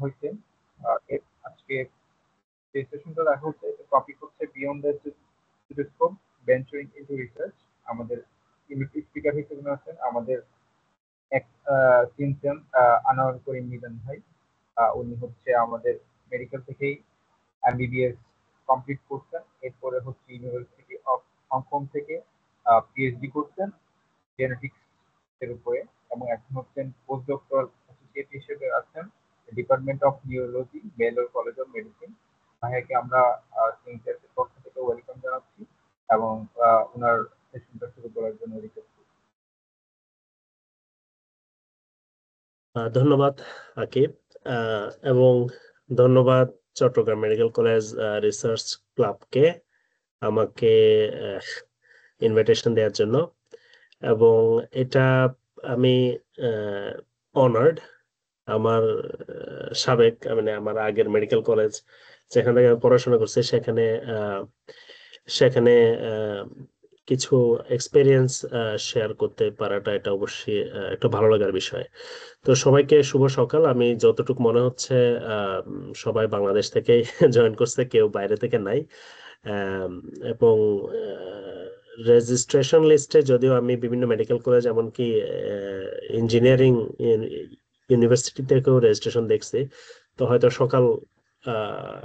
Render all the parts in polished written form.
হয়েছে। আজকে যে সেশনটা রাখা হচ্ছে টপিক হচ্ছে beyond the stethoscope venturing into research. আমাদের স্পিকার হিসেবে আছেন আমাদের এক চিনছেন আনোয়ার করিম মিজান ভাই। উনি হচ্ছে আমাদের মেডিকেল থেকেই এমবিবিএস কমপ্লিট করছেন, এরপরে হচ্ছে ইউনিভার্সিটি অফ হংকং থেকে পিএইচডি করছেন জেনেটিক্স এর উপরে, এবং এখন হচ্ছেন পোস্ট ডক্টরাল অ্যাসোসিয়েট হিসেবে আছেন department of neurology বেলোর college of medicine. ভাইয়াকে আমরা সিনসিয়াসের পক্ষ থেকে ওয়েলকাম জানাচ্ছি এবং ওনার সেশনটা শুরু করার জন্য রিকোয়েস্ট করছি। ধন্যবাদ আকিব, এবং ধন্যবাদ চট্টগ্রাম মেডিকেল কলেজ রিসার্চ ক্লাবকে আমাকে ইনভাইটেশন দেওয়ার জন্য। এবং এটা আমি অনার্ড। আমার সাবেক মানে আমার আগের মেডিকেল কলেজ যেখান থেকে আমি পড়াশোনা করছি সেখানে সেখানে কিছু এক্সপেরিয়েন্স শেয়ার করতে পারাটা এটা অবশ্যই একটা ভালো লাগার বিষয়। তো সবাইকে শুভ সকাল। আমি যতটুকু মনে হচ্ছে সবাই বাংলাদেশ থেকেই জয়েন করছে, কেউ বাইরে থেকে নাই। আম, এবং রেজিস্ট্রেশন লিস্টে যদিও আমি বিভিন্ন মেডিকেল কলেজ এমনকি ইঞ্জিনিয়ারিং ইউনিভার্সিটি থেকেও রেজিস্ট্রেশন দেখছি, তো হয়তো সকাল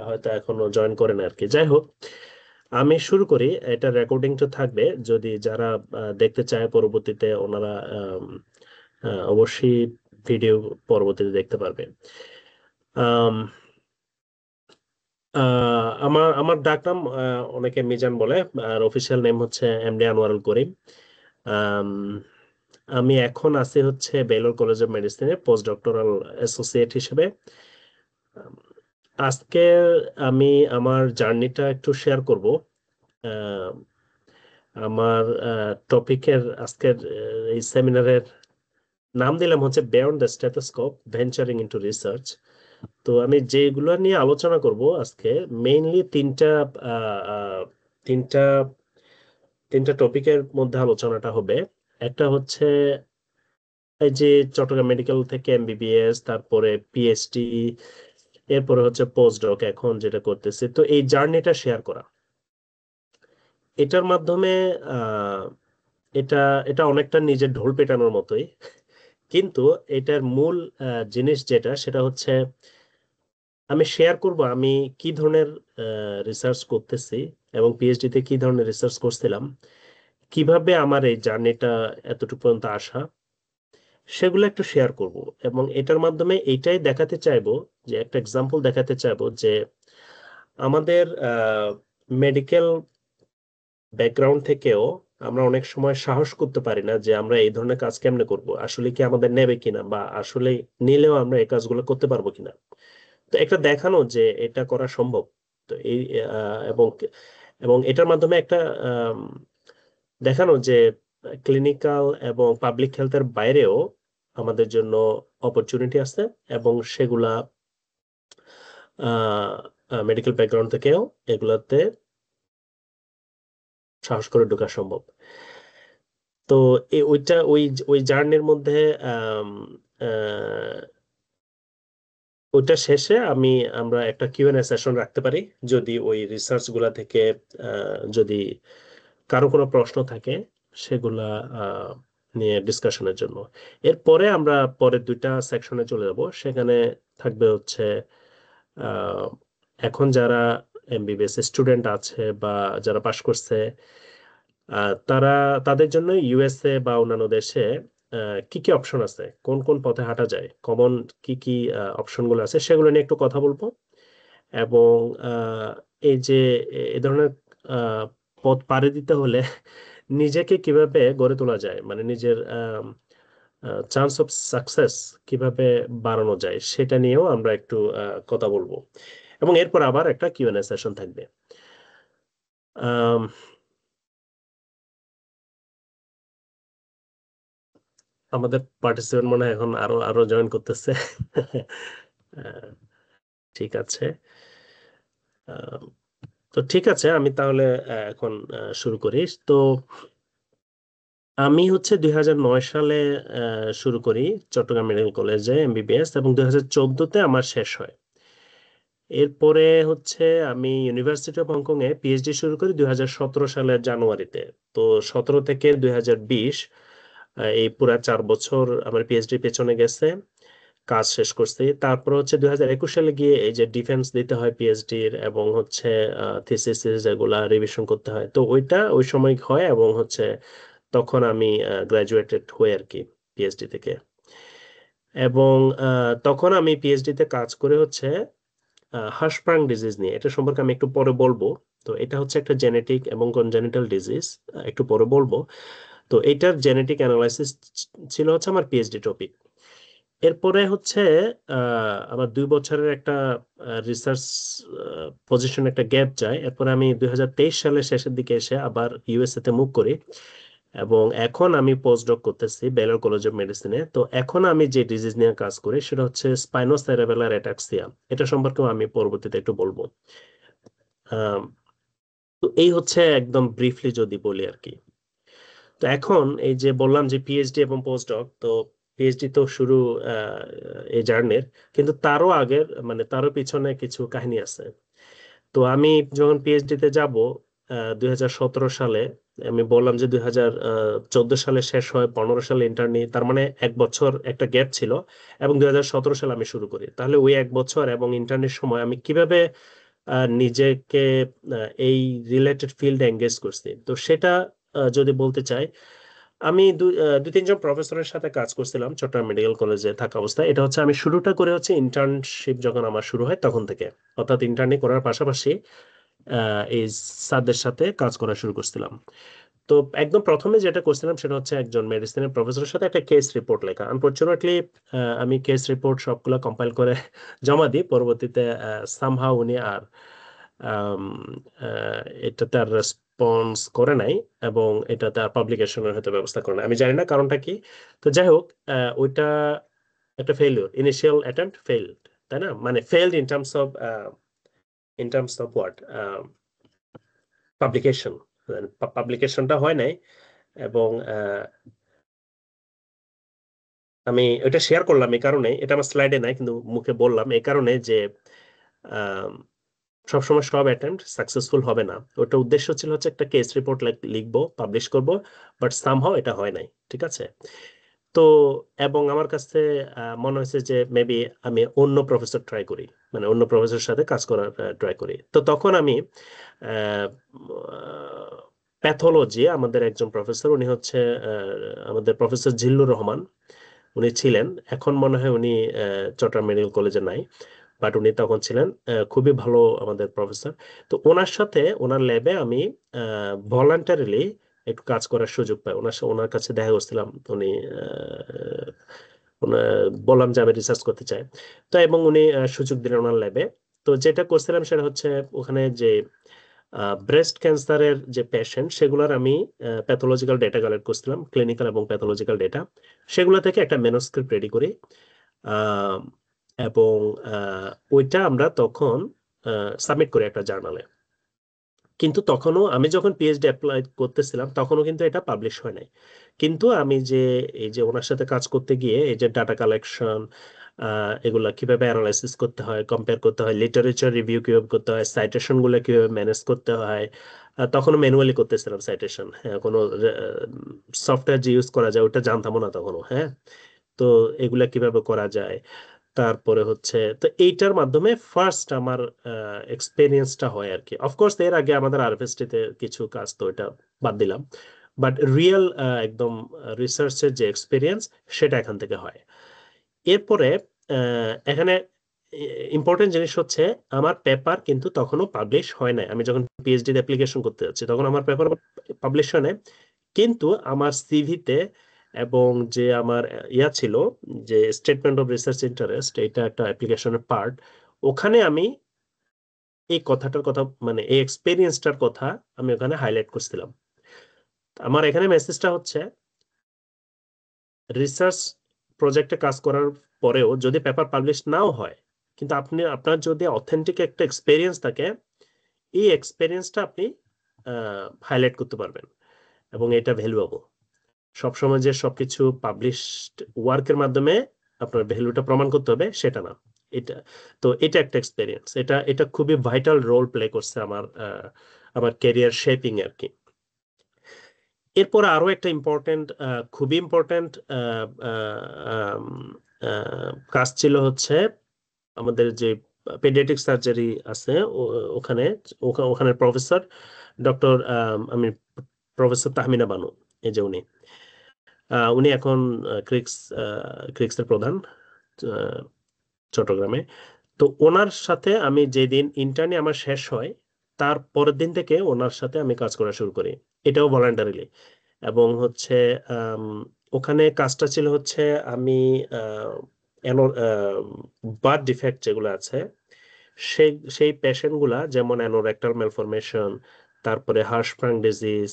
হয়তো এখনো জয়েন করেন আর কি। যাই হোক, আমি শুরু করি। এটা রেকর্ডিংটা থাকবে, যদি যারা দেখতে চায় পরবর্তীতে ওনারা অবশ্যই ভিডিও পরবর্তীতে দেখতে পারবে। আম, আমার আমার ডাকনাম অনেকে মিজান বলে, আর অফিসিয়াল নেম হচ্ছে এমডি আনোয়ারুল করিম। আম, আমি এখন আছি হচ্ছে বেলোর কলেজ অফ মেডিসিনে পোস্ট ডক্টরাল অ্যাসোসিয়েট হিসেবে। আম, আজকে আমি আমার জার্নিটা একটু শেয়ার করব। আম, আমার টপিকের আজকের এই সেমিনারের নাম দিলাম হচ্ছে beyond the stethoscope venturing into research. তো আমি যেগুলো নিয়ে আলোচনা করব আজকে, মেইনলি আহ, আহ, তিনটা তিনটা টপিকের মধ্যে আলোচনাটা হবে। একটা হচ্ছে এই যে চট্টগ্রাম মেডিকেল থেকে এমবিবিএস, তারপরে পিএইচডি, এরপরে হচ্ছে পোস্ট ডক এখন যেটা করতেছি, তো এই জার্নিটা শেয়ার করা। এটার মাধ্যমে আহ এটা এটা অনেকটা নিজের ঢোল পেটানোর মতোই, কিন্তু এটার মূল জিনিস যেটা সেটা হচ্ছে আমি শেয়ার করব আমি কি ধরনের রিসার্চ করতেছি এবং পিএইচডি তে কি ধরনের রিসার্চ করছিলাম, কিভাবে আমার এই জার্নিটা এতটুকু পর্যন্ত আসা, সেগুলো একটু শেয়ার করব। এবং এটার মাধ্যমে এইটাই দেখাতে চাইবো, যে একটা এক্সাম্পল দেখাতে চাইবো যে আমাদের মেডিকেল ব্যাকগ্রাউন্ড থেকেও আমরা অনেক সময় সাহস করতে পারি না যে আমরা এই ধরনের কাজ কেমনে করব, আসলে কি আমাদের নেবে কিনা, বা আসলে নিলেও আমরা এই কাজগুলো করতে পারবো কিনা। তো একটা দেখানো যে এটা করা সম্ভব। তো এই এবং এবং এটার মাধ্যমে একটা আম, দেখানো যে ক্লিনিক্যাল এবং পাবলিক হেলথের বাইরেও আমাদের জন্য অপরচুনিটি আছে, এবং সেগুলা মেডিকেল ব্যাকগ্রাউন্ড থেকেও এগুলাতে সাহস করে ঢোকা সম্ভব। তো ওইটা ওই ওই জার্নির মধ্যে আম, আহ, ওইটা শেষে আমরা একটা কিউএনএ সেশন রাখতে পারি, যদি ওই রিসার্চ গুলা থেকে যদি কারো কোনো প্রশ্ন থাকে সেগুলা আহ, নিয়ে ডিসকাশনের জন্য। এরপরে আমরা পরের দুইটা সেকশনে চলে যাব, সেখানে থাকবে হচ্ছে আহ, এখন যারা এমবিবিএস স্টুডেন্ট আছে বা যারা পাশ করছে, তারা তাদের জন্য ইউএসএ বা অন্যান্য দেশে কি কি অপশন আছে, কোন কোন পথে হাঁটা যায়, কমন কি কি অপশনগুলো আছে, সেগুলো নিয়ে একটু কথা বলবো। এবং এই যে এ ধরনের আহ, পথ পাড়ি দিতে হলে নিজেকে কিভাবে গড়ে তোলা যায়, মানে নিজের চান্স অফ সাকসেস কিভাবে বাড়ানো যায়, সেটা নিয়েও আমরা একটু কথা বলবো। এবং এরপর আবার একটা কিউএনএ সেশন থাকবে। আম, আমাদের পার্টিসিপেন্ট মনে হয় এখন আরো আরো জয়েন করতেছে। আহ, ঠিক আছে। আহ, তো ঠিক আছে, আমি তাহলে এখন শুরু করি। তো আমি হচ্ছে 2009 সালে শুরু করি চট্টগ্রাম মেডিকেল কলেজে এমবিবিএস, এবং 2014-তে আমার শেষ হয়। এরপরে হচ্ছে আমি university of Hong Kong A PhD শুরু করি 2017 সালের জানুয়ারিতে। তো 17 থেকে 2020 এই পুরা 4 বছর আমার পিএইচডি পেছনে গেছে, কাজ শেষ করছি। তারপর হচ্ছে 2021 সালে গিয়ে এই যে ডিফেন্স দিতে হয় পিএইচডির, এবং হচ্ছে থিসিস যেগুলা রিভিশন করতে হয়, তো ওইটা ওই সময় হয়, এবং হচ্ছে তখন আমি গ্রাজুয়েটেড হই আর কি পিএইচডি থেকে। এবং তখন আমি পিএইচডি তে কাজ করে হচ্ছে হার্শপ্রাং ডিজিজ নিয়ে। এটা সম্পর্কে আমি একটু পরে বলবো। তো এটা হচ্ছে একটা জেনেটিক এবং কনজেনিটাল ডিজিজ, একটু পরে বলবো। তো এটার জেনেটিক অ্যানালাইসিস ছিল হচ্ছে আমার পিএইচডি টপিক। এরপরে হচ্ছে আমার 2 বছরের একটা রিসার্চ পজিশন একটা গ্যাপ যায়। এরপরে আমি 2023 সালের শেষের দিকে এসে আবার ইউএসএ তে মুভ করি, এবং এখন আমি পোস্ট ডক করতেছি বেলোর কলেজ অফ মেডিসিনে। তো এখন আমি যে ডিজিজ নিয়ে কাজ করি সেটা হচ্ছে স্পাইনোসেরেবেলার অ্যাটাক্সিয়া। এটা সম্পর্কেও আমি পরবর্তীতে একটু বলবো। আম, তো এই হচ্ছে একদম ব্রিফলি যদি বলি আর কি। তো এখন এই যে বললাম যে পিএইচডি এবং পোস্টডক, তো পিএইচডি তো শুরু আহ, এই জার্নির, কিন্তু তারও আগের মানে তারও পিছনে কিছু কাহিনী আছে। তো আমি যখন পিএইচডি তে যাব 2017 সালে, আমি বললাম যে 2014 সালে শেষ হয়, 15 সালে ইন্টার্নি, তার মানে 1 বছর একটা গ্যাপ ছিল, এবং 2017 সালে আমি শুরু করি। তাহলে ওই 1 বছর এবং ইন্টার্নির সময় আমি কিভাবে নিজেকে এই রিলেটেড ফিল্ডে এঙ্গেজ করছি, তো সেটা যদি বলতে চাই, আমি দুই তিনজন প্রফেসরের সাথে কাজ করছিলাম চট্টগ্রাম মেডিকেল কলেজে থাকা অবস্থায়। এটা হচ্ছে আমি শুরুটা করে হচ্ছে ইন্টার্নশিপ যখন আমার শুরু হয় তখন থেকে, অর্থাৎ ইন্টার্নি করার পাশাপাশি এই স্যারদের সাথে কাজ করা শুরু করছিলাম। তো একদম প্রথমে যেটা করছিলাম সেটা হচ্ছে একজন মেডিসিনের প্রফেসরের সাথে একটা কেস রিপোর্ট লেখা। আনফরচুনেটলি আমি কেস রিপোর্ট সবগুলো কম্পাইল করে জমা দিই। পরবর্তীতে সামহাউ উনি আর আম, এটাতে আর রেসপন্স করে নাই, এবং এটাতে আর পাবলিকেশনের হয়তো ব্যবস্থা করে নাই, আমি জানি না কারণটা কি। তো যাই হোক, ওইটা একটা ফেলিওর, ইনিশিয়াল অ্যাটেম্প্ট ফেইলড, তাই না? মানে failed in terms of what, publication. পাবলিকেশনটা হয় নাই। এবং আমি ওটা শেয়ার করলাম এই কারণে, এটা আমার স্লাইডে নাই কিন্তু মুখে বললাম এই কারণে যে আম, সবসময় সব অ্যাটেম্প্ট সাকসেসফুল হবে না। ওটা উদ্দেশ্য ছিল হচ্ছে একটা কেস রিপোর্ট লিখবো, পাবলিশ করব, বাট সামহাও এটা হয় নাই। ঠিক আছে। তো এবং আমার কাছে মনে হয়েছে যে মেবি আমি অন্য প্রফেসর ট্রাই করি, মানে অন্য প্রফেসরের সাথে কাজ করার ট্রাই করি। তো তখন আমি প্যাথোলজি, আমাদের একজন প্রফেসর, উনি হচ্ছে আমাদের প্রফেসর জিল্লুর রহমান উনি ছিলেন। এখন মনে হয় উনি চট্টগ্রাম মেডিকেল কলেজে নাই, বাট উনি তখন ছিলেন খুবই ভালো আমাদের প্রফেসর। তো ওনার সাথে ওনার ল্যাবে আমি ভলান্টারিলি একটু কাজ করার সুযোগ পাই। ওনার কাছে দেখা করছিলাম। উনি বললাম যে আমি রিসার্চ করতে চাই। তো এবং উনি সুযোগ দিলেন ওনার ল্যাবে। তো যেটা করছিলাম সেটা হচ্ছে ওখানে যে ব্রেস্ট ক্যান্সারের যে পেশেন্ট সেগুলোর আমি প্যাথোলজিক্যাল ডেটা কালেক্ট করছিলাম, ক্লিনিক্যাল এবং প্যাথোলজিক্যাল ডেটা। সেগুলো থেকে একটা ম্যানুস্ক্রিপ্ট রেডি করি। আহ, এবং ওইটা আমরা তখন সাবমিট করি একটা জার্নালে। কিন্তু তখনও আমি যখন পিএইচডি অ্যাপ্লাই করতেছিলাম তখনও কিন্তু এটা পাবলিশ হয় নাই। কিন্তু আমি যে এই যে ওনার সাথে কাজ করতে গিয়ে এই যে ডাটা কালেকশন, এগুলা কিভাবে অ্যানালাইসিস করতে হয়, কম্পেয়ার করতে হয়, লিটারেচার রিভিউ কিভাবে করতে হয়, সাইটেশন গুলো কিভাবে ম্যানেজ করতে হয়, তখনও ম্যানুয়ালি করতেছিলাম সাইটেশন। হ্যাঁ, কোনো সফটওয়্যার যে ইউজ করা যায় ওটা জানতামও না তখনও। হ্যাঁ, তো এগুলা কিভাবে করা যায়। তারপরে হচ্ছে তো এইটার মাধ্যমে ফার্স্ট আমার এক্সপেরিয়েন্সটা হয় আর কি। অফকোর্স এর আগে আমাদের আরএফএসটি তে কিছু কাজ, তো এটা বাদ দিলাম। বাট রিয়েল একদম রিসার্চের যে এক্সপেরিয়েন্স সেটা এখান থেকে হয়। এরপরে এখানে ইম্পর্টেন্ট জিনিস হচ্ছে আমার পেপার কিন্তু তখনও পাবলিশ হয় নাই। আমি যখন পিএইচডি অ্যাপ্লিকেশন করতে যাচ্ছি তখন আমার পেপার পাবলিশ হয় নাই। কিন্তু আমার সিভিতে এবং যে আমার ইয়া ছিল, যে স্টেটমেন্ট অফ রিসার্চ ইন্টারেস্ট, এটা একটা অ্যাপ্লিকেশনের পার্ট, ওখানে আমি এই কথাটার কথা, মানে এই এক্সপেরিয়েন্সটার কথা আমি ওখানে হাইলাইট করছিলাম। আমার এখানে মেসেজটা হচ্ছে রিসার্চ প্রজেক্টে কাজ করার পরেও যদি পেপার পাবলিশ নাও হয়, কিন্তু আপনার যদি অথেন্টিক একটা এক্সপেরিয়েন্স থাকে, এই এক্সপেরিয়েন্সটা আপনি হাইলাইট করতে পারবেন, এবং এটা ভ্যালুয়েবল। সবসময় যে সবকিছু পাবলিশড ওয়ার্কের মাধ্যমে আপনার ভ্যালুটা প্রমাণ করতে হবে সেটা না। এটা তো এটা একটা এক্সপেরিয়েন্স, এটা এটা খুবই ভাইটাল রোল প্লে করছে আমার ক্যারিয়ার শেপিং আর কি। এরপর আরো একটা ইম্পর্টেন্ট, খুবই ইম্পর্টেন্ট কাজ ছিল হচ্ছে আমাদের যে পেডিয়াট্রিক সার্জারি আছে ওখানে ওখানে প্রফেসর ডক্টর আমি প্রফেসর তাহমিনা বানু, এই যে উনি এখন ক্রিক্সের প্রধান চট্টগ্রামে। তো ওনার সাথে আমি যেদিন ইন্টার্নি আমার শেষ হয় তার পরের দিন থেকে ওনার সাথে আমি কাজ করা শুরু করি, এটাও ভলান্টারিলি। এবং হচ্ছে আম, ওখানে কাজটা ছিল হচ্ছে আমি বার্থ ডিফেক্ট যেগুলো আছে সেই সেই পেশেন্ট গুলা, যেমন অ্যানোরেক্টাল ম্যালফরমেশন, তারপরে হার্শপ্রাং ডিজিজ,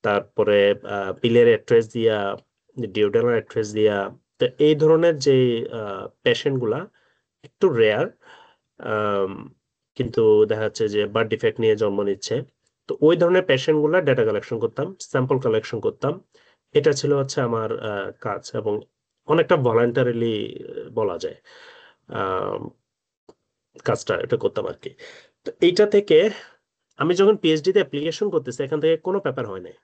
তারপরে পিলের অ্যাট্রেসিয়া, ডিওডানাল অ্যাট্রেসিয়া, তো এই ধরনের যে পেশেন্ট গুলা একটু রেয়ার, কিন্তু দেখা যাচ্ছে যে বার্থ ডিফেক্ট নিয়ে জন্ম নিচ্ছে। তো ওই ধরনের পেশেন্ট গুলা ডেটা কালেকশন করতাম, স্যাম্পল কালেকশন করতাম। এটা ছিল হচ্ছে আমার কাজ, এবং অনেকটা ভলান্টারিলি বলা যায় আহ, কাজটা এটা করতাম আর কি। তো এইটা থেকে আমি যখন পিএইচডি তে অ্যাপ্লিকেশন করতেছি, এখান থেকে কোনো পেপার হয় নাই,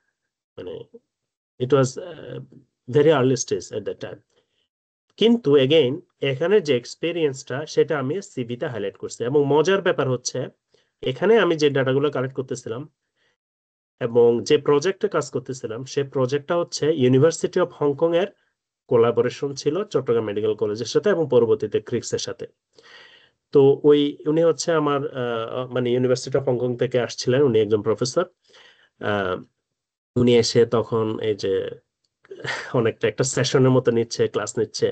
মানে it was very early stage at that time. কিন্তু এগেইন এখানে যে এক্সপিরিয়েন্সটা সেটা আমি সিভিতে হাইলাইট করছি, এবং মজার ব্যাপার হচ্ছে এখানে আমি যে ডাটাগুলো কালেক্ট করতেছিলাম এবং যে প্রজেক্টে কাজ করতেছিলাম সে প্রজেক্টটা হচ্ছে ইউনিভার্সিটি অফ হংকং এর কোলাবোরেশন ছিল চট্টগ্রাম মেডিকেল কলেজের সাথে এবং পরবর্তীতে ক্রিক্সের সাথে। তো ওই উনি হচ্ছে আমার মানে ইউনিভার্সিটি অফ হংকং থেকে আসছিলেন, উনি একজন প্রফেসর। উনি এসে তখন এই যে অনেকটা একটা সেশনের মতো নিচ্ছে, ক্লাস নিচ্ছে।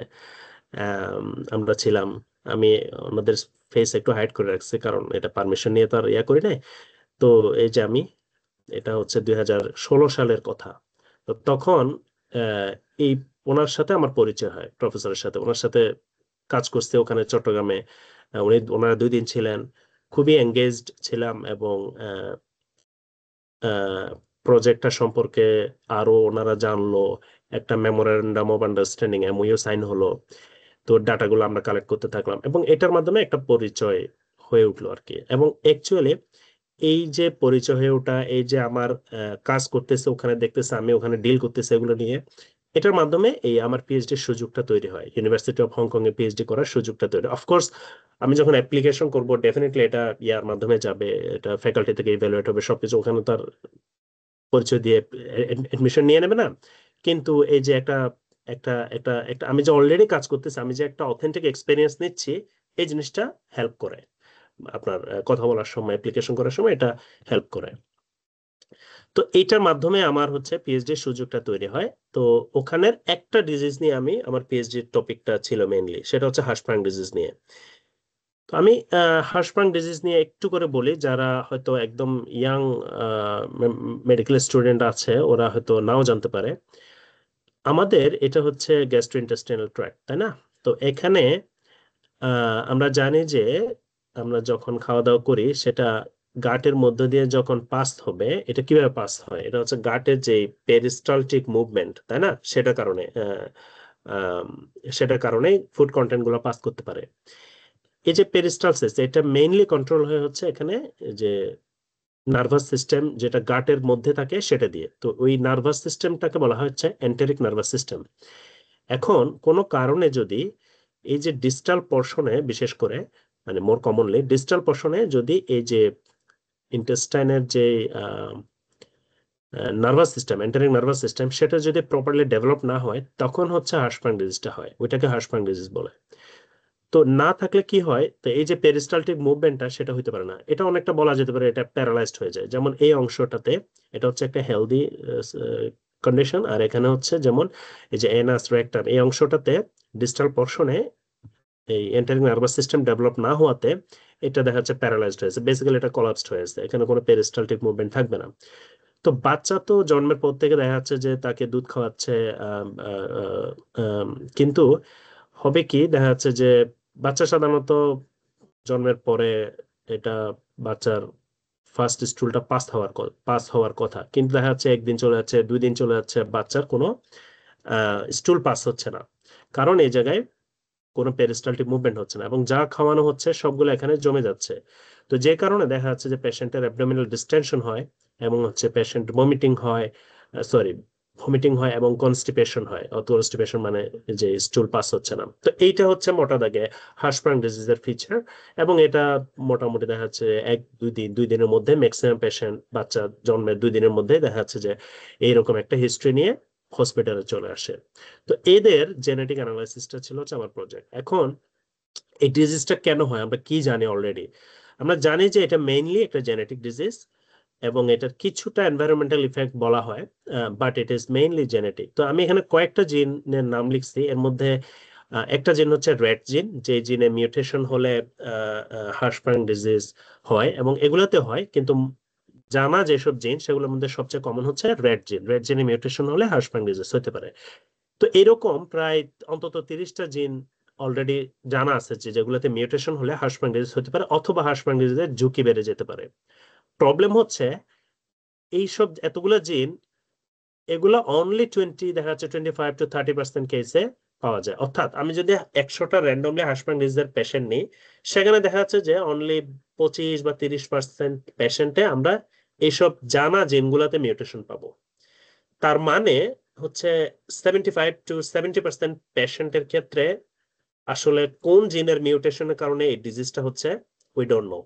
আম, আমরা ছিলাম, আমি আমাদের ফেস একটু হাইড করে রাখছি কারণ এটা পারমিশন নিয়ে তো আর ইয়া করি নাই। তো এই যে আমি, এটা হচ্ছে 2016 সালের কথা। তো তখন আহ, এই ওনার সাথে আমার পরিচয় হয়, প্রফেসরের সাথে, ওনার সাথে কাজ করতে ওখানে চট্টগ্রামে। ওনারা 2 দিন ছিলেন, খুবই এঙ্গেজড ছিলাম, এবং প্রজেক্টটা সম্পর্কে আরো ওনারা জানলো। একটা memorandum of understanding MOU sign হলো। তো ডাটাগুলো আমরা কালেক্ট করতে থাকলাম এবং এটার মাধ্যমে একটা পরিচয় হয়ে উঠলো আর কি। এবং অ্যাকচুয়ালি এই যে পরিচয় হয়ে ওঠা, এই যে আমার কাজ করতেছে ওখানে, দেখতেছে আমি ওখানে ডিল করতেছে এগুলো নিয়ে, এটার মাধ্যমে এই আমার পিএইচডির সুযোগটা তৈরি হয়, university of Hong Kong A PhD করার সুযোগটা তৈরি। অফকোর্স আমি যখন অ্যাপ্লিকেশন করব ডেফিনেটলি এটা ইয়ার মাধ্যমে যাবে, এটা ফ্যাকাল্টি থেকে ইভ্যালুয়েট হবে সবকিছু, ওখানে তার পরিচয় দিয়ে এডমিশন নিয়ে নেবে না। কিন্তু এই যে একটা একটা একটা একটা আমি যে অলরেডি কাজ করতেছি, আমি যে একটা অথেন্টিক এক্সপিরিয়েন্স নিচ্ছি, এই জিনিসটা হেল্প করে আপনার কথা বলার সময়, অ্যাপ্লিকেশন করার সময় এটা হেল্প করে। তো এইটার মাধ্যমে আমার হচ্ছে পিএইচডি এর সুযোগটা তৈরি হয়। তো ওখানের একটা ডিজিজ নিয়ে আমি, আমার পিএইচডি টপিকটা ছিল মেইনলি, সেটা হচ্ছে হার্শপ্রাং ডিজিজ নিয়ে। তো আমি হার্শপ্রাং ডিজিজ নিয়ে একটু করে বলি, যারা হয়তো একদম ইয়াং মেডিকেল স্টুডেন্ট আছে ওরা হয়তো নাও জানতে পারে। আমাদের এটা হচ্ছে গ্যাস্ট্রোইন্টেস্টাইনাল ট্র্যাক্ট, তাই না? তো এখানে আমরা জানি যে আমরা যখন খাওয়া দাওয়া করি সেটা গাটের মধ্য দিয়ে যখন পাস হবে, এটা কিভাবে পাস হয়, এটা হচ্ছে গাটের যে পেরিস্টালটিক মুভমেন্ট, তাই না? আম, সেটার কারণে ফুড কন্টেন্ট গুলো পাস করতে পারে। এই যে পেরিস্টালসিস, এটা মেইনলি কন্ট্রোল হয়ে হচ্ছে এখানে যে নার্ভাস সিস্টেম যেটা গাটের মধ্যে থাকে সেটা দিয়ে। তো ওই নার্ভাস সিস্টেমটাকে বলা হচ্ছে এন্টেরিক নার্ভাস সিস্টেম। এখন কোনো কারণে যদি এই যে ডিস্টাল পর্শনে, বিশেষ করে মানে মোর কমনলি ডিস্টাল পর্শনে যদি এই যে ইন্টেস্টাইনের যে nervous system, enteric nervous system, সেটা যদি প্রপারলি ডেভেলপ না হয় তখন হচ্ছে হার্শপ্রাং ডিজিজটা হয়, ওইটাকে হার্শপ্রাং ডিজিজ বলে। তো না থাকলে কি হয়, তো এই যে পেরিস্টালটিক মুভমেন্টটা সেটা হইতে পারে না, এটা অনেকটা বলা যেতে পারে এটা প্যারালাইজড হয়ে যায়। যেমন এই অংশটাতে এটা হচ্ছে একটা হেলদি কন্ডিশন, আর এখানে হচ্ছে যেমন এই যে এনাস রেক্টাম এই অংশটাতে ডিস্টাল পর্শনে এই এন্টারিক নার্ভাস সিস্টেম ডেভেলপ না হওয়াতে এটা দেখা যাচ্ছে প্যারালাইজড হয়েছে, বেসিক্যালি এটা কলাপসড হয়েছে, এখানে কোনো পেরিস্টালটিক মুভমেন্ট থাকবে না। তো বাচ্চা তো জন্মের পর থেকে দেখা যাচ্ছে যে তাকে দুধ খাওয়াচ্ছে, আম, আহ, আহ, আম, কিন্তু হবে কি, দেখা যাচ্ছে যে বাচ্চা সাধারণত জন্মের পরে এটা বাচ্চার ফার্স্ট স্টুলটা পাস হওয়ার কথা, কিন্তু দেখা যাচ্ছে একদিন চলে যাচ্ছে, 2 দিন চলে যাচ্ছে, বাচ্চার কোনো স্টুল পাস হচ্ছে না, কারণ এই জায়গায় কোনো পেরিস্টালটিক মুভমেন্ট হচ্ছে না এবং যা খাওয়ানো হচ্ছে সবগুলো এখানে জমে যাচ্ছে। তো যে কারণে দেখা যাচ্ছে যে পেশেন্টের অ্যাবডোমিনাল ডিস্টেনশন হয় এবং হচ্ছে পেশেন্ট ভমিটিং হয় এবং কনস্টিপেশন হয়। কনস্টিপেশন মানে যে স্টুল পাস হচ্ছে না। তো এইটা হচ্ছে মোটা দাগে হার্শপ্রাং ডিজিজের ফিচার, এবং এটা মোটামুটি দেখা যাচ্ছে 2 দিনের মধ্যে ম্যাক্সিমাম পেশেন্ট, বাচ্চা জন্মের 2 দিনের মধ্যে দেখা যাচ্ছে যে এইরকম একটা হিস্ট্রি নিয়ে হসপিটালে চলে আসে। তো এদের জেনেটিক অ্যানালাইসিসটা ছিল হচ্ছে আমার প্রজেক্ট। এখন এই ডিজিজটা কেন হয় আমরা কি জানি অলরেডি? আমরা জানি যে এটা মেইনলি একটা জেনেটিক ডিজিজ এবং এটার কিছুটা এনভায়রনমেন্টাল ইফেক্ট বলা হয়, but it is mainly genetic. তো আমি এখানে কয়েকটা জিনের নাম লিখছি। এর মধ্যে একটা জিন হচ্ছে রেড জিন, যে জিনে মিউটেশন হলে হার্শপ্রাং ডিজিজ হয়, এবং এগুলোতে হয়, কিন্তু জানা যেসব জিন সেগুলোর মধ্যে সবচেয়ে কমন হচ্ছে রেড জিন। রেড জিনে মিউটেশন হলে হার্শপ্রাং ডিজিজ হতে পারে। তো এরকম প্রায় অন্তত 30টা জিন অলরেডি জানা আছে যে যেগুলোতে মিউটেশন হলে হার্শপ্রাং ডিজিজ হতে পারে অথবা হার্শপ্রাং ডিজিজের ঝুঁকি বেড়ে যেতে পারে। প্রবলেম হচ্ছে এইসব এতগুলো জিন, এগুলো অনলি 20, দেখা যাচ্ছে 25 to 30% কেসে পাওয়া যায়। অর্থাৎ আমি যদি 100টা র্যান্ডমলি হার্শপ্রাং ডিজিজের পেশেন্ট নিই, সেখানে দেখা যাচ্ছে যে অনলি 25 বা 30% পেশেন্টে আমরা এইসব জানা জিনগুলোতে মিউটেশন পাবো। তার মানে হচ্ছে 75 to 70% পেশেন্টের ক্ষেত্রে আসলে কোন জিনের মিউটেশনের কারণে এই ডিজিজটা হচ্ছে উই ডোন্ট নো।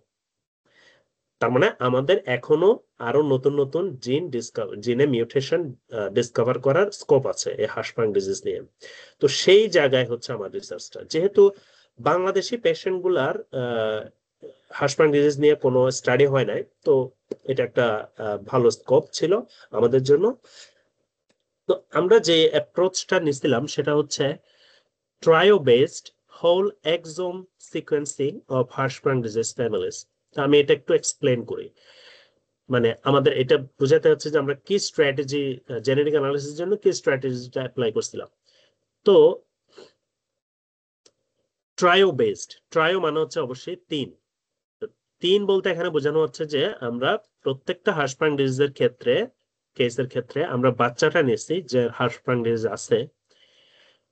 তার মানে আমাদের এখনো আরো নতুন নতুন জিনে মিউটেশন ডিসকভার করার স্কোপ আছে এই হার্শপ্রাং ডিজিজ নিয়ে। তো সেই জায়গায় হচ্ছে আমার রিসার্চটা, যেহেতু বাংলাদেশি পেশেন্ট গুলার হার্শপ্রাং ডিজিজ নিয়ে কোনো স্টাডি হয় নাই, তো এটা একটা ভালো স্কোপ ছিল আমাদের জন্য। তো আমরা যে অ্যাপ্রোচটা নিছিলাম সেটা হচ্ছে trio based whole exome sequencing of Hirschsprung disease families. আমি এটা একটু এক্সপ্লেন করি। মানে আমাদের এটা বোঝাতে হচ্ছে যে আমরা কি স্ট্র্যাটেজি, জেনেটিক অ্যানালিসিসের জন্য কি স্ট্র্যাটেজিটা অ্যাপ্লাই করছিলাম। তো ট্রায়ো বেসড, ট্রায়ো মানে হচ্ছে অবশ্যই 3। 3 বলতে এখানে বোঝানো হচ্ছে যে আমরা প্রত্যেকটা হার্শপ্রাং ডিজিজের কেসের ক্ষেত্রে আমরা বাচ্চাটা নিয়েছি যে হার্শপ্রাং ডিজিজ আছে,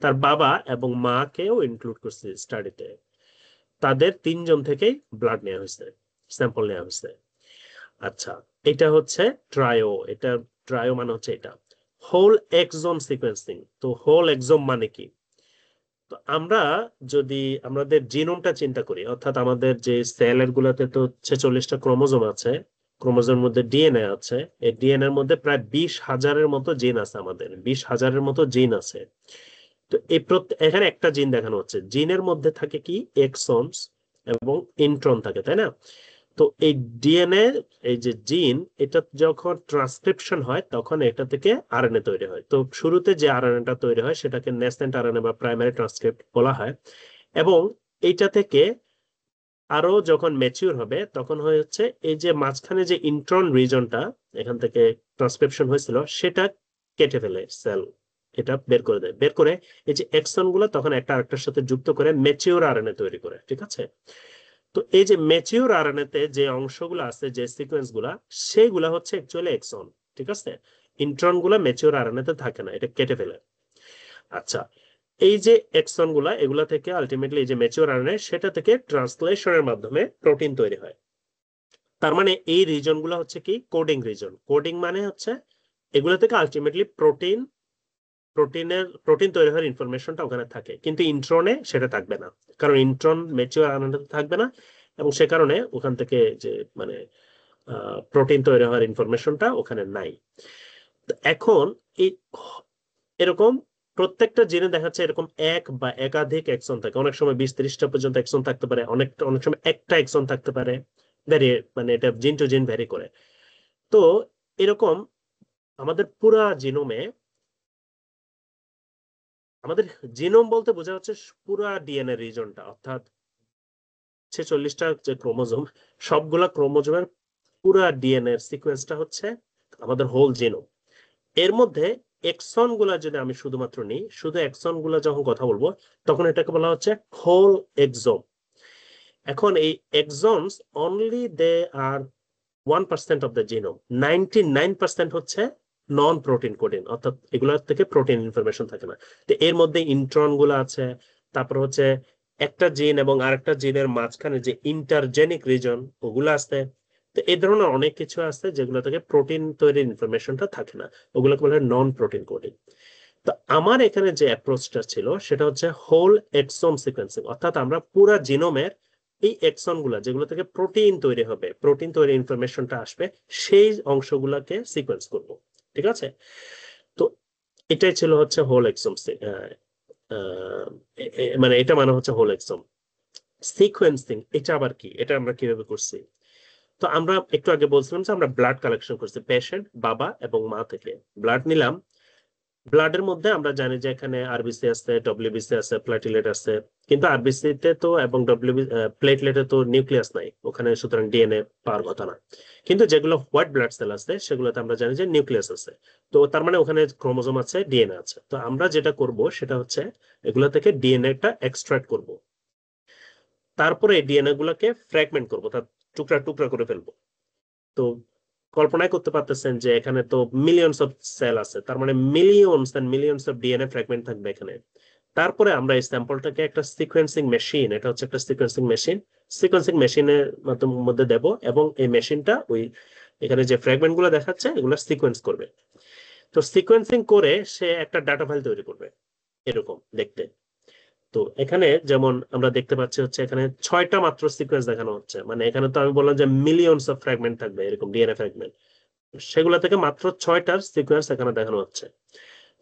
তার বাবা এবং মাকেও ইনক্লুড করছি স্টাডিতে। তাদের 3জন থেকেই ব্লাড নেওয়া হয়েছে, স্যাম্পল নেওয়া হয়েছে। আচ্ছা, এটা হচ্ছে ট্রায়ো মানে হচ্ছে এটা হোল এক্সোম সিকোয়েন্সিং। তো হোল এক্সোম মানে কি? তো আমরা যদি আমাদের জিনোমটা চিন্তা করি, অর্থাৎ আমাদের যে সেলের গুলাতে তো 46টা ক্রোমোজোম আছে, ক্রোমোজোমের মধ্যে ডিএনএ আছে। এই ডিএনএ এর মধ্যে প্রায় 20,000-এর মতো জিন আছে, আমাদের 20,000-এর মতো জিন আছে। তো এখানে একটা জিন দেখানো হচ্ছে, জিনের মধ্যে থাকে কি এক্সনস এবং ইন্ট্রন থাকে, তাই না? তো এই ডিএনএ, এই যে জিন, এটা যখন ট্রান্সক্রিপশন হয় তখন এটা থেকে আরএনএ তৈরি হয়। তো শুরুতে যে আরএনএটা তৈরি হয় সেটাকে ন্যাসেন্ট আরএনএ বা প্রাইমারি ট্রান্সক্রিপ্ট বলা হয়, এবং এইটা থেকে আরো যখন ম্যাচিউর হবে তখন হচ্ছে এই যে মাঝখানে যে ইন্ট্রন রিজনটা এখান থেকে ট্রান্সক্রিপশন হয়েছিল সেটা কেটে ফেলে সেল, এটা বের করে দেয়। বের করে এই যে এক্সন গুলো তখন একটা আরেকটার সাথে যুক্ত করে ম্যাচিউর আরএনএ তৈরি করে, ঠিক আছে? তো এই যে ম্যাচিউর আরএনএ তে যে অংশগুলো আছে, যে সিকোয়েন্স গুলা, সেইগুলা হচ্ছে অ্যাকচুয়ালি এক্সন, ঠিক আছে? ইন্ট্রন গুলা ম্যাচিউর আরএনএ তে থাকে না, এটা কেটে ফেলে। আচ্ছা, এই যে এক্সন গুলা, এগুলা থেকে আলটিমেটলি এই যে ম্যাচিউর আরএনএ, সেটা থেকে ট্রান্সলেশনের মাধ্যমে প্রোটিন তৈরি হয়। তার মানে এই রিজন গুলা হচ্ছে কি কোডিং রিজন। কোডিং মানে হচ্ছে এগুলা থেকে আলটিমেটলি প্রোটিন তৈরি হওয়ার ইনফরমেশনটা ওখানে থাকে, কিন্তু ইন্ট্রনে সেটা থাকবে না, কারণ ইন্ট্রন ম্যাচিউর আরএনএ থাকবে না, এবং সে কারণে ওখান থেকে যে মানে প্রোটিন তৈরি হওয়ার ইনফরমেশনটা ওখানে নাই। এখন এই এরকম প্রত্যেকটা জিনে দেখাচ্ছে এরকম এক বা একাধিক এক্সন থাকে, অনেক সময় 20-30টা পর্যন্ত এক্সন থাকতে পারে, অনেক সময় একটা এক্সন থাকতে পারে, মানে এটা জিন টু জিন ভ্যারি করে। তো এরকম আমাদের পুরা জিনোমে, আমাদের জিনোম বলতে বোঝা হচ্ছে পুরা ডিএনএ রিজনটা, অর্থাৎ 46টা যে ক্রোমোজোম, সবগুলা ক্রোমোজোমের পুরা ডিএনএ সিকোয়েন্সটা হচ্ছে আমাদের হোল জিনোম। এর মধ্যে এক্সন গুলা যদি আমি শুধুমাত্র নিই, শুধু এক্সন গুলা যখন কথা বলবো তখন এটাকে বলা হচ্ছে হোল এক্সোম। এখন এই exons only they are 1% of the genome, 99% হচ্ছে নন প্রোটিন কোডিং, অর্থাৎ এগুলোর থেকে প্রোটিন ইনফরমেশন থাকে না। তো এর মধ্যে ইন্ট্রন গুলো আছে, তারপর হচ্ছে একটা জিন এবং আরেকটা জিনের মাঝখানে যে ইন্টারজেনিক রিজন ওগুলো আছে। তো এই ধরনের অনেক কিছু আছে যেগুলো থেকে প্রোটিন তৈরির ইনফরমেশনটা থাকে না, ওগুলোকে বলে নন প্রোটিন কোডিং। তো আমার এখানে যে অ্যাপ্রোচটা ছিল সেটা হচ্ছে হোল এক্সোম সিকোয়েন্সিং, অর্থাৎ আমরা পুরো জিনোমের এই এক্সন গুলা যেগুলো থেকে প্রোটিন তৈরি হবে, প্রোটিন তৈরি ইনফরমেশনটা আসবে, সেই অংশগুলোকে সিকোয়েন্স করব। ঠিক আছে? তো এটাই ছিল হচ্ছে হোল এক্সোম, মানে এটা মানে হচ্ছে হোল এক্সোম সিকোয়েন্সিং। এটা আবার কি, এটা আমরা কিভাবে করছি? তো আমরা একটু আগে বলছিলাম যে আমরা ব্লাড কালেকশন করছি পেশেন্ট বাবা এবং মা থেকে, ব্লাড নিলাম। ব্লাডের মধ্যে আমরা জানি যে এখানে আরবিসি আছে, ডব্লিউবিসি আছে, প্লেটলেট আছে, কিন্তু আরবিসি তে তো এবং প্লেটলেটে তো নিউক্লিয়াস নাই ওখানে, সুতরাং ডিএনএ পাওয়ার কথা না। কিন্তু যেগুলো হোয়াইট ব্লাড সেল আছে সেগুলোতে আমরা জানি যে নিউক্লিয়াস আছে। তো তার মানে ওখানে ক্রোমোজোম আছে, ডিএনএ আছে। তো আমরা যেটা করব সেটা হচ্ছে এগুলো থেকে ডিএনএটা এক্সট্রাক্ট করব, তারপরে এই ডিএনএ গুলোকে ফ্র্যাগমেন্ট করব, তার টুকরা টুকরা করে ফেলবো। তো কল্পনাই করতে পারতেছেন যে এখানে তো মিলিয়নস অফ সেল আছে, তার মানে millions and millions of DNA fragment থাকবে এখানে। তারপরে আমরা এই স্যাম্পলটাকে একটা সিকোয়েন্সিং মেশিন, এটা হচ্ছে একটা সিকোয়েন্সিং মেশিন, সিকোয়েন্সিং মেশিনের মধ্যে দেব, এবং এই মেশিনটা ওই এখানে যে ফ্র্যাগমেন্ট গুলো দেখাচ্ছে এগুলো সিকোয়েন্স করবে। তো সিকোয়েন্সিং করে সে একটা ডাটা ফাইল তৈরি করবে এরকম দেখতে। তো এখানে যেমন আমরা দেখতে পাচ্ছি হচ্ছে এখানে 6টা মাত্র সিকোয়েন্স দেখানো হচ্ছে, মানে এখানে তো আমি বললাম যে মিলিয়নস অফ ফ্র্যাগমেন্ট থাকবে এরকম ডিএনএ ফ্র্যাগমেন্ট, সেগুলো থেকে মাত্র 6টার সিকোয়েন্স এখানে দেখানো হচ্ছে।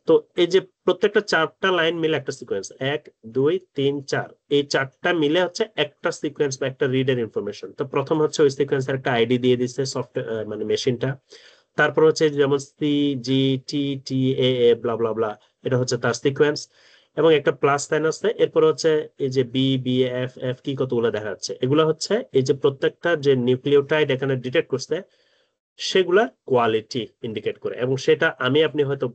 তো এই যে প্রত্যেকটা 4টা লাইন মিলে একটা সিকোয়েন্স, 1 2 3 4, এই 4টা মিলে হচ্ছে একটা সিকোয়েন্স বা একটা রিডের ইনফরমেশন। তো প্রথম হচ্ছে ওই সিকোয়েন্সের একটা আইডি দিয়ে দিচ্ছে সফটওয়্যার মানে মেশিনটা। তারপর হচ্ছে যেমন সি জি টি টি এ এ ব্লা ব্লা ব্লা, এটা হচ্ছে তার সিকোয়েন্স, এবং একটা প্লাস সাইন আছে। এরপর হচ্ছে এই যে বি বি এফ এফ কি কতগুলো দেখা যাচ্ছে, এগুলো হচ্ছে এই যে প্রত্যেকটা যে নিউক্লিওটাইড এখানে ডিটেক্ট করছে সেগুলার কোয়ালিটি ইন্ডিকেট করে, এবং সেটা আমি আপনি হয়তো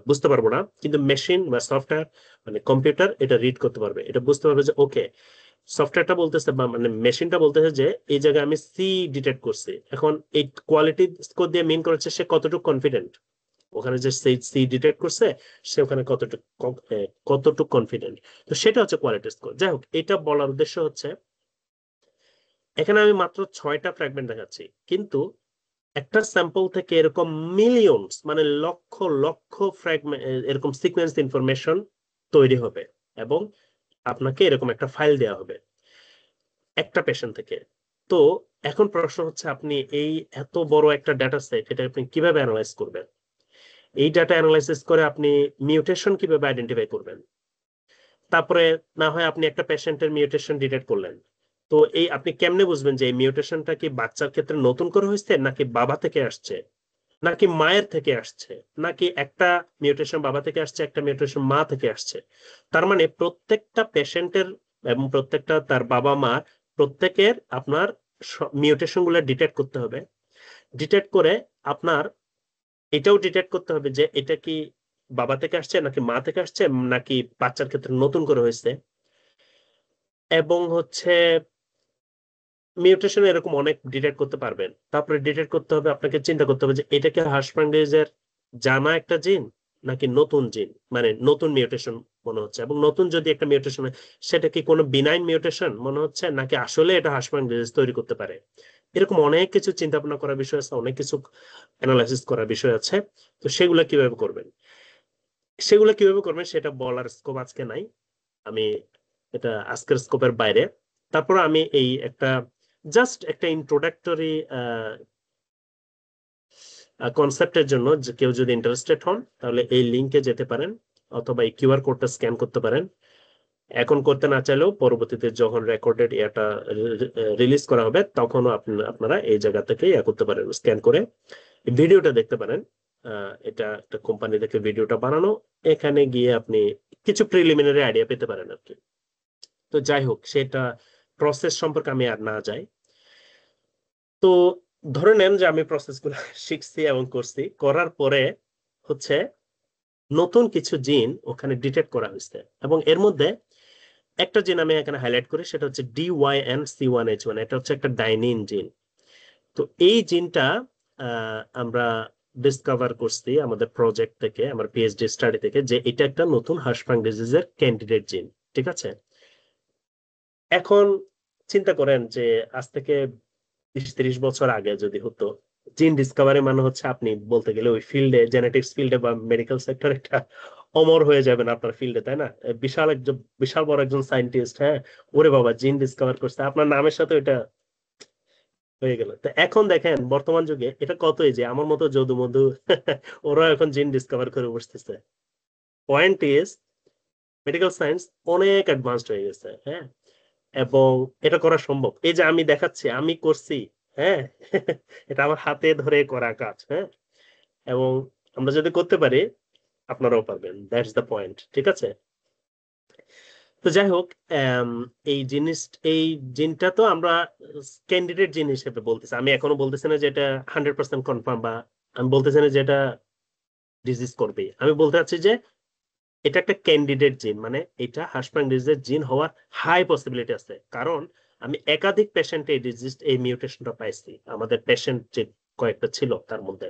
বুঝতে পারবো না, কিন্তু মেশিন বা সফটওয়্যার মানে কম্পিউটার এটা রিড করতে পারবে, এটা বুঝতে পারবে যে ওকে সফটওয়্যারটা বলতেছে বা মানে মেশিনটা বলতেছে যে এই জায়গায় আমি সি ডিটেক্ট করছি। এখন এই কোয়ালিটি স্কোর দিয়ে মিন করেছে সে কতটুকু কনফিডেন্ট, ওখানে যে সি ডিটেক্ট করছে সে ওখানে কতটুকু কনফিডেন্ট। তো সেটা হচ্ছে কোয়ালিটি স্কোর। যাই হোক, এটা বলার উদ্দেশ্য হচ্ছে এখানে আমি মাত্র 6টা ফ্র্যাগমেন্ট দেখাচ্ছি, কিন্তু একটা স্যাম্পল থেকে এরকম মিলিয়নস মানে লক্ষ লক্ষ ফ্র্যাগমেন্ট এরকম সিকোয়েন্স ইনফরমেশন তৈরি হবে, এবং আপনাকে এরকম একটা ফাইল দেওয়া হবে একটা পেশেন্ট থেকে। তো এখন প্রশ্ন হচ্ছে আপনি এই এত বড় একটা ডাটা সেট এটা আপনি কিভাবে অ্যানালাইজ করবেন? এই ডাটা অ্যানালাইসিস করে আপনি মিউটেশন কিভাবে আইডেন্টিফাই করবেন? তারপরে না হয় আপনি একটা পেশেন্টের মিউটেশন ডিটেক্ট করলেন, তো এই আপনি কেমনে বুঝবেন যে এই মিউটেশনটা কি বাচ্চার ক্ষেত্রে নতুন করে হয়েছে, নাকি বাবা থেকে আসছে, নাকি মায়ের থেকে আসছে, নাকি একটা মিউটেশন বাবা থেকে আসছে একটা মিউটেশন মা থেকে আসছে? তার মানে প্রত্যেকটা পেশেন্টের এবং প্রত্যেকটা তার বাবা মা প্রত্যেকের আপনার মিউটেশন গুলো ডিটেক্ট করতে হবে। ডিটেক্ট করে আপনার এটাও ডিটেক্ট করতে হবে যে এটা কি বাবা থেকে আসছে নাকি মা থেকে আসছে, নাকি বাচ্চার ক্ষেত্রে নতুন করে হয়েছে। এবং হচ্ছে মিউটেশন এরকম অনেক ডিটেক্ট করতে পারবেন। তারপরে ডিটেক্ট করতে হবে, আপনাকে চিন্তা করতে হবে যে এটা কি হার্শফ্রান্ডিজের জানা একটা জিন নাকি নতুন জিন, মানে নতুন মিউটেশন মনে হচ্ছে, এবং নতুন যদি একটা মিউটেশন হয় সেটা কি কোনো বিনাইন মিউটেশন মনে হচ্ছে, নাকি আসলে এটা হার্শফ্রান্ডিজ তৈরি করতে পারে। এরকম অনেক কিছু চিন্তা ভাবনা করার বিষয় আছে, অনেক কিছু অ্যানালাইসিস করার বিষয় আছে। তো সেগুলো কিভাবে করবেন সেটা বলার স্কোপ আজকে নাই, আমি এটা আজকের স্কোপের বাইরে। তারপর আমি এই একটা জাস্ট একটা ইন্ট্রোডাক্টরি কনসেপ্টের জন্য যে কেউ যদি ইন্টারেস্টেড হন তাহলে এই লিংকে যেতে পারেন, অথবা এই কিউআর কোডটা স্ক্যান করতে পারেন। এখন করতে না চাইলেও পরবর্তীতে যখন রেকর্ডেড এটা রিলিজ করা হবে তখনও আপনারা এই জায়গা থেকে ইয়া করতে পারেন, স্ক্যান করে ভিডিওটা দেখতে পারেন। এটা একটা কোম্পানি থেকে ভিডিওটা বানানো, এখানে গিয়ে আপনি কিছু প্রিলিমিনারি আইডিয়া পেতে পারেন আর কি। তো যাই হোক, সেটা প্রসেস সম্পর্কে আমি আর না যাই। তো ধরে নেন যে আমি প্রসেসগুলো শিখছি এবং করছি, করার পরে হচ্ছে নতুন কিছু জিন ওখানে ডিটেক্ট করা হয়েছে, এবং এর মধ্যে একটা জিন আমি এখানে হাইলাইট করি, সেটা হচ্ছে DYN C1H1, এটা হচ্ছে একটা ডাইনিন জিন। তো এই জিনটা আমরা ডিসকভার করছি আমাদের প্রজেক্ট থেকে, আমার পিএইচডি স্টাডি থেকে, যে এটা একটা নতুন হার্শফাং ডিজিজের ক্যান্ডিডেট জিন। ঠিক আছে, এখন চিন্তা করেন যে আজ থেকে 20-30 বছর আগে যদি হতো, জিন ডিসকভারি মানে হচ্ছে আপনি বলতে গেলে ওই ফিল্ডে, জেনেটিক্স ফিল্ডে বা মেডিকেল সেক্টর একটা অমর হয়ে যাবেন আপনার ফিল্ডে, তাই না? বিশাল একজন, বিশাল বড় একজন সায়েন্টিস্ট, হ্যাঁ, ওরে বাবা জিন ডিসকভার করছে, আপনার নামের সাথে এটা হয়ে গেল। তো এখন দেখেন বর্তমান যুগে এটা কতই যে আমার মতো যদু মধু ওরা এখন জিন ডিসকভার করে বসতেছে। পয়েন্ট ইজ মেডিকেল সায়েন্স অনেক অ্যাডভান্সড হয়ে গেছে, হ্যাঁ, এবং এটা করা সম্ভব। এই যে আমি দেখাচ্ছি, আমি করছি, হ্যাঁ এটা আমার হাতে ধরে করা কাজ, হ্যাঁ, এবং আমরা যদি করতে পারি আপনারাও পারবেন, দ্যাটস দ্য পয়েন্ট। ঠিক আছে, তো যাই হোক, আম, এই জিনিস, এই জিনটা তো আমরা ক্যান্ডিডেট জিন হিসেবে বলতেছি। আমি এখনো বলতেছি না যে এটা 100% কনফার্ম, বা আমি বলতেছি না যে এটা ডিজিজ করবে। আমি বলতে চাচ্ছি যে এটা একটা ক্যান্ডিডেট জিন, মানে এটা হার্শফাং ডিজিজের জিন হওয়ার হাই পসিবিলিটি আছে, কারণ আমি একাধিক পেশেন্টে এই ডিজিজ, এই মিউটেশনটা পাইছি। আমাদের পেশেন্ট যে কয়েকটা ছিল তার মধ্যে,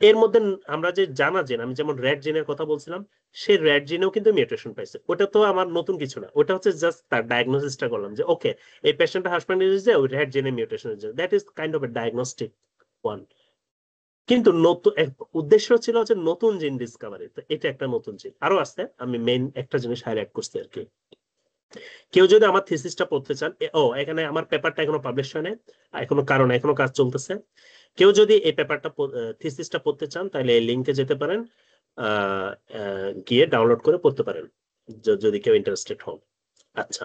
এর মধ্যে আমরা যে জানা জিন, আমি যেমন রেড জিনের কথা বলছিলাম, সেই রেড জিনেও কিন্তু মিউটেশন পাইছে। ওটা তো আমার নতুন কিছু না, ওটা হচ্ছে জাস্ট তার ডায়াগনোসিসটা করলাম যে ওকে, এই পেশেন্টটা হার্শফাং ডিজিজে ওই রেড জিনের মিউটেশন হয়েছে, that is kind of A diagnostic one. কিন্তু নতুন উদ্দেশ্য ছিল হচ্ছে নতুন জিন ডিসকভারি। তো এটা একটা নতুন জিন আরো আছে, আমি মেইন একটা জিনিস হাইলাইট করছি আর কি। কেউ যদি আমার থিসিসটা পড়তে চান, এখানে আমার পেপারটা এখনো পাবলিশ হয় নাই, এখনো, কারণ এখনো কাজ চলতেছে। কেউ যদি এই পেপারটা, থিসিসটা পড়তে চান, তাহলে এই লিঙ্কে যেতে পারেন, গিয়ে ডাউনলোড করে পড়তে পারেন, যদি কেউ ইন্টারেস্টেড হন। আচ্ছা,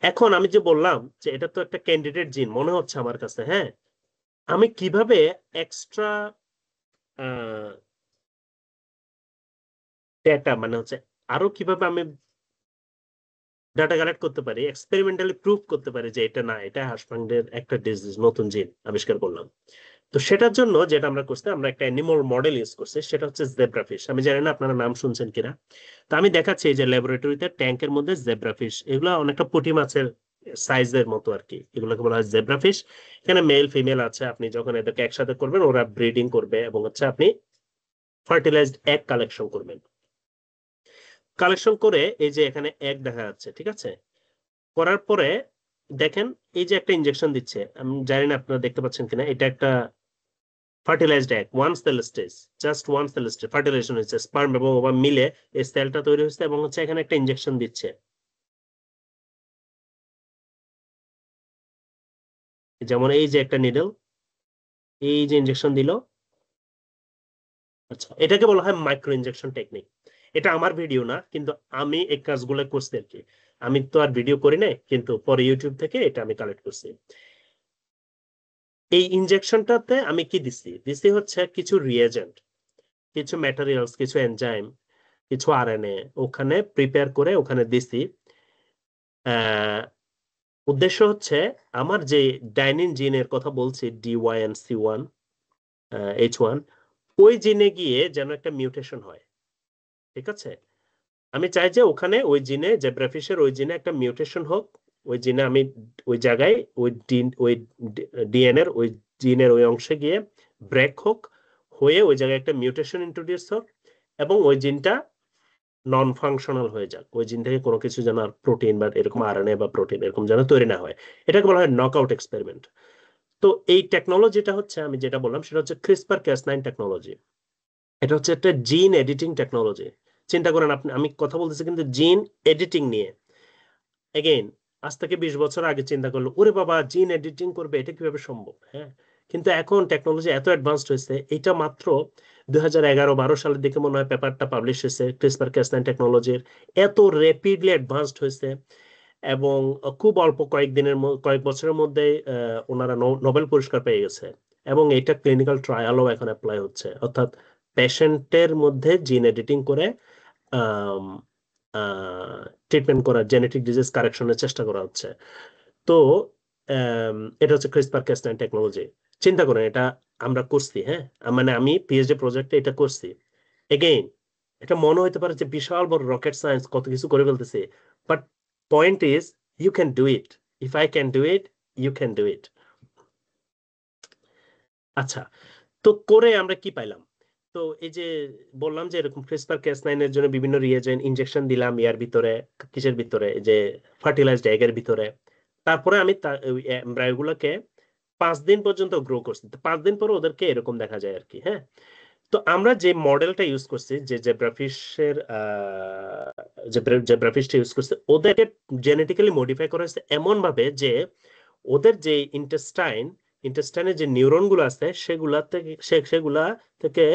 এখন আমি যে বললাম যে এটা তো একটা ক্যান্ডিডেট জিন মনে হচ্ছে আমার কাছে, হ্যাঁ, আমি কিভাবে এক্সট্রা ডেটা, মানে হচ্ছে আরো কিভাবে আমি ডাটা কালেক্ট করতে পারি, এক্সপেরিমেন্টালি প্রুভ করতে পারি যে এটা না, এটা হাঁসফাংদের একটা ডিজিজ, নতুন জিন আবিষ্কার করলাম। তো সেটার জন্য যেটা আমরা করছি, আমরা একটা অ্যানিমাল মডেল ইউজ করছি, সেটা হচ্ছে জেব্রাফিশ। আমি জানি না আপনারা নাম শুনছেন কিনা। তো আমি দেখাচ্ছি এই যে ল্যাবরেটরিতে ট্যাঙ্কের মধ্যে জেব্রাফিশ, এগুলো অনেকটা পুঁটি মাছের সাইজের মতো আর কি, এগুলোকে বলা হয় জেব্রাফিশ। এখানে মেল ফিমেল আছে, আপনি যখন এদেরকে একসাথে করবেন ওরা ব্রিডিং করবে, এবং হচ্ছে আপনি ফার্টিলাইজড এগ কালেকশন করবেন। কালেকশন করে এই যে এখানে এগ দেখা যাচ্ছে, ঠিক আছে, করার পরে দেখেন এই যে একটা ইনজেকশন দিচ্ছে, আমি জানি না আপনারা দেখতে পাচ্ছেন কিনা, এটা একটা fertilised egg, one cell stage, just one cell stage fertilisation হচ্ছে, স্পার্ম এবং ওভাম মিলে এই সেলটা তৈরি হচ্ছে, এবং হচ্ছে এখানে একটা ইনজেকশন দিচ্ছে। যেমন এই যে একটা নিডল, এই যে ইনজেকশন দিল। আচ্ছা, এটাকে বলা হয় মাইক্রো ইনজেকশন টেকনিক। এটা আমার ভিডিও না, কিন্তু আমি এই কাজগুলো করছি আর কি। আমি তো আর ভিডিও করি নাই, কিন্তু পরে ইউটিউব থেকে এটা আমি কালেক্ট করছি। এই ইনজেকশনটাতে আমি কি দিছি, দিছি হচ্ছে কিছু রিয়েজেন্ট, কিছু ম্যাটেরিয়ালস, কিছু এনজাইম, কিছু আরএনএ ওখানে প্রিপেয়ার করে ওখানে দিছি। আহ, উদ্দেশ্য হচ্ছে আমার যে ডাইনিন জিনের কথা বলছি, DYNC1 H1, ওই জিনে গিয়ে যেন একটা মিউটেশন হয়। ঠিক আছে, আমি চাই যে ওখানে ওই জিনে, জেব্রাফিশের ওই জিনে একটা মিউটেশন হোক। ওই জিনে আমি ওই জায়গায় ওই ডিএনএর ওই জিনের ওই অংশে গিয়ে ব্রেক হোক, হয়ে ওই জায়গায় একটা মিউটেশন ইন্ট্রোডিউস হোক, এবং ওই জিনটা নন ফাংশনাল হয়ে যাক, ওই জিন থেকে কোনো কিছু যেন আর প্রোটিন বা এরকম আরএনএ বা প্রোটিন এরকম যেন তৈরি না হয়। এটাকে বলা হয় নকআউট এক্সপেরিমেন্ট। তো এই টেকনোলজিটা হচ্ছে, আমি যেটা বললাম সেটা হচ্ছে CRISPR-Cas9 টেকনোলজি। এটা হচ্ছে একটা জিন এডিটিং টেকনোলজি। চিন্তা করেন আপনি, আমি কথা বলতেছি কিন্তু জিন এডিটিং নিয়ে। এগেইন, আজ থেকে 20 বছর আগে চিন্তা করলো ওরে বাবা জিন এডিটিং করবে, এটা কিভাবে সম্ভব, হ্যাঁ। কিন্তু এখন টেকনোলজি এত অ্যাডভান্সড হয়েছে, এটা মাত্র 2011-12 সালের দিকে মনে হয় পেপারটা পাবলিশ হয়েছে, CRISPR-Cas9 টেকনোলজির এত র্যাপিডলি অ্যাডভান্সড হয়েছে। এবং খুব অল্প কয়েক বছরের মধ্যে ওনারা নোবেল পুরস্কার পেয়ে গেছে। এবং এটা ক্লিনিক্যাল ট্রায়ালও এখন অ্যাপ্লাই হচ্ছে, অর্থাৎ পেশেন্টের মধ্যে জিন এডিটিং করে ট্রিটমেন্ট করা, জেনেটিক ডিজিজ কারেকশনের চেষ্টা করা হচ্ছে। তো এটা হচ্ছে CRISPR-Cas9 টেকনোলজি। চিন্তা করেন এটা আমরা করছি, হ্যাঁ, মানে আমি পিএইচডি প্রজেক্টে এটা করছি। এগেইন, এটা মনে হইতে পারে যে বিশাল বড় রকেট সায়েন্স, কত কিছু করে ফেলতেছে, but point is you can do it. If I can do it, you can do it. আচ্ছা, তো করে আমরা কি পাইলাম? তো এই যে বললাম যে এরকম ক্রিসপার Cas9 এর জন্য বিভিন্ন রিয়েজেন্ট ইনজেকশন দিলাম ইয়ার ভিতরে, কিসের ভিতরে, এই যে ফার্টিলাইজড এগের ভিতরে। তারপরে আমি ওই এমব্রায়োগুলোকে 5 দিন পর্যন্ত গ্রো করছি। তো 5 দিন পরে ওদেরকে এরকম দেখা যায় আর কি। হ্যাঁ, তো আমরা যে মডেলটা ইউজ করছি, যে জেব্রাফিশের জেব্রাফিশটা ইউজ করছি, ওদেরকে জেনেটিক্যালি মডিফাই করা হয়েছে এমন ভাবে যে ওদের যে ইন্টেস্টাইনে যে নিউরন গুলো আছে সেগুলা থেকে থেকে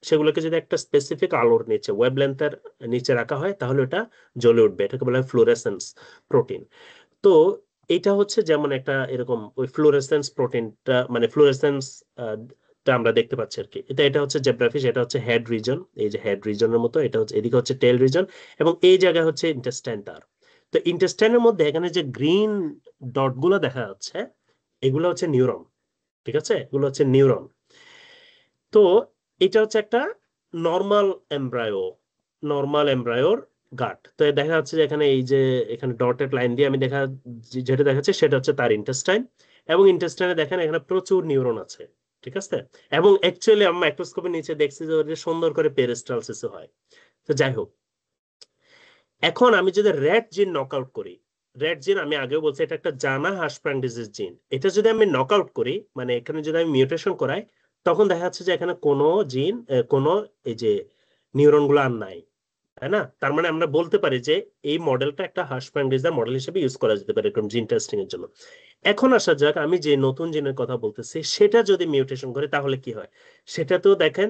সেগুলোকে যদি একটা স্পেসিফিক আলোর নিচে ওয়েবলেন্থের নিচে রাখা হয় তাহলে ওটা জ্বলে উঠবে। এটাকে বলা হয় ফ্লোরেসেন্স প্রোটিন। তো এটা হচ্ছে যেমন একটা এরকম ওই ফ্লোরেসেন্স প্রোটিনটা, মানে ফ্লোরেসেন্স টা আমরা দেখতে পাচ্ছি আর কি। এটা হচ্ছে জেব্রাফিশ, এটা হচ্ছে হেড রিজন, এই যে হেড রিজনের মতো, এটা হচ্ছে এদিকে হচ্ছে টেল রিজন, এবং এই জায়গায় হচ্ছে ইন্টেস্টাইন তার। তো ইন্টেস্টাইনের মধ্যে এখানে যে গ্রিন ডট গুলো দেখা যাচ্ছে এগুলো হচ্ছে নিউরন। ঠিক আছে, এগুলো হচ্ছে নিউরন। তো এটা হচ্ছে একটা নর্মাল এমব্রায়ো, নর্মাল এমব্রায়োর গাট। তো দেখা যাচ্ছে যে এখানে এই যে এখানে ডটেড লাইন দিয়ে আমি যেটা দেখাচ্ছে সেটা হচ্ছে তার ইন্টেস্টাইন, এবং ইন্টেস্টাইনে দেখেন এখানে প্রচুর নিউরন আছে। ঠিক আছে, এবং অ্যাকচুয়ালি আমি মাইক্রোস্কোপের নিচে দেখছি যে ওটা সুন্দর করে পেরিস্টালসিস হয়। তো যাই হোক, এখন আমি যদি রেড জিন নকআউট করি, রেড জিন আমি আগেও বলছি এটা একটা জানা হার্শপ্রাং ডিজিজ জিন, এটা যদি আমি নকআউট করি মানে এখানে যদি আমি মিউটেশন করাই, তখন দেখা যাচ্ছে যে এখানে কোনো জিন, কোনো এই যে নিউরন গুলো আর নাই। তাই না? তার মানে আমরা বলতে পারি যে এই মডেলটা একটা হার্শপ্রাং ডিজিজের মডেল হিসেবে ইউজ করা যেতে পারে এরকম জিন টেস্টিং এর জন্য। এখন আসা যাক, আমি যে নতুন জিনের কথা বলতেছি সেটা যদি মিউটেশন করে তাহলে কি হয়। সেটা তো দেখেন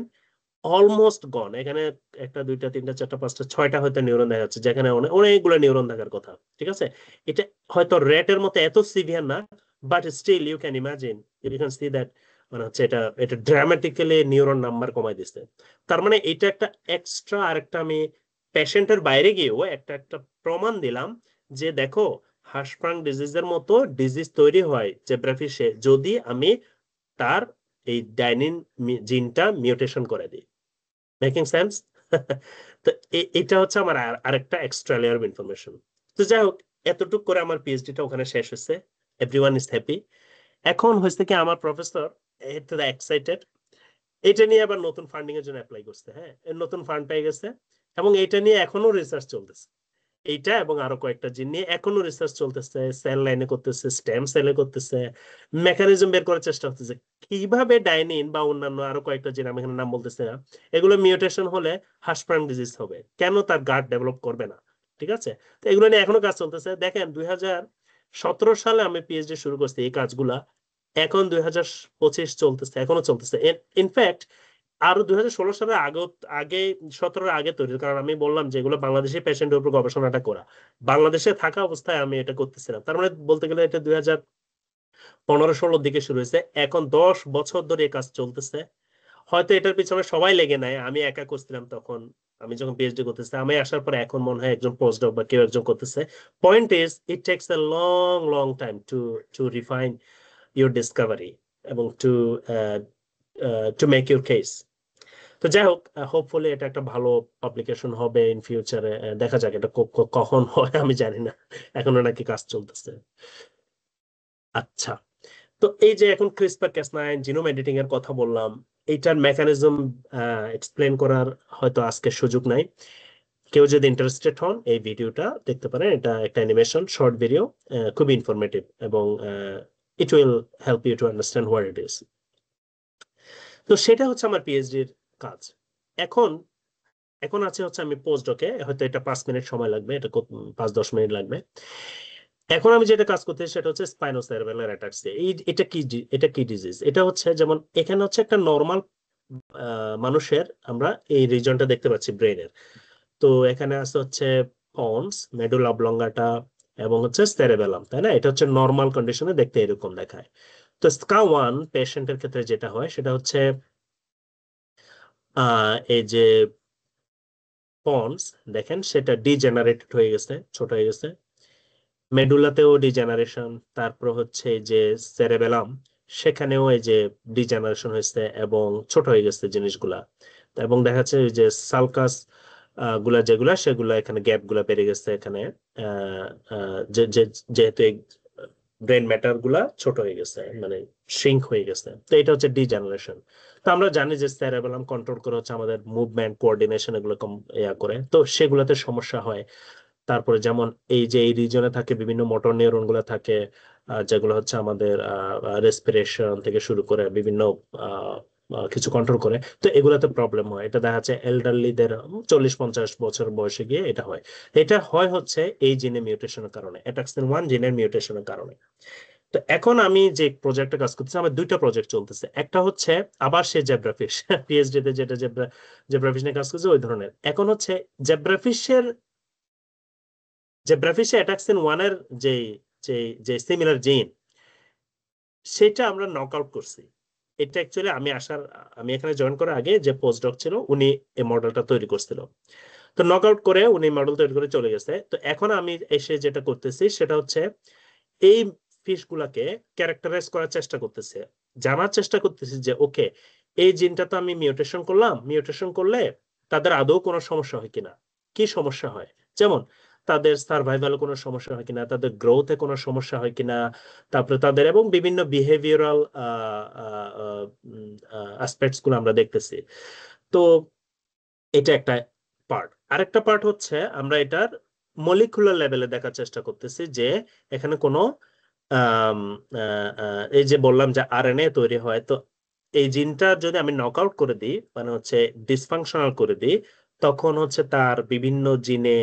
অলমোস্ট গন। এখানে একটা দুইটা তিনটা চারটা পাঁচটা ছয়টা হয়তো নিউরন দেখা যাচ্ছে, যেখানে অনেকগুলো নিউরন থাকার কথা। ঠিক আছে, এটা হয়তো রেটের মতো এত সিভিয়ার না, but still you can imagine, you can see that, মানে হচ্ছে এটা এটা ড্রামাটিক্যালি নিউরন নাম্বার কমাই দিচ্ছে। তার মানে এটা একটা এক্সট্রা আরেকটা আমি পেশেন্টের বাইরে গিয়েও একটা একটা প্রমাণ দিলাম যে দেখো, হার্শপ্রাং ডিজিজের মতো ডিজিজ তৈরি হয় জেব্রাফিশে যদি আমি তার এই ডাইনিন জিনটা মিউটেশন করে দিই। Making sense? তো এটা হচ্ছে আমার আরেকটা এক্সট্রা লেয়ার অফ ইনফরমেশন। তো যাই হোক, এতটুকু করে আমার পিএইচডিটা ওখানে শেষ হয়েছে। Everyone is happy. এখন হয়েছে কি, আমার প্রফেসর এক্সাইটেড, এটা নিয়ে আবার নতুন ফান্ডিং এর জন্য অ্যাপ্লাই করছে। হ্যাঁ, এর নতুন ফান্ড পেয়ে গেছে, এবং এটা নিয়ে এখনো রিসার্চ চলতেছে। এইটা এবং আরো কয়েকটা জিন নিয়ে এখনো রিসার্চ চলতেছে, সেল লাইনে করতেছে, স্টেম সেলে করতেছে, মেকানিজম বের করার চেষ্টা করতেছে কিভাবে ডাইনিন বা অন্যান্য আরো কয়েকটা জিন, আমি এখানে নাম বলতেছি না, এগুলো মিউটেশন হলে হার্শপ্রাং ডিজিজ হবে, কেন তার গার্ড ডেভেলপ করবে না। ঠিক আছে, তো এগুলো নিয়ে এখনো কাজ চলতেছে। দেখেন 2017 সালে আমি পিএইচডি শুরু করছি এই কাজগুলা, এখন 2025 চলতেছে, এখনো চলতেছে। ইনফ্যাক্ট আরো 2016 সালের আগে আগে 17 আগে তৈরি, কারণ আমি বললাম যে এগুলো বাংলাদেশি পেশেন্টের উপর গবেষণাটা করা, বাংলাদেশে থাকা অবস্থায় আমি এটা করতেছিলাম। তার মানে বলতে গেলে এটা 2015-16 দিকে শুরু হয়েছে, এখন 10 বছর ধরে এই কাজ চলতেছে। হয়তো এটার পিছনে সবাই লেগে নাই, আমি একা করছিলাম তখন, আমি যখন পিএইচডি করতেছি, আমি আসার পরে এখন মনে হয় একজন পোস্ট ডক বা কেউ একজন করতেছে। Point is it takes a long long time to to refine your discovery এবং টু মেক ইউর কেস। তো যাই হোক, হোপফুলি এটা একটা ভালো পাবলিকেশন হবে ইন ফিউচারে। দেখা যাক এটা কখন হয় আমি জানি না, এখনো নাকি কাজ চলতেছে। আচ্ছা, তো এই যে এখন CRISPR-Cas9 জিনোম এডিটিং এর কথা বললাম, এইটার মেকানিজম এক্সপ্লেন করার হয়তো আজকে সুযোগ নাই। কেউ যদি ইন্টারেস্টেড হন এই ভিডিওটা দেখতে পারেন, এটা একটা অ্যানিমেশন শর্ট ভিডিও, খুবই ইনফরমেটিভ, এবং it will help you to understand what it is. তো সেটা হচ্ছে আমার পিএইচডির কাজ। এখন এখন আছে হচ্ছে আমি পোস্ট ডকে, হয়তো এটা 5 মিনিট সময় লাগবে, এটা 5-10 মিনিট লাগবে। এখন আমি যেটা কাজ করতেছি সেটা হচ্ছে স্পাইনোসেরেবেলার অ্যাটাকস। এটা কি ডিজিজ? এটা হচ্ছে যেমন এখানে হচ্ছে একটা নর্মাল মানুষের, আমরা এই রিজনটা দেখতে পাচ্ছি ব্রেনের। তো এখানে আছে হচ্ছে পন্স, মেডুলা অবলঙ্গাটা, এবং হচ্ছে সেরেবেলাম, তাই না? এটা হচ্ছে নর্মাল কন্ডিশনে দেখতে এরকম দেখায়। তো SCA1 পেশেন্টের ক্ষেত্রে যেটা হয় সেটা হচ্ছে এই যে পন্স দেখেন সেটা ডিজেনারেটেড হয়ে গেছে, ছোট হয়ে গেছে। মেডুলাতেও ডিজেনারেশন, তারপর হচ্ছে এই যে সেরেবেলাম, সেখানেও এই যে ডিজেনারেশন হয়েছে এবং ছোট হয়ে গেছে জিনিসগুলা। এবং দেখা যাচ্ছে ওই যে সালকাস গুলা যেগুলা সেগুলা এখানে গ্যাপ গুলা বেড়ে গেছে এখানে। যেহেতু ব্রেন ম্যাটার গুলা ছোট হয়ে গেছে, মানে শ্রিঙ্ক হয়ে গেছে। তো এটা হচ্ছে ডিজেনারেশন। তো আমরা জানি যে সেরেবেলাম কন্ট্রোল করে হচ্ছে আমাদের মুভমেন্ট, কোঅর্ডিনেশন, এগুলো ইয়া করে, তো সেগুলোতে সমস্যা হয়। তারপরে যেমন এই যে এই রিজনে থাকে বিভিন্ন মোটর নিউরন গুলো থাকে, যেগুলো হচ্ছে আমাদের রেসপিরেশন থেকে শুরু করে বিভিন্ন কিছু কন্ট্রোল করে। তো এগুলোতে প্রবলেম হয়, এটা দেখা যাচ্ছে এল্ডারলিদের 40-50 বছর বয়সে গিয়ে এটা হয়। এটা হয় হচ্ছে এই জিনের মিউটেশনের কারণে, অ্যাটাক্সিন 1 জিনের মিউটেশনের কারণে। তো এখন আমি যে প্রজেক্টে কাজ করতেছি, আমার দুইটা প্রজেক্ট চলতেছে। একটা হচ্ছে আবার সে জেব্রাফিশ, পিএইচডি তে যেটা জেব্রাফিশ নিয়ে কাজ করছে ওই ধরনের। এখন হচ্ছে জেব্রাফিশের জেব্রাফিশে অ্যাটাক্সিন 1 এর যে যে যে সিমিলার জিন, সেটা আমরা নক আউট করছি। এটা অ্যাকচুয়ালি আমি এখানে জয়েন করার আগে যে পোস্টডক ছিল উনি এই মডেলটা তৈরি করছিল। তো নক আউট করে উনি মডেল তৈরি করে চলে গেছে। তো এখন আমি এসে যেটা করতেছি সেটা হচ্ছে এই ফিশ গুলাকে ক্যারেক্টারাইজ করার চেষ্টা করতেছে, জানার চেষ্টা করতেছি যে ওকে, এই জিনটা তো আমি মিউটেশন করলাম, মিউটেশন করলে তাদের আদৌ কোনো সমস্যা হয় কিনা, কি সমস্যা হয়, যেমন তাদের সার্ভাইভালে কোনো সমস্যা হয় কিনা, তাদের গ্রোথে কোনো সমস্যা হয় কিনা, তারপরে তাদের এবং বিভিন্ন বিহেভিয়ারাল অ্যাসপেক্টস গুলো আমরা দেখতেছি। তো এটা একটা পার্ট। আরেকটা পার্ট হচ্ছে আমরা এটার মলিকুলার লেভেলে দেখার চেষ্টা করতেছি যে এখানে কোনো আম, এই যে বললাম যে আরএনএ তৈরি হয়, তো এই জিনটা যদি আমি নকআউট করে দিই, মানে হচ্ছে ডিসফাংশনাল করে দিই, তখন হচ্ছে তার বিভিন্ন জিনে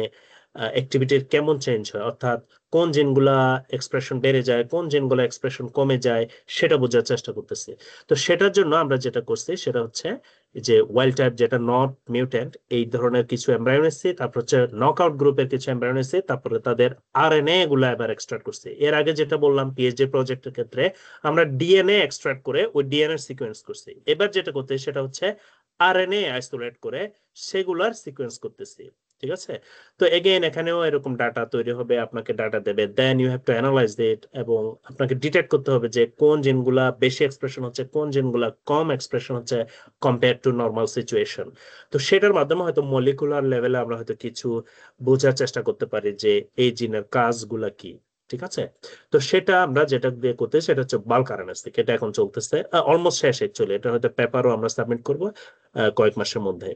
অ্যাক্টিভিটির কেমন চেঞ্জ হয়, অর্থাৎ কোন জিনগুলা এক্সপ্রেশন বেড়ে যায়, কোন জিনগুলা এক্সপ্রেশন কমে যায়, সেটা বোঝার চেষ্টা করতেছি। তো সেটার জন্য আমরা যেটা করছি সেটা হচ্ছে যে ওয়াইল্ড টাইপ যেটা নট মিউট্যান্ট এই ধরনের কিছু এমব্রায়ো নিচ্ছি, তারপর হচ্ছে নকআউট গ্রুপের কিছু এমব্রায়ো নিচ্ছি, তারপরে তাদের আরএনএ গুলা এবার এক্সট্রাক্ট করছি। এর আগে যেটা বললাম পিএইচডি প্রজেক্টের ক্ষেত্রে আমরা ডিএনএ এক্সট্রাক্ট করে ওই ডিএনএ সিকোয়েন্স করছি। এবার যেটা করতে সেটা হচ্ছে আরএনএ আইসোলেট করে সেগুলার সিকোয়েন্স করতেছি। ঠিক আছে? তো এগেইন এখানেও এরকম ডাটা তৈরি হবে, আপনাকে ডাটা দেবে, then you have to analyse it, এবং আপনাকে ডিটেক্ট করতে হবে যে কোন জিনগুলা বেশি এক্সপ্রেশন হচ্ছে, কোন জিনগুলা কম এক্সপ্রেশন হচ্ছে কম্পেয়ার টু নর্মাল সিচুয়েশন। তো সেটার মাধ্যমে হয়তো মলিকুলার লেভেলে আমরা হয়তো কিছু বোঝার চেষ্টা করতে পারি যে এই জিনের কাজগুলা কি। ঠিক আছে? তো সেটা আমরা যেটা দিয়ে করতে সেটা হচ্ছে বাল্ক আরএনএ-seq, এটা এখন চলতেছে, অলমোস্ট শেষ অ্যাকচুয়ালি। এটা হয়তো পেপারও আমরা সাবমিট করব কয়েক মাসের মধ্যে।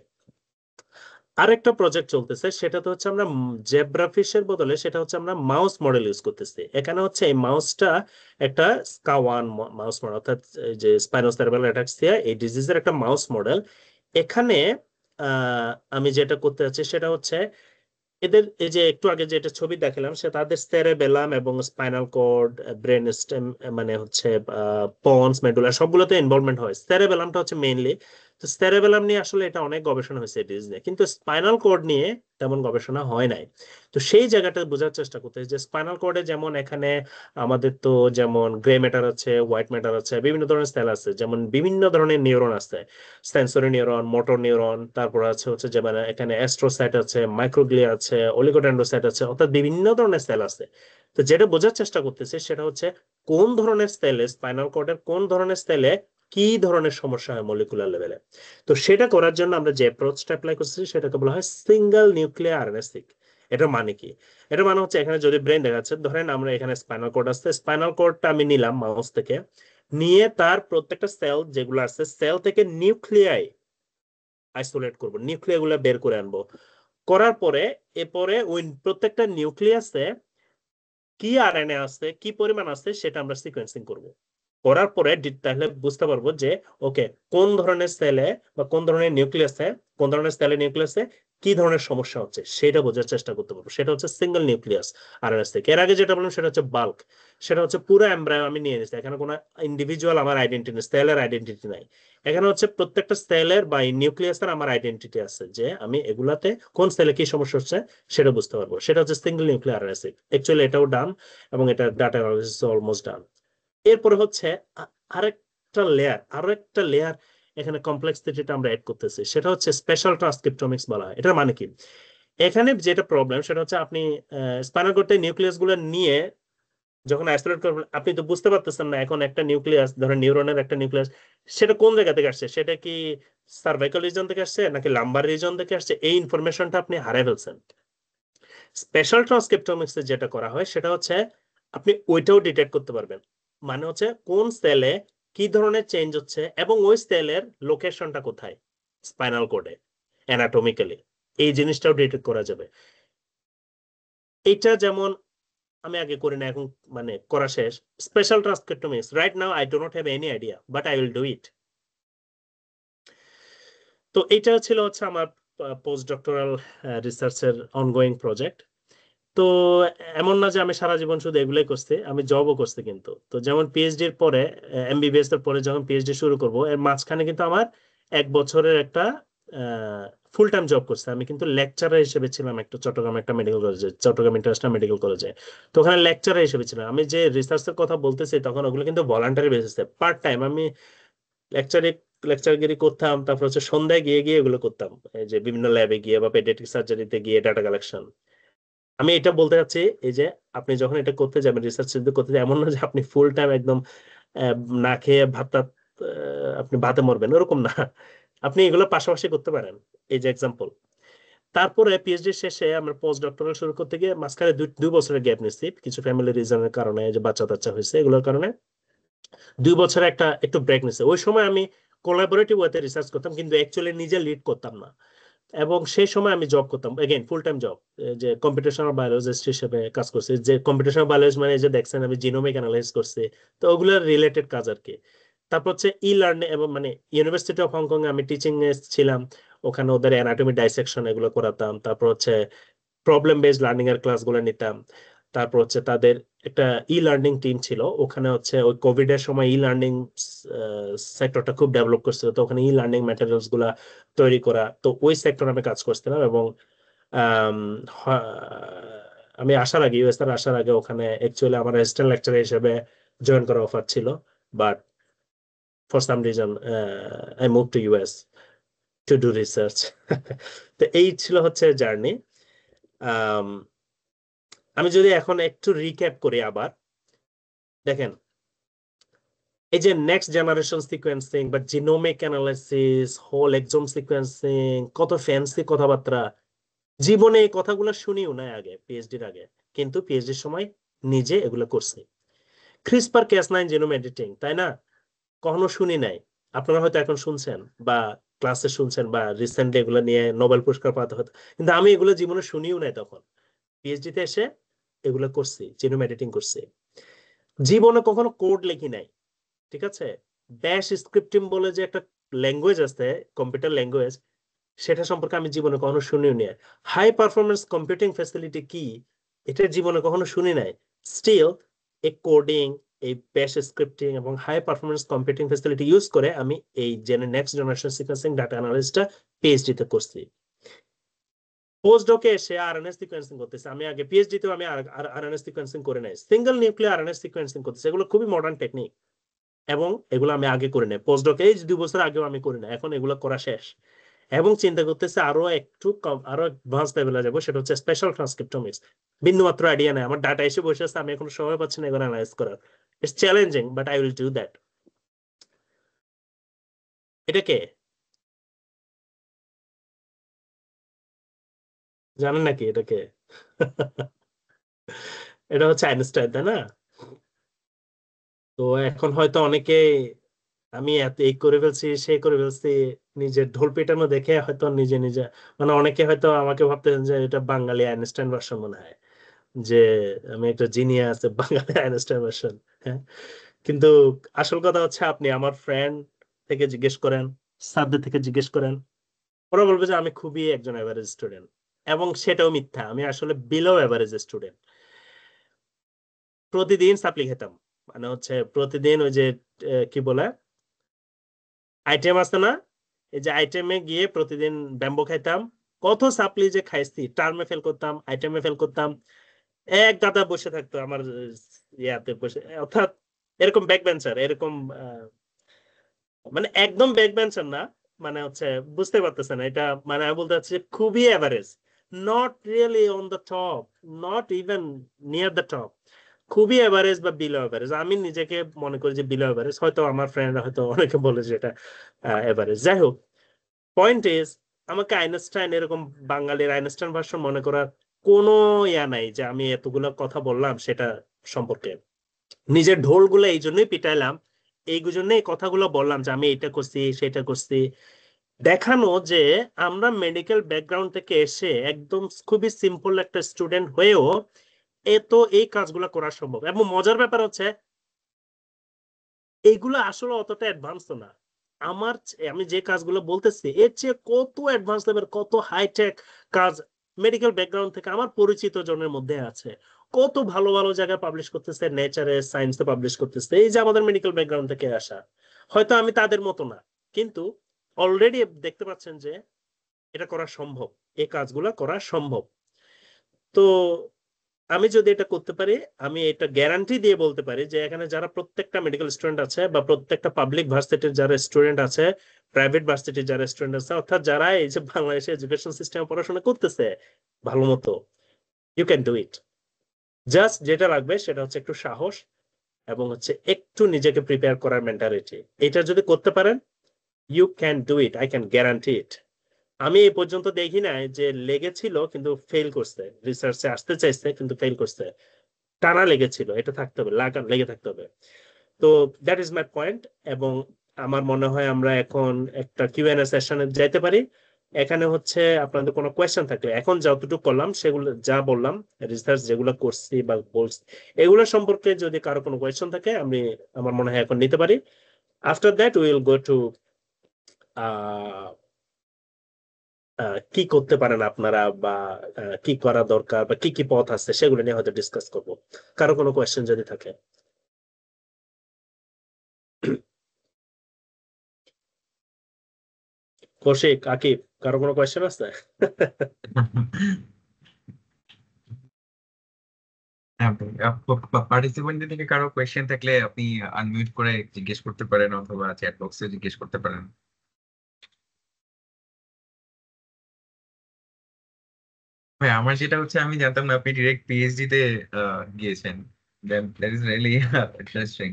আরেকটা প্রজেক্ট চলতেছে, সেটা তো হচ্ছে আমরা জেব্রাফিশের বদলে সেটা হচ্ছে আমরা মাউস মডেল ইউজ করতেছি। এখানে হচ্ছে এই মাউসটা একটা SCA1 মাউস মডেল, অর্থাৎ এই যে স্পাইনোসেরেব্রাল অ্যাটাক্সিয়া এই ডিজিজের একটা মাউস মডেল। এখানে আমি যেটা করতে যাচ্ছি সেটা হচ্ছে এদের এই যে একটু আগে যেটা ছবি দেখালাম সে তাদের সেরেবেলাম এবং স্পাইনাল কর্ড, ব্রেন স্টেম, মানে হচ্ছে পন্স, মেডুলা সবগুলোতে ইনভলভমেন্ট হয়। সেরেবেলামটা হচ্ছে মেইনলি। তো সেরেবেলাম নিয়ে আসলে এটা অনেক গবেষণা হয়েছে ডিজনে, কিন্তু স্পাইনাল কর্ড নিয়ে তেমন গবেষণা হয় নাই। তো সেই জায়গাটা বোঝার চেষ্টা করতে যে স্পাইনাল কর্ডে যেমন এখানে আমাদের তো যেমন গ্রে ম্যাটার আছে, হোয়াইট ম্যাটার আছে, বিভিন্ন ধরনের সেল আছে, যেমন বিভিন্ন ধরনের নিউরন আছে, সেন্সরি নিউরন, মোটর নিউরন, তারপর আছে হচ্ছে যেমন এখানে অ্যাস্ট্রোসাইট আছে, মাইক্রোগ্লিয়া আছে, অলিগোডেন্ড্রোসাইট আছে, অর্থাৎ বিভিন্ন ধরনের সেল আছে। তো যেটা বোঝার চেষ্টা করতেছে সেটা হচ্ছে কোন ধরনের সেলে, স্পাইনাল কর্ডের কোন ধরনের সেলে কি ধরনের সমস্যা হয় মলিকুলার লেভেলে। তো সেটা করার জন্য আমরা যে অ্যাপ্রোচটা অ্যাপ্লাই করছি সেটাকে বলা হয় সিঙ্গেল নিউক্লিয়ার আরএনএ-seq। এটা মানে কি? এটা মানে হচ্ছে এখানে যদি ব্রেন দেখাচ্ছে, ধরেন আমরা এখানে স্পাইনাল কর্ড আছে, স্পাইনাল কর্ডটা আমি নিলাম মাউস থেকে, নিয়ে তার প্রত্যেকটা সেল যেগুলো আছে সেল থেকে নিউক্লিয়াই আইসোলেট করব, নিউক্লিয়াস গুলো বের করে আনবো। করার পরে এরপরে ওই প্রত্যেকটা নিউক্লিয়াসে কি আরএনএ আছে, কি পরিমাণ আছে, সেটা আমরা সিকোয়েন্সিং করব। করার পরে তাহলে বুঝতে পারবো যে ওকে, কোন ধরনের সেলে বা কোন ধরনের নিউক্লিয়াসে, কোন ধরনের সেলে নিউক্লিয়াসে কি ধরনের সমস্যা হচ্ছে সেটা বোঝার চেষ্টা করতে পারবো। সেটা হচ্ছে সিঙ্গেল নিউক্লিয়াস আরএনএ-seq। এর আগে যেটা বললাম সেটা হচ্ছে বাল্ক, সেটা হচ্ছে পুরো এমব্রায়ো আমি নিয়ে নিচ্ছি, এখানে কোনো ইন্ডিভিজুয়াল আমার আইডেন্টিটি নেই, সেলের আইডেন্টিটি নাই। এখানে হচ্ছে প্রত্যেকটা সেলের বা নিউক্লিয়াসের আমার আইডেন্টিটি আছে, যে আমি এগুলাতে কোন সেলে কি সমস্যা হচ্ছে সেটা বুঝতে পারবো। সেটা হচ্ছে সিঙ্গেল নিউক্লিয়ার আরএনএ-seq। অ্যাকচুয়ালি এটাও ডান এবং এটা ডাটা অ্যানালাইসিস অলমোস্ট ডান। এরপরে হচ্ছে আরো একটা লেয়ার এখানে কমপ্লেক্সিটিটা আমরা এড করতেছি, সেটা হচ্ছে স্পেশাল ট্রান্সক্রিপ্টোমিক্স বলা হয়। এটার মানে কি? এখানে যেটা প্রবলেম সেটা হচ্ছে আপনি স্পাইনাল কর্ডের নিউক্লিয়াস গুলো নিয়ে যখন আইসোলেট করবেন, আপনি তো বুঝতে পারতেছেন না এখন একটা নিউক্লিয়াস, ধরেন নিউরনের একটা নিউক্লিয়াস, সেটা কোন জায়গা থেকে আসছে, সেটা কি সার্ভাইকাল রিজন থেকে আসছে নাকি লাম্বার রিজন থেকে আসছে, এই ইনফরমেশনটা আপনি হারিয়ে ফেলছেন। স্পেশাল ট্রান্সক্রিপ্টোমিক্সে যেটা করা হয় সেটা হচ্ছে আপনি ওইটাও ডিটেক্ট করতে পারবেন। মানে হচ্ছে কোন সেলে কি ধরনের চেঞ্জ হচ্ছে এবং ওই সেলের লোকেশনটা কোথায় স্পাইনাল কোডে অ্যানাটমিক্যালি, এই জিনিসটাও ডিটেক্ট করা যাবে। এইটা যেমন আমি আগে করি না, এখন মানে করা শেষ। Spatial transcriptomics right now I do not have any idea, but I will do it. তো এইটা ছিল হচ্ছে আমার পোস্ট ডক্টরাল রিসার্চের অনগোয়িং প্রজেক্ট। তো এমন না যে আমি সারা জীবন শুধু এগুলোই করছি, আমি জবও করছি কিন্তু। তো যেমন পিএইচডি এর পরে, এমবিবিএস এর পরে যখন পিএইচডি শুরু করব, এর মাঝখানে কিন্তু আমার 1 বছরের একটা ফুল টাইম জব করছে। আমি কিন্তু লেকচারার হিসেবে ছিলাম একটা চট্টগ্রাম একটা মেডিকেল কলেজে, চট্টগ্রাম ইন্টারন্যাশনাল মেডিকেল কলেজে। তো ওখানে লেকচারার হিসেবে ছিলাম। আমি যে রিসার্চের কথা বলতেছি তখন ওগুলো কিন্তু ভলান্টারি বেসিসে পার্ট টাইম আমি লেকচারে লেকচারগিরি করতাম। তারপর হচ্ছে সন্ধ্যায় গিয়ে গিয়ে এগুলো করতাম, এই যে বিভিন্ন ল্যাবে গিয়ে বা পেডিয়াট্রিক সার্জারিতে গিয়ে ডাটা কালেকশন। আমি এটা বলতে চাচ্ছি, এই যে আপনি যখন এটা করতে যাবেন, রিসার্চ যদি করতে যাবেন, এমন না যে আপনি ফুল টাইম একদম না খেয়ে ভাত টাত, আপনি ভাতে মরবেন ওরকম না। আপনি এগুলো পাশাপাশি করতে পারেন, এই যে এক্সাম্পল। তারপরে পিএইচডি শেষে আমরা পোস্ট ডক্টরাল শুরু করতে গিয়ে মাঝখানে 2 বছরের গ্যাপ নিচ্ছি কিছু ফ্যামিলি রিজনের কারণে, যে বাচ্চা টাচ্চা হয়েছে এগুলোর কারণে 2 বছর একটা একটু ব্রেক নিচ্ছে। ওই সময় আমি কোলাবোরেটিভ ওয়েতে রিসার্চ করতাম, কিন্তু অ্যাকচুয়ালি নিজে লিড করতাম না। এবং সেই সময় আমি জব করতাম, এগেইন ফুল টাইম জব, যে কম্পিউটেশনাল বায়োলজিস্ট হিসেবে কাজ করছি। যে কম্পিউটেশনাল বায়োলজি মানে যে দেখছেন আমি জিনোমিক অ্যানালাইজ করছি, তো ওগুলোর রিলেটেড কাজ আর কি। তারপর হচ্ছে ই লার্নিং, এবং মানে ইউনিভার্সিটি অফ হংকং এ আমি টিচিং এ ছিলাম। ওখানে ওদের অ্যানাটমি ডাইসেকশন এগুলো করাতাম। তারপর হচ্ছে প্রবলেম বেসড লার্নিং এর ক্লাসগুলো নিতাম। তারপর হচ্ছে তাদের একটা ই লার্নিং টিম ছিল ওখানে, হচ্ছে ওই কোভিড এর সময় ই লার্নিং সেক্টরটা খুব ডেভেলপ করছিল। তো ওখানে ই লার্নিং ম্যাটেরিয়ালস গুলা তৈরি করা, তো ওই সেক্টরে আমি কাজ করছিলাম। এবং আম, হ- আমি আসার আগে, ইউএস এর আসার আগে ওখানে অ্যাকচুয়ালি আমার অ্যাসিস্ট্যান্ট লেকচারার হিসেবে জয়েন করার অফার ছিল, but for some reason I move to US to do research. তো এই ছিল হচ্ছে জার্নি। আমি যদি এখন একটু রিক্যাপ করি আবার, দেখেন এই যে নেক্সট জেনারেশন সিকোয়েন্সিং বা genomic analysis, whole exome sequencing, কত ফ্যান্সি কথাবার্তা, জীবনে এই কথাগুলো শুনিও না আগে পিএইচডির আগে, কিন্তু পিএইচডির সময় নিজে এগুলো করছি। ক্রিসপার ক্যাস9 জিনোম এডিটিং, তাই না? কখনো শুনি নাই। আপনারা হয়তো এখন শুনছেন বা ক্লাসে শুনছেন বা রিসেন্টলি এগুলো নিয়ে নোবেল পুরস্কার পাওয়া হতো, কিন্তু আমি এগুলো জীবনে শুনিও নাই তখন। পিএইচডিতে এসে এগুলো করছি, জিনোম এডিটিং করছি। জীবনে কখনো কোড লিখি নাই, ঠিক আছে? ব্যাশ স্ক্রিপ্টিং বলে যে একটা ল্যাঙ্গুয়েজ আছে, কম্পিউটার ল্যাঙ্গুয়েজ, সেটা সম্পর্কে আমি জীবনে কখনো শুনিও নি। হাই পারফরমেন্স কম্পিউটিং ফ্যাসিলিটি কি, এটা জীবনে কখনো শুনি নাই। স্টিল এই কোডিং, এই ব্যাশ স্ক্রিপ্টিং এবং high performance computing facility use করে আমি এই নেক্সট জেনারেশন সিকোয়েন্সিং ডাটা অ্যানালিস্টটা পিএইচডি তে করছি। পোস্ট ডকে এসে আরএনএ সিকোয়েন্সিং করতেছে। আমি আগে পিএইচডি তেও আমি আরএনএ সিকোয়েন্সিং করে নাই, সিঙ্গেল নিউক্লিয়ার আরএনএ সিকোয়েন্সিং করতেছে। এগুলো খুবই মডার্ন টেকনিক, এবং এগুলো আমি আগে করি নাই। পোস্ট ডকে এই 2 বছর আগেও আমি করি না, এখন এগুলো করা শেষ। এবং চিন্তা করতেছে আরো একটু কম, আরো অ্যাডভান্স লেভেলে যাবো, সেটা হচ্ছে স্পেশাল ট্রান্সক্রিপ্টোমিক্স। বিন্দু মাত্র আইডিয়া নেই, আমার ডাটা এসে বসে আছে, আমি এখন সময় পাচ্ছি না এগুলো অ্যানালাইজ করার। It's challenging, but I will do that. এটা কে জানেন নাকি এটা কে? এটা হচ্ছে আইনস্টাইন, তাই না? তো এখন হয়তো অনেকে আমি এত এই করে ফেলছি সে করে ফেলছি, নিজের ঢোল পেটানো দেখে হয়তো নিজে নিজে, মানে অনেকে হয়তো আমাকে ভাবতেছেন যে এটা বাঙালি আইনস্টাইন ভার্সন মনে হয়, যে আমি একটা জিনিয়াস বাঙালি আইনস্টাইন ভার্সন। হ্যাঁ, কিন্তু আসল কথা হচ্ছে আপনি আমার ফ্রেন্ড থেকে জিজ্ঞেস করেন, স্যারদের থেকে জিজ্ঞেস করেন, ওরা বলবে যে আমি খুবই একজন এভারেজ স্টুডেন্ট। এবং সেটাও মিথ্যা, আমি আসলে বিলো এভারেজ স্টুডেন্ট। প্রতিদিন সাপ্লি খেতাম, মানে হচ্ছে প্রতিদিন ওই যে কি বলে আইটেম আছে না, এই যে আইটেমে গিয়ে প্রতিদিন ব্যাম্বো খাইতাম। কত সাপ্লি যে খাইছি, টার্মে ফেল করতাম, আইটেমে ফেল করতাম। এক গাদা বসে থাকতো আমার ইয়াতে বসে, অর্থাৎ এরকম ব্যাক বেঞ্চার, এরকম মানে একদম ব্যাক বেঞ্চার না, মানে হচ্ছে বুঝতে পারতেছেন এটা, মানে আমি বলতে চাচ্ছি খুবই average, not really on the top, not even near the top, খুবই এভারেজ বা বিলো এভারেজ। আমি নিজেকে মনে করি যে বিলো এভারেজ, হয়তো আমার ফ্রেন্ডরা হয়তো অনেকে বলে যে এটা এভারেজ। যাই হোক, পয়েন্ট ইজ, আমাকে আইনস্টাইন এরকম বাঙালির আইনস্টাইন ভার্সন মনে করার কোনো ইয়া নাই যে আমি এতগুলো কথা বললাম সেটা সম্পর্কে। নিজের ঢোলগুলো এই জন্যই পিটাইলাম, এই জন্যই কথাগুলো বললাম যে আমি এটা করছি সেটা করছি, দেখানো যে আমরা মেডিকেল ব্যাকগ্রাউন্ড থেকে এসে একদম খুবই সিম্পল একটা স্টুডেন্ট হয়েও এই কাজগুলো করা সম্ভব। এবং মজার ব্যাপার হচ্ছে এইগুলো আসলে অতটা অ্যাডভান্স না। আমি যে কাজগুলো বলতেছি এর চেয়ে কত অ্যাডভান্স লেভেল, কত হাইটেক কাজ মেডিকেল ব্যাকগ্রাউন্ড থেকে আমার পরিচিত জনের মধ্যে আছে। কত ভালো ভালো জায়গায় পাবলিশ করতেছে, নেচারে সায়েন্সে পাবলিশ করতেছে, এই যে আমাদের মেডিকেল ব্যাকগ্রাউন্ড থেকে আসা। হয়তো আমি তাদের মতো না, কিন্তু অলরেডি দেখতে পাচ্ছেন যে এটা করা সম্ভব, এই কাজগুলো করা সম্ভব। তো আমি যদি এটা করতে পারি, আমি এটা গ্যারান্টি দিয়ে বলতে পারি যে এখানে যারা প্রত্যেকটা মেডিকেল স্টুডেন্ট আছে বা প্রত্যেকটা পাবলিক ভার্সিটির যারা স্টুডেন্ট আছে, প্রাইভেট ভার্সিটির যারা স্টুডেন্ট আছে, অর্থাৎ যারা এই যে বাংলাদেশে এডুকেশন সিস্টেমে পড়াশোনা করতেছে ভালো মতো, you can do it. Just যেটা লাগবে সেটা হচ্ছে একটু সাহস এবং হচ্ছে একটু নিজেকে প্রিপেয়ার করার মেন্টালিটি। এটা যদি করতে পারেন, you can do it, I can guarantee it. আমি এই পর্যন্ত দেখি নাই যে লেগেছিল কিন্তু ফেল করছে, রিসার্চে আসতে চাইছে কিন্তু ফেল করছে। টানা লেগেছিল, এটা থাকতে হবে, লেগে থাকতে হবে। তো দ্যাট ইজ মাই পয়েন্ট। এবং আমার মনে হয় আমরা এখন একটা কিউএনএ সেশনে যাইতে পারি। এখানে হচ্ছে আপনাদের কোনো কোয়েশ্চেন থাকলে, এখন যতটুকু করলাম সেগুলো যা বললাম, রিসার্চ যেগুলো করছি বা বলছি, এগুলো সম্পর্কে যদি কারো কোনো কোয়েশ্চেন থাকে আমি আমার মনে হয় এখন নিতে পারি। After that will go to কি করতে পারেন আপনারা, বা কি করা দরকার, বা কি কি পথ আছে সেগুলো নিয়ে হয়তো ডিসকাস করবো। কারো কোনো কোয়েশ্চেন যদি থাকে। কৌশিক, আকিব, কারো কোনো কোয়েশ্চেন আছে? হ্যাঁ, পার্টিসিপেন্ট থেকে কারো কোয়েশ্চেন থাকলে আপনি আনমিউট করে জিজ্ঞেস করতে পারেন অথবা চ্যাট বক্সে জিজ্ঞেস করতে পারেন। ভাই আমার যেটা হচ্ছে, আমি জানতাম না আপনি ডিরেক্ট পিএইচডি তে গিয়েছেন। That is really interesting.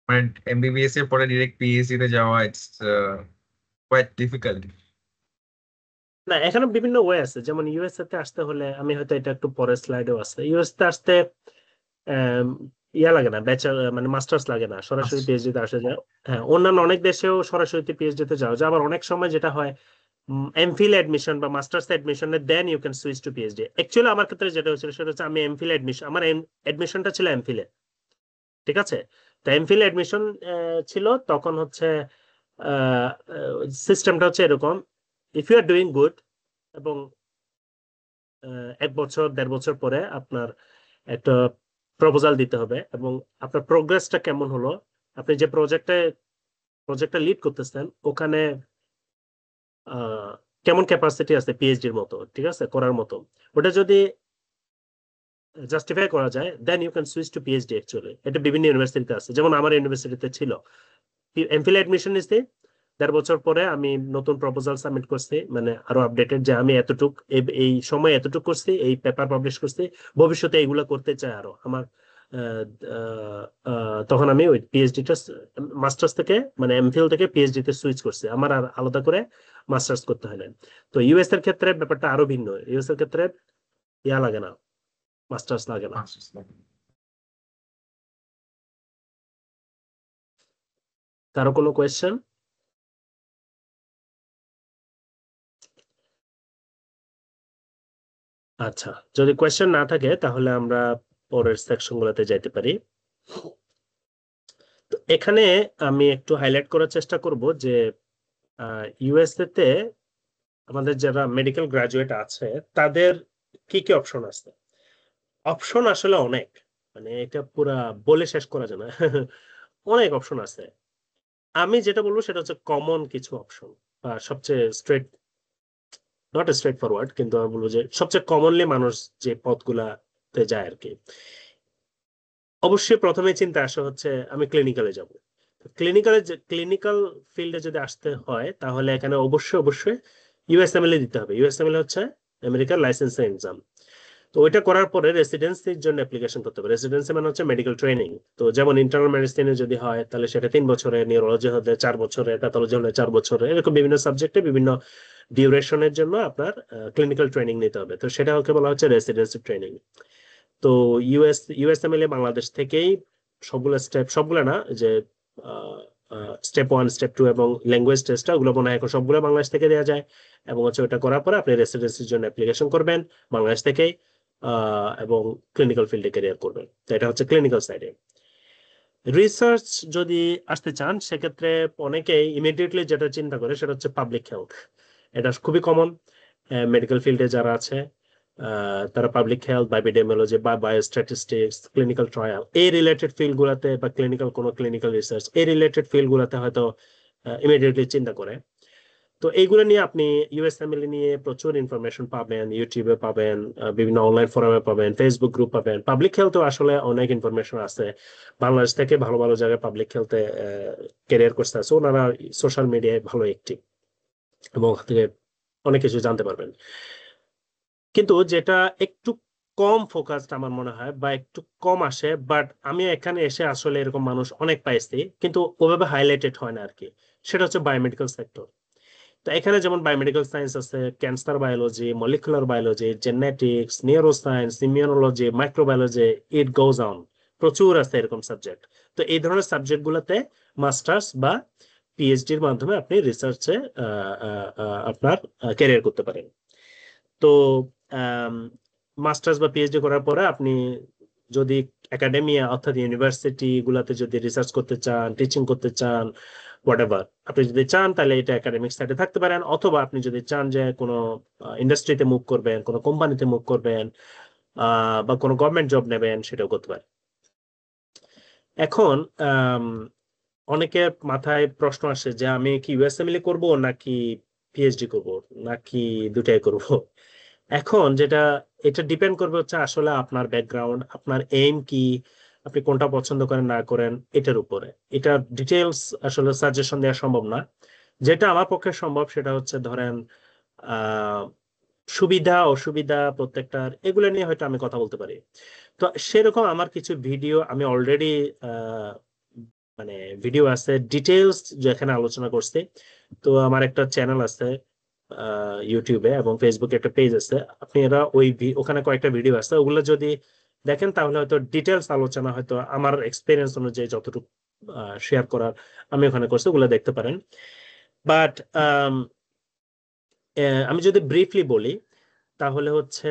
মানে এমবিবিএস এর পরে ডিরেক্ট পিএইচডি তে যাওয়া, ইটস কোয়াইট ডিফিকাল্ট। না, এখানে বিভিন্ন ওয়ে আছে। যেমন ইউএসএ তে আসতে হলে, আমি হয়তো এটা একটু পরের স্লাইডেও আছে, ইউএস তে আসতে আম, ইয়া লাগে না, ব্যাচেলর মানে মাস্টার্স লাগে না, সরাসরি পিএইচডি তে আসা যায়। হ্যাঁ, অন্যান্য অনেক দেশেও সরাসরি পিএইচডি তে যাওয়া যায়। আবার অনেক সময় যেটা হয়, এমফিল এডমিশন বা মাস্টার্স এডমিশনে then you can switch to PhD. Actually আমার ক্ষেত্রে যেটা হয়েছিল সেটা হচ্ছে আমি এমফিল এডমিশন, আমার এডমিশনটা ছিল এমফিলে, ঠিক আছে? তো এমফিল এডমিশন ছিল তখন হচ্ছে সিস্টেমটা হচ্ছে এরকম, if you are doing good এবং 1 বছর 1.5 বছর পরে আপনার একটা প্রপোজাল দিতে হবে, এবং আপনার প্রোগ্রেসটা কেমন হলো, আপনি যে প্রজেক্টটা লিড করতেছেন ওখানে আহ, কেমন ক্যাপাসিটি আছে পিএইচডির মতো, ঠিক আছে, করার মতো, ওটা যদি জাস্টিফাই করা যায় then you can switch to PhD. Actually এটা বিভিন্ন ইউনিভার্সিটিতে আছে, যেমন আমার ইউনিভার্সিটিতে ছিল। এমফিল এডমিশন নিচ্ছি, 1.5 বছর পরে আমি নতুন প্রপোজাল সাবমিট করছি, মানে আরো আপডেটেড, যে আমি এতটুক এই সময় এতটুক করছি, এই পেপার পাবলিশ করছি, ভবিষ্যতে এইগুলা করতে চাই আরো আমার। আহ, আহ, তখন আমি ওই পিএইচডিটা মাস্টার্স থেকে মানে এমফিল থেকে পিএইচডি তে সুইচ করছি, আমার আর আলাদা করে মাস্টার্স করতে হয় না। তো ইউএস এর ক্ষেত্রে ব্যাপারটা আরো ভিন্ন। ইউএস এর ক্ষেত্রে ইয়া লাগে না, মাস্টার্স লাগে না। কারো কোনো কোয়েশ্চেন? আচ্ছা, যদি কোয়েশ্চেন না থাকে তাহলে আমরা পরের সেকশন গুলোতে যাইতে পারি। তো এখানে আমি একটু হাইলাইট করার চেষ্টা করব যে ইউএসএ তে আমাদের যারা মেডিকেল গ্রাজুয়েট আছে তাদের কি কি অপশন আছে। অপশন আসলে অনেক, মানে এটা পুরা বলে শেষ করা যায় না। অনেক অপশন আছে। আমি যেটা বলবো সেটা হচ্ছে কমন কিছু অপশন, বা সবচেয়ে স্ট্রেট, নট স্ট্রেট ফরওয়ার্ড, কিন্তু আমি বলবো যে সবচেয়ে কমনলি মানুষ যে পথগুলাতে যায় আর কি। অবশ্যই প্রথমে চিন্তা আসে হচ্ছে আমি ক্লিনিক্যালে যাব। ক্লিনিক্যাল ফিল্ডে যদি আসতে হয় তাহলে এখানে অবশ্যই অবশ্যই ইউএসএমএল দিতে হবে। ইউএসএমএল হচ্ছে আমেরিকার লাইসেন্সিং এক্সাম। তো ওইটা করার পরে রেসিডেন্সির জন্য অ্যাপ্লিকেশন করতে হবে। রেসিডেন্সি মানে হচ্ছে মেডিকেল ট্রেনিং। তো যেমন ইন্টারনাল মেডিসিনে যদি হয় তাহলে সেটা 3 বছরে, নিউরোলজি হলে 4 বছরে, প্যাথোলজি হলে 4 বছরে, এরকম বিভিন্ন সাবজেক্টে বিভিন্ন ডিউরেশনের জন্য আপনার ক্লিনিক্যাল ট্রেনিং নিতে হবে, তো সেটা ওকে বলা হচ্ছে রেসিডেন্সি ট্রেনিং। তো ইউএসএমএল এ বাংলাদেশ থেকেই সবগুলো না, যে স্টেপ 1 স্টেপ 2 এবং ল্যাঙ্গুয়েজ টেস্টটা, ওগুলো মনে হয় এখন সবগুলো বাংলাদেশ থেকে দেওয়া যায়। এবং হচ্ছে ওটা করার পরে আপনি রেসিডেন্সির জন্য অ্যাপ্লিকেশন করবেন বাংলাদেশ থেকেই, এবং ক্লিনিক্যাল ফিল্ডে ক্যারিয়ার করবেন। তো এটা হচ্ছে ক্লিনিক্যাল সাইডে। রিসার্চ যদি আসতে চান সেক্ষেত্রে অনেকেই ইমিডিয়েটলি যেটা চিন্তা করে সেটা হচ্ছে পাবলিক হেলথ। এটা খুবই কমন মেডিকেল ফিল্ডে যারা আছে, তারা পাবলিক হেলথ, বায়োএপিডেমিওলজি বা বায়োস্ট্যাটিস্টিক্স, ক্লিনিক্যাল ট্রায়াল এই রিলেটেড ফিল্ড গুলাতে, বা ক্লিনিক্যাল রিসার্চ এই রিলেটেড ফিল্ড গুলাতে হয়তো ইমিডিয়েটলি চিন্তা করে। তো এইগুলো নিয়ে আপনি ইউএসএমএল নিয়ে প্রচুর ইনফরমেশন পাবেন, ইউটিউবে পাবেন, বিভিন্ন অনলাইন ফোরামে পাবেন, ফেসবুক গ্রুপ পাবেন। পাবলিক হেলথও আসলে অনেক ইনফরমেশন আছে, বাংলাদেশ থেকে ভালো ভালো জায়গায় পাবলিক হেলথে ক্যারিয়ার করতে আছে, ওনারা সোশ্যাল মিডিয়ায় ভালো অ্যাক্টিভ এবং ওখান থেকে অনেক কিছু জানতে পারবেন। কিন্তু যেটা একটু কম ফোকাসড আমার মনে হয়, বা একটু কম আসে, বাট আমি এখানে এসে আসলে এরকম মানুষ অনেক পাইছি কিন্তু ওভাবে হাইলাইটেড হয় না আর কি, সেটা হচ্ছে বায়োমেডিক্যাল সেক্টর। তো এখানে যেমন বায়োমেডিক্যাল সায়েন্স আছে, cancer biology, molecular biology, genetics, neuroscience, immunology, microbiology, it goes on, প্রচুর আছে এরকম সাবজেক্ট। তো এই ধরনের সাবজেক্ট গুলোতে মাস্টার্স বা পিএইচডির মাধ্যমে আপনি রিসার্চে আপনার ক্যারিয়ার করতে পারেন। তো মাস্টার্স বা পিএইচডি করার পরে আপনি যদি একাডেমিয়া অর্থাৎ ইউনিভার্সিটি গুলাতে যদি রিসার্চ করতে চান, টিচিং করতে চান, হোয়াটএভার আপনি যদি চান, তাহলে এটা একাডেমিক সাইডে থাকতে পারেন। অথবা আপনি যদি চান যে কোনো ইন্ডাস্ট্রিতে মুভ করবেন, কোনো কোম্পানিতে মুভ করবেন, বা কোনো গভর্নমেন্ট জব নেবেন, সেটাও করতে পারেন। এখন অনেকের মাথায় প্রশ্ন আসে যে আমি কি ইউএসএমএল করব নাকি পিএইচডি করব নাকি দুটাই করব। এখন এটা ডিপেন্ড করবে হচ্ছে আসলে আপনার ব্যাকগ্রাউন্ড, আপনার এইম কি, আপনি কোনটা পছন্দ করেন না করেন এটার উপরে। এটা ডিটেলস আসলে সাজেশন দেওয়া সম্ভব না। যেটা আমার পক্ষে সম্ভব সেটা হচ্ছে ধরেন আহ সুবিধা অসুবিধা প্রত্যেকটার, এগুলো নিয়ে হয়তো আমি কথা বলতে পারি। তো সেরকম আমার কিছু ভিডিও আমি অলরেডি মানে ভিডিও আছে ডিটেলস যেখানে আলোচনা করছি। তো আমার একটা চ্যানেল আছে ইউটিউবে এবং ফেসবুকে একটা পেজ আছে, আপনি এরা ওখানে কয়েকটা ভিডিও আছে, ওগুলো যদি দেখেন তাহলে হয়তো ডিটেলস আলোচনা হয়তো আমার এক্সপিরিয়েন্স অনুযায়ী যতটুকু শেয়ার করার আমি ওখানে করছি, ওগুলো দেখতে পারেন। বাট আমি যদি ব্রিফলি বলি তাহলে হচ্ছে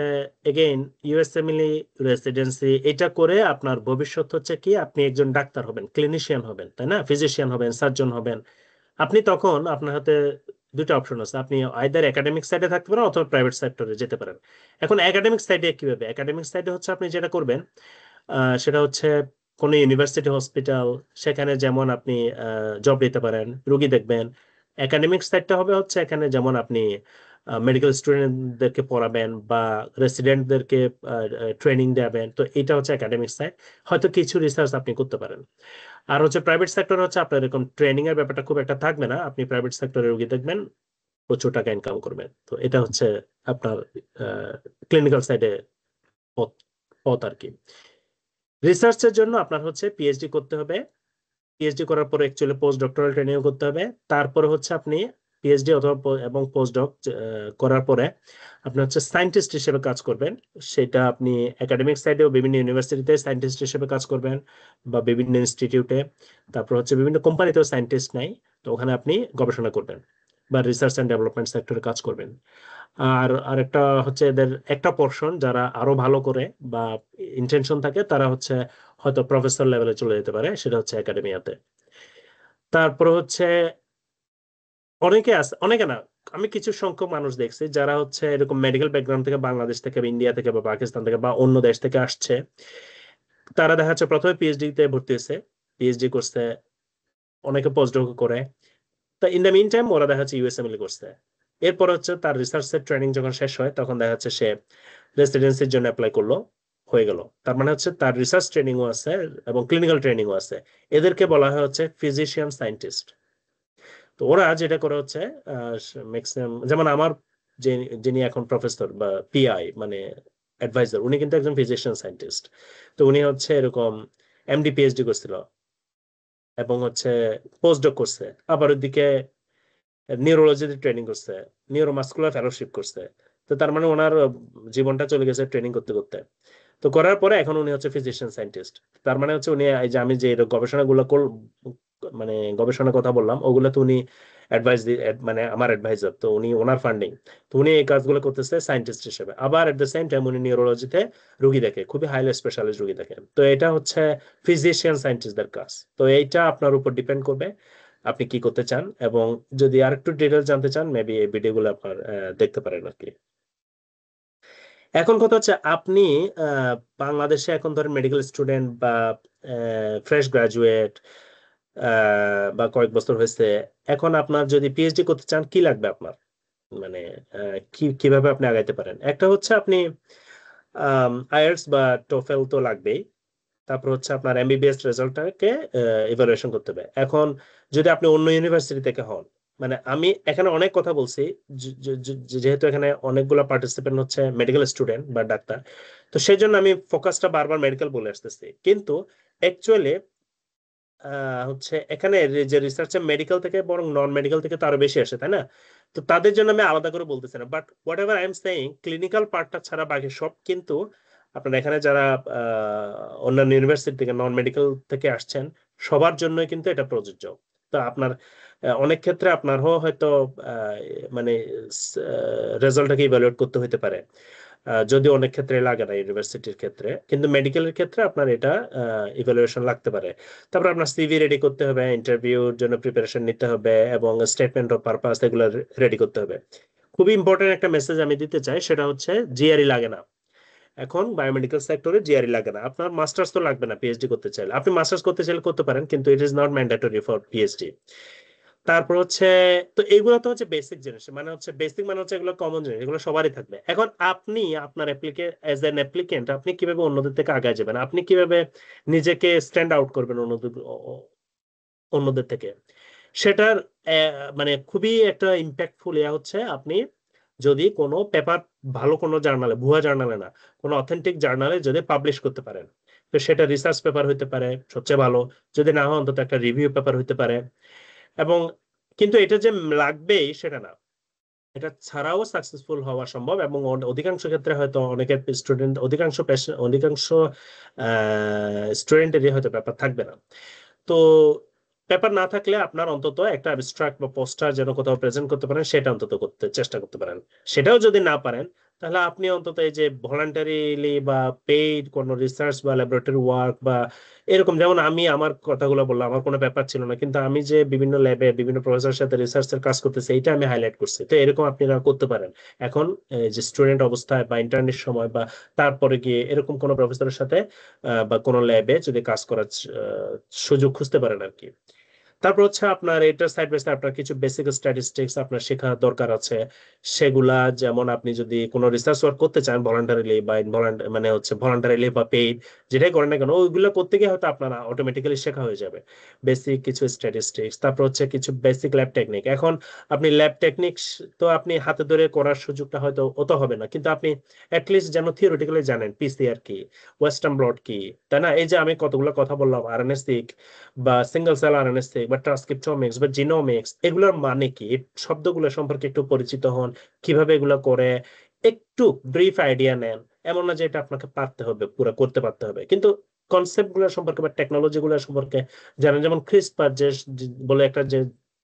এগেইন ইউএসএমএল রেসিডেন্সি এটা করে আপনার ভবিষ্যৎ হচ্ছে কি, আপনি একজন ডাক্তার হবেন, ক্লিনিশিয়ান হবেন, তাই না, ফিজিশিয়ান হবেন, সার্জন হবেন। আপনি তখন আপনার হাতে দুটো অপশন আছে, আপনি আইদার একাডেমিক সাইডে থাকতে পারেন অথবা প্রাইভেট সেক্টরে যেতে পারেন। এখন একাডেমিক সাইডে কিভাবে, একাডেমিক সাইডে হচ্ছে আপনি যেটা করবেন সেটা হচ্ছে কোনো ইউনিভার্সিটি হসপিটাল, সেখানে যেমন আপনি জব দিতে পারেন, রুগী দেখবেন। একাডেমিক সাইডটা হবে হচ্ছে এখানে যেমন আপনি মেডিকেল স্টুডেন্টদেরকে পড়াবেন বা রেসিডেন্টদেরকে ট্রেনিং দেবেন, তো এটা হচ্ছে একাডেমিক সাইড, হয়তো কিছু রিসার্চ আপনি করতে পারেন। আর হচ্ছে প্রাইভেট সেক্টর হচ্ছে আপনার এরকম ট্রেনিং এর ব্যাপারটা খুব একটা থাকবে না, আপনি প্রাইভেট সেক্টরে রুগী দেখবেন, প্রচুর টাকা ইনকাম করবেন। তো এটা হচ্ছে আপনার ক্লিনিক্যাল সাইডে পথ পথ আর কি। রিসার্চের জন্য আপনার হচ্ছে পিএইচডি করতে হবে, পিএইচডি করার পরে অ্যাকচুয়ালি পোস্ট ডক্টরাল ট্রেনিং করতে হবে। তারপরে হচ্ছে আপনি পিএইচডি অথবা এবং পোস্ট ডক করার পরে আপনি হচ্ছে সায়েন্টিস্ট হিসেবে কাজ করবেন। সেটা আপনি একাডেমিক সাইডেও বিভিন্ন ইউনিভার্সিটিতে সায়েন্টিস্ট হিসেবে কাজ করবেন বা বিভিন্ন ইনস্টিটিউটে, তারপর হচ্ছে বিভিন্ন কোম্পানিতেও সায়েন্টিস্ট নাই, তো ওখানে আপনি গবেষণা করবেন বা রিসার্চ অ্যান্ড ডেভেলপমেন্ট সেক্টরে কাজ করবেন। আর একটা হচ্ছে এদের একটা পোর্শন যারা আরো ভালো করে বা ইন্টেনশন থাকে তারা হচ্ছে হয়তো প্রফেসর লেভেলে চলে যেতে পারে, সেটা হচ্ছে একাডেমিয়াতে। তারপর হচ্ছে অনেকে আছে, অনেকে না, আমি কিছু সংখ্যক মানুষ দেখছি যারা হচ্ছে এরকম মেডিকেল ব্যাকগ্রাউন্ড থেকে, বাংলাদেশ থেকে বা ইন্ডিয়া থেকে বা পাকিস্তান থেকে বা অন্য দেশ থেকে আসছে। তারা দেখা যাচ্ছে প্রথমে পিএইচডি তে ভর্তি হয়েছে, পিএইচডি করছে, অনেকে পোস্টডক করে। তা ইন দ্য মিন টাইম ওরা দেখা যাচ্ছে ইউএসএমএল করছে। এরপর হচ্ছে তার রিসার্চের ট্রেনিং যখন শেষ হয় তখন দেখা যাচ্ছে সে রেসিডেন্সির জন্য অ্যাপ্লাই করলো, হয়ে গেল। তার মানে হচ্ছে তার রিসার্চ ট্রেনিংও আছে এবং ক্লিনিক্যাল ট্রেনিংও আছে। এদেরকে বলা হয় হচ্ছে ফিজিশিয়ান সায়েন্টিস্ট। তো ওরা যেটা করে হচ্ছে ম্যাক্সিমাম, যেমন আমার যিনি এখন প্রফেসর বা পিআই মানে অ্যাডভাইজার, উনি কিন্তু একজন ফিজিশিয়ান সায়েন্টিস্ট। তো উনি হচ্ছে এরকম এমডি পিএইচডি করছিল এবং হচ্ছে পোস্টডক করছে। আবার ওদিকে নিউরোলজিতে ট্রেনিং করছে, নিউরোমাস্কুলার ফেলোশিপ করছে। তো তার মানে ওনার জীবনটা চলে গেছে ট্রেনিং করতে করতে। তো করার পরে এখন উনি হচ্ছে ফিজিশিয়ান সায়েন্টিস্ট। তার মানে হচ্ছে উনি এই যে আমি যে গবেষণাগুলো মানে গবেষণার কথা বললাম ওগুলো তো উনি অ্যাডভাইস মানে আমার অ্যাডভাইজার, তো উনি ওনার ফান্ডিং। তো উনি এই কাজগুলো করতেছে সায়েন্টিস্ট হিসেবে, আবার এট দ্য সেম টাইম উনি নিউরোলজিতে রুগী দেখে, খুবই হাইলি স্পেশালিস্ট রুগী দেখে। তো এটা হচ্ছে ফিজিশিয়ান সায়েন্টিস্টদের কাজ। তো এইটা আপনার উপর ডিপেন্ড করবে আপনি কি করতে চান, এবং যদি আর একটু ডিটেল জানতে চান মেবি এই ভিডিওগুলো আপনার দেখতে পারেন আর কি। এখন কথা হচ্ছে আপনি বাংলাদেশে এখন ধরেন মেডিকেল স্টুডেন্ট বা ফ্রেশ গ্রাজুয়েট বা কয়েক বছর হয়েছে, এখন আপনার যদি পিএইচডি করতে চান কি লাগবে আপনার, মানে কিভাবে আপনি আগাইতে পারেন? একটা হচ্ছে আপনি আইএলটিএস বা টোফেল তো লাগবেই। তারপর হচ্ছে আপনার এমবিবিএস রেজাল্টটাকে ইভালুয়েশন করতে হবে। এখন যদি আপনি অন্য ইউনিভার্সিটি থেকে হন, মানে আমি এখানে অনেক কথা বলছি যেহেতু এখানে অনেকগুলো পার্টিসিপেন্ট হচ্ছে মেডিকেল স্টুডেন্ট বা ডাক্তার, তো সেই জন্য আমি ফোকাসটা বারবার মেডিকেল বলে আসতেছি। কিন্তু অ্যাকচুয়ালি হচ্ছে এখানে যে রিসার্চে মেডিকেল থেকে বরং নন মেডিকেল থেকে তো আরো বেশি আসে, তাই না? তো তাদের জন্য আমি আলাদা করে বলতেছি না, but what ever I am saying, clinical পার্টটা ছাড়া বাকি সব কিন্তু আপনার এখানে যারা অন্যান্য ইউনিভার্সিটি থেকে নন মেডিকেল থেকে আসছেন সবার জন্যই কিন্তু এটা প্রযোজ্য। তো আপনার অনেক ক্ষেত্রে আপনার হয়তো মানে রেজাল্টটাকে ইভ্যালুয়েট করতে হতে পারে, যদি অনেক ক্ষেত্রে লাগে না ইউনিভার্সিটির ক্ষেত্রে, কিন্তু মেডিকেলের ক্ষেত্রে আপনার এটা ইভ্যালুয়েশন লাগতে পারে। তারপর আপনার সিভি রেডি করতে হবে, ইন্টারভিউর জন্য প্রিপারেশন নিতে হবে, এবং স্টেটমেন্ট অফ পারপাস এগুলো রেডি করতে হবে। খুবই ইম্পর্টেন্ট একটা মেসেজ আমি দিতে চাই, সেটা হচ্ছে জিআরই লাগে না এখন বায়োমেডিক্যাল সেক্টরে, জিআরই লাগে না। আপনার মাস্টার্স তো লাগবে না পিএইচডি করতে চাইলে, আপনি মাস্টার্স করতে চাইলে করতে পারেন, কিন্তু ইট is not mandatory for PhD. তারপর হচ্ছে, তো এগুলো তো হচ্ছে বেসিক জিনিস, মানে হচ্ছে বেসিক মানে হচ্ছে এগুলো কমন জিনিস, এগুলো সবারই থাকবে। এখন আপনি আপনার অ্যাজ এন অ্যাপ্লিকেন্ট আপনি কিভাবে অন্যদের থেকে আগায় যাবেন, আপনি কিভাবে নিজেকে স্ট্যান্ড আউট করবেন অন্যদের থেকে, সেটার মানে খুবই একটা ইম্প্যাক্টফুল হচ্ছে আপনি যদি কোনো পেপার ভালো কোনো জার্নালে, ভুয়া জার্নালে না, কোনো অথেন্টিক জার্নালে যদি পাবলিশ করতে পারেন, তো সেটা রিসার্চ পেপার হইতে পারে সবচেয়ে ভালো, যদি না হয় অন্তত একটা রিভিউ পেপার হইতে পারে। এবং কিন্তু এটা যে লাগবেই সেটা না, এটা ছাড়াও সাকসেসফুল হওয়া সম্ভব। এবং অধিকাংশ ক্ষেত্রে হয়তো অনেকের স্টুডেন্ট, অধিকাংশ স্টুডেন্টেরই হয়তো পেপার থাকবে না। তো পেপার না থাকলে আপনার অন্তত একটা অ্যাবস্ট্রাক্ট বা পোস্টার যেন কোথাও প্রেজেন্ট করতে পারেন, সেটা অন্তত করতে চেষ্টা করতে পারেন। সেটাও যদি না পারেন তাহলে আপনি অন্তত এই যে ভলান্টারিলি বা পেইড কোনো রিসার্চ বা ল্যাবরেটরি ওয়ার্ক বা এরকম, যেমন আমি আমার কথাগুলো বললাম, আমার কোনো পেপার ছিল না, কিন্তু আমি যে বিভিন্ন ল্যাবে বিভিন্ন প্রফেসরের সাথে রিসার্চের কাজ করতেছি এইটা আমি হাইলাইট করছি। তো এরকম আপনারা করতে পারেন এখন যে স্টুডেন্ট অবস্থায় বা ইন্টার্নের সময় বা তারপরে গিয়ে এরকম কোনো প্রফেসরের সাথে বা কোনো ল্যাবে যদি কাজ করার সুযোগ খুঁজতে পারেন আর কি। তারপর হচ্ছে আপনার এটা সাইড বাই সাইড আপনার কিছু বেসিক স্ট্যাটিস্টিক্স আপনার শেখার দরকার আছে। সেগুলা যেমন আপনি যদি কোনো রিসার্চ ওয়ার্ক করতে চান ভলান্টারিলি বা মানে হচ্ছে ভলান্টারিলি বা পেইড, যেটাই করেন না কেন, ওইগুলো করতে গিয়ে হয়তো আপনার অটোমেটিক্যালি শেখা হয়ে যাবে বেসিক কিছু স্ট্যাটিস্টিক্স। তারপর হচ্ছে কিছু বেসিক ল্যাব টেকনিক। এখন আপনি ল্যাব টেকনিক্স তো আপনি হাতে ধরে করার সুযোগটা হয়তো অত হবে না, কিন্তু আপনি অ্যাটলিস্ট যেন থিওরিটিক্যালি জানেন পিসিআর কি, ওয়েস্টার্ন ব্লট কি, তাই না? এই যে আমি কতগুলো কথা বললাম, আরএনএ-সিক বা সিঙ্গেল সেল আরএনএ-সিক বা ট্রান্সক্রিপ্টোমিক্স বা জিনোমিক্স, এগুলোর মানে কি, এই শব্দগুলো সম্পর্কে একটু পরিচিত হন, কিভাবে এগুলো করে একটু ব্রিফ আইডিয়া নেন। এমন না যে এটা আপনাকে পারতে হবে, পুরো করতে পারতে হবে, কিন্তু কনসেপ্ট গুলো সম্পর্কে বা টেকনোলজি গুলো সম্পর্কে জানেন। যেমন ক্রিসপার যে বলে একটা যে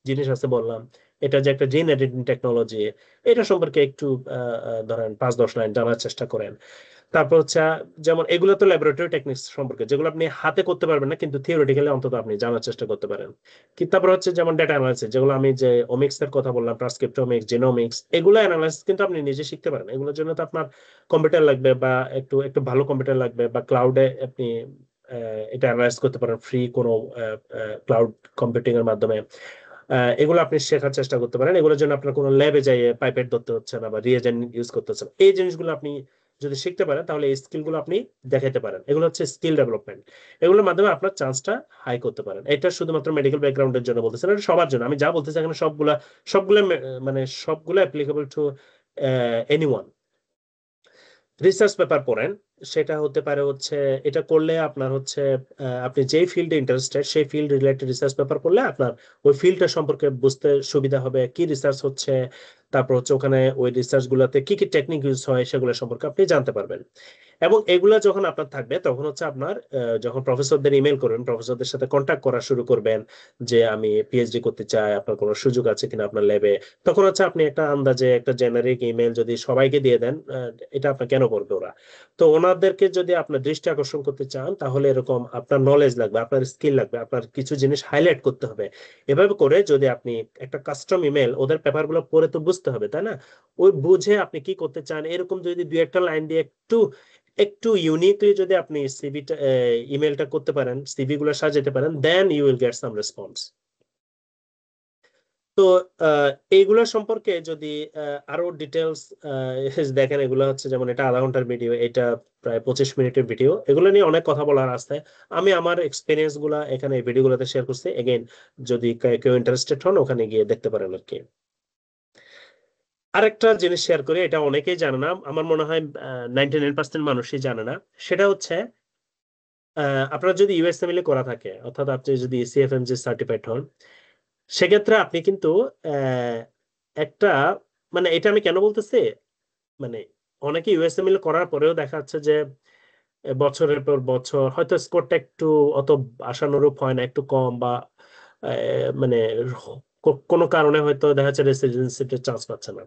জিনিস আছে বললাম, এটা যে একটা জিন এডিটিং টেকনোলজি, এটা সম্পর্কে একটু ধরেন 5-10 লাইন জানার চেষ্টা করেন। তারপর হচ্ছে যেমন এগুলো তো ল্যাবরেটরি টেকনিক্স সম্পর্কে, যেগুলো আপনি হাতে করতে পারবেন না, কিন্তু থিওরিটিক্যালি অন্তত আপনি জানার চেষ্টা করতে পারেন। কি তারপর হচ্ছে যেমন ডেটা অ্যানালাইসিস, যেগুলো আমি যে ওমিক্স এর কথা বললাম, ট্রান্সক্রিপ্টোমিক্স, জিনোমিক্স, এগুলো অ্যানালাইসিস কিন্তু আপনি নিজে শিখতে পারেন। এগুলোর জন্য তো আপনার কম্পিউটার লাগবে, বা একটু একটু ভালো কম্পিউটার লাগবে, বা ক্লাউডে আপনি এটা অ্যানালাইজ করতে পারেন ফ্রি কোনো ক্লাউড কম্পিউটিং এর মাধ্যমে। এগুলো আপনি শেখার চেষ্টা করতে পারেন। এগুলোর জন্য আপনার কোনো ল্যাবে যাইয়ে পাইপেট ধরতে হচ্ছে না বা রিয়েজেন্ট ইউজ করতে হচ্ছে না। এই জিনিসগুলো আপনি যদি শিখতে পারেন তাহলে এই স্কিলগুলো আপনি দেখাতে পারেন। এগুলো হচ্ছে স্কিল ডেভেলপমেন্ট। এগুলোর মাধ্যমে আপনার চান্সটা হাই করতে পারেন। এটা শুধুমাত্র মেডিকেল ব্যাকগ্রাউন্ডের জন্য বলতেছেন, এটা সবার জন্য। আমি যা বলতেছি এখানে সবগুলা মানে সবগুলো applicable to anyone. Research paper পড়েন, সেটা হতে পারে হচ্ছে এটা করলে আপনার হচ্ছে আপনি যেই ফিল্ডে ইন্টারেস্টেড সেই ফিল্ড রিলেটেড রিসার্চ পেপার করলে আপনার ওই ফিল্ডটা সম্পর্কে বুঝতে সুবিধা হবে, কি রিসার্চ হচ্ছে, তারপর হচ্ছে ওখানে ওই রিসার্চ গুলাতে কি কি টেকনিক ইউজ হয় সেগুলো সম্পর্কে আপনি জানতে পারবেন। এবং এগুলা যখন আপনার থাকবে তখন হচ্ছে আপনার যখন প্রফেসরদের ইমেল করবেন, প্রফেসরদের সাথে কন্ট্যাক্ট করা শুরু করবেন যে আমি পিএইচডি করতে চাই, আপনার কোনো সুযোগ আছে কিনা আপনার ল্যাবে, তখন হচ্ছে আপনি একটা আন্দাজে একটা জেনারিক ইমেল যদি সবাইকে দিয়ে দেন, এটা আপনার কেন করবে ওরা? তো ওনাদেরকে যদি আপনার দৃষ্টি আকর্ষণ করতে চান তাহলে এরকম আপনার নলেজ লাগবে, আপনার স্কিল লাগবে, আপনার কিছু জিনিস হাইলাইট করতে হবে। এভাবে করে যদি আপনি একটা কাস্টম ইমেল, ওদের পেপারগুলো পড়ে তো বুঝতে হবে তাই না, ওই বুঝে আপনি কি করতে চান এরকম যদি দুই একটা লাইন দিয়ে একটু একটু ইউনিকলি যদি আপনি সিভিটা ইমেলটা করতে পারেন, সিভি গুলো সাজাতে পারেন, then you will get some response. তো এইগুলো সম্পর্কে যদি আরো ডিটেলস দেখেন, এগুলো হচ্ছে যেমন এটা আধা ঘন্টার ভিডিও, এটা প্রায় 25 মিনিটের ভিডিও, এগুলো নিয়ে অনেক কথা বলার আছে। আমি আমার এক্সপিরিয়েন্স গুলা এখানে এই ভিডিওগুলোতে শেয়ার করছি। এগেইন যদি কেউ ইন্টারেস্টেড হন ওখানে গিয়ে দেখতে পারেন আর কি। আরেকটা জিনিস শেয়ার করি, এটা অনেকেই জানে না, আমার মনে হয় 99% মানুষই জানে না। সেটা হচ্ছে আপনার যদি ইউএসএমএল করা থাকে, অর্থাৎ আপনি যদি সিএফএমজি সার্টিফাইড হন, সেক্ষেত্রে আপনি কিন্তু আহ, একটা মানে এটা আমি কেন বলতেছি, মানে অনেকে ইউএসএমএল করার পরেও দেখা যাচ্ছে যে বছরের পর বছর হয়তো স্কোরটা একটু অত আশানুরূপ হয় না, একটু কম, বা মানে কোনো কারণে হয়তো দেখা যাচ্ছে রেসিডেন্সিতে চান্স পাচ্ছে না।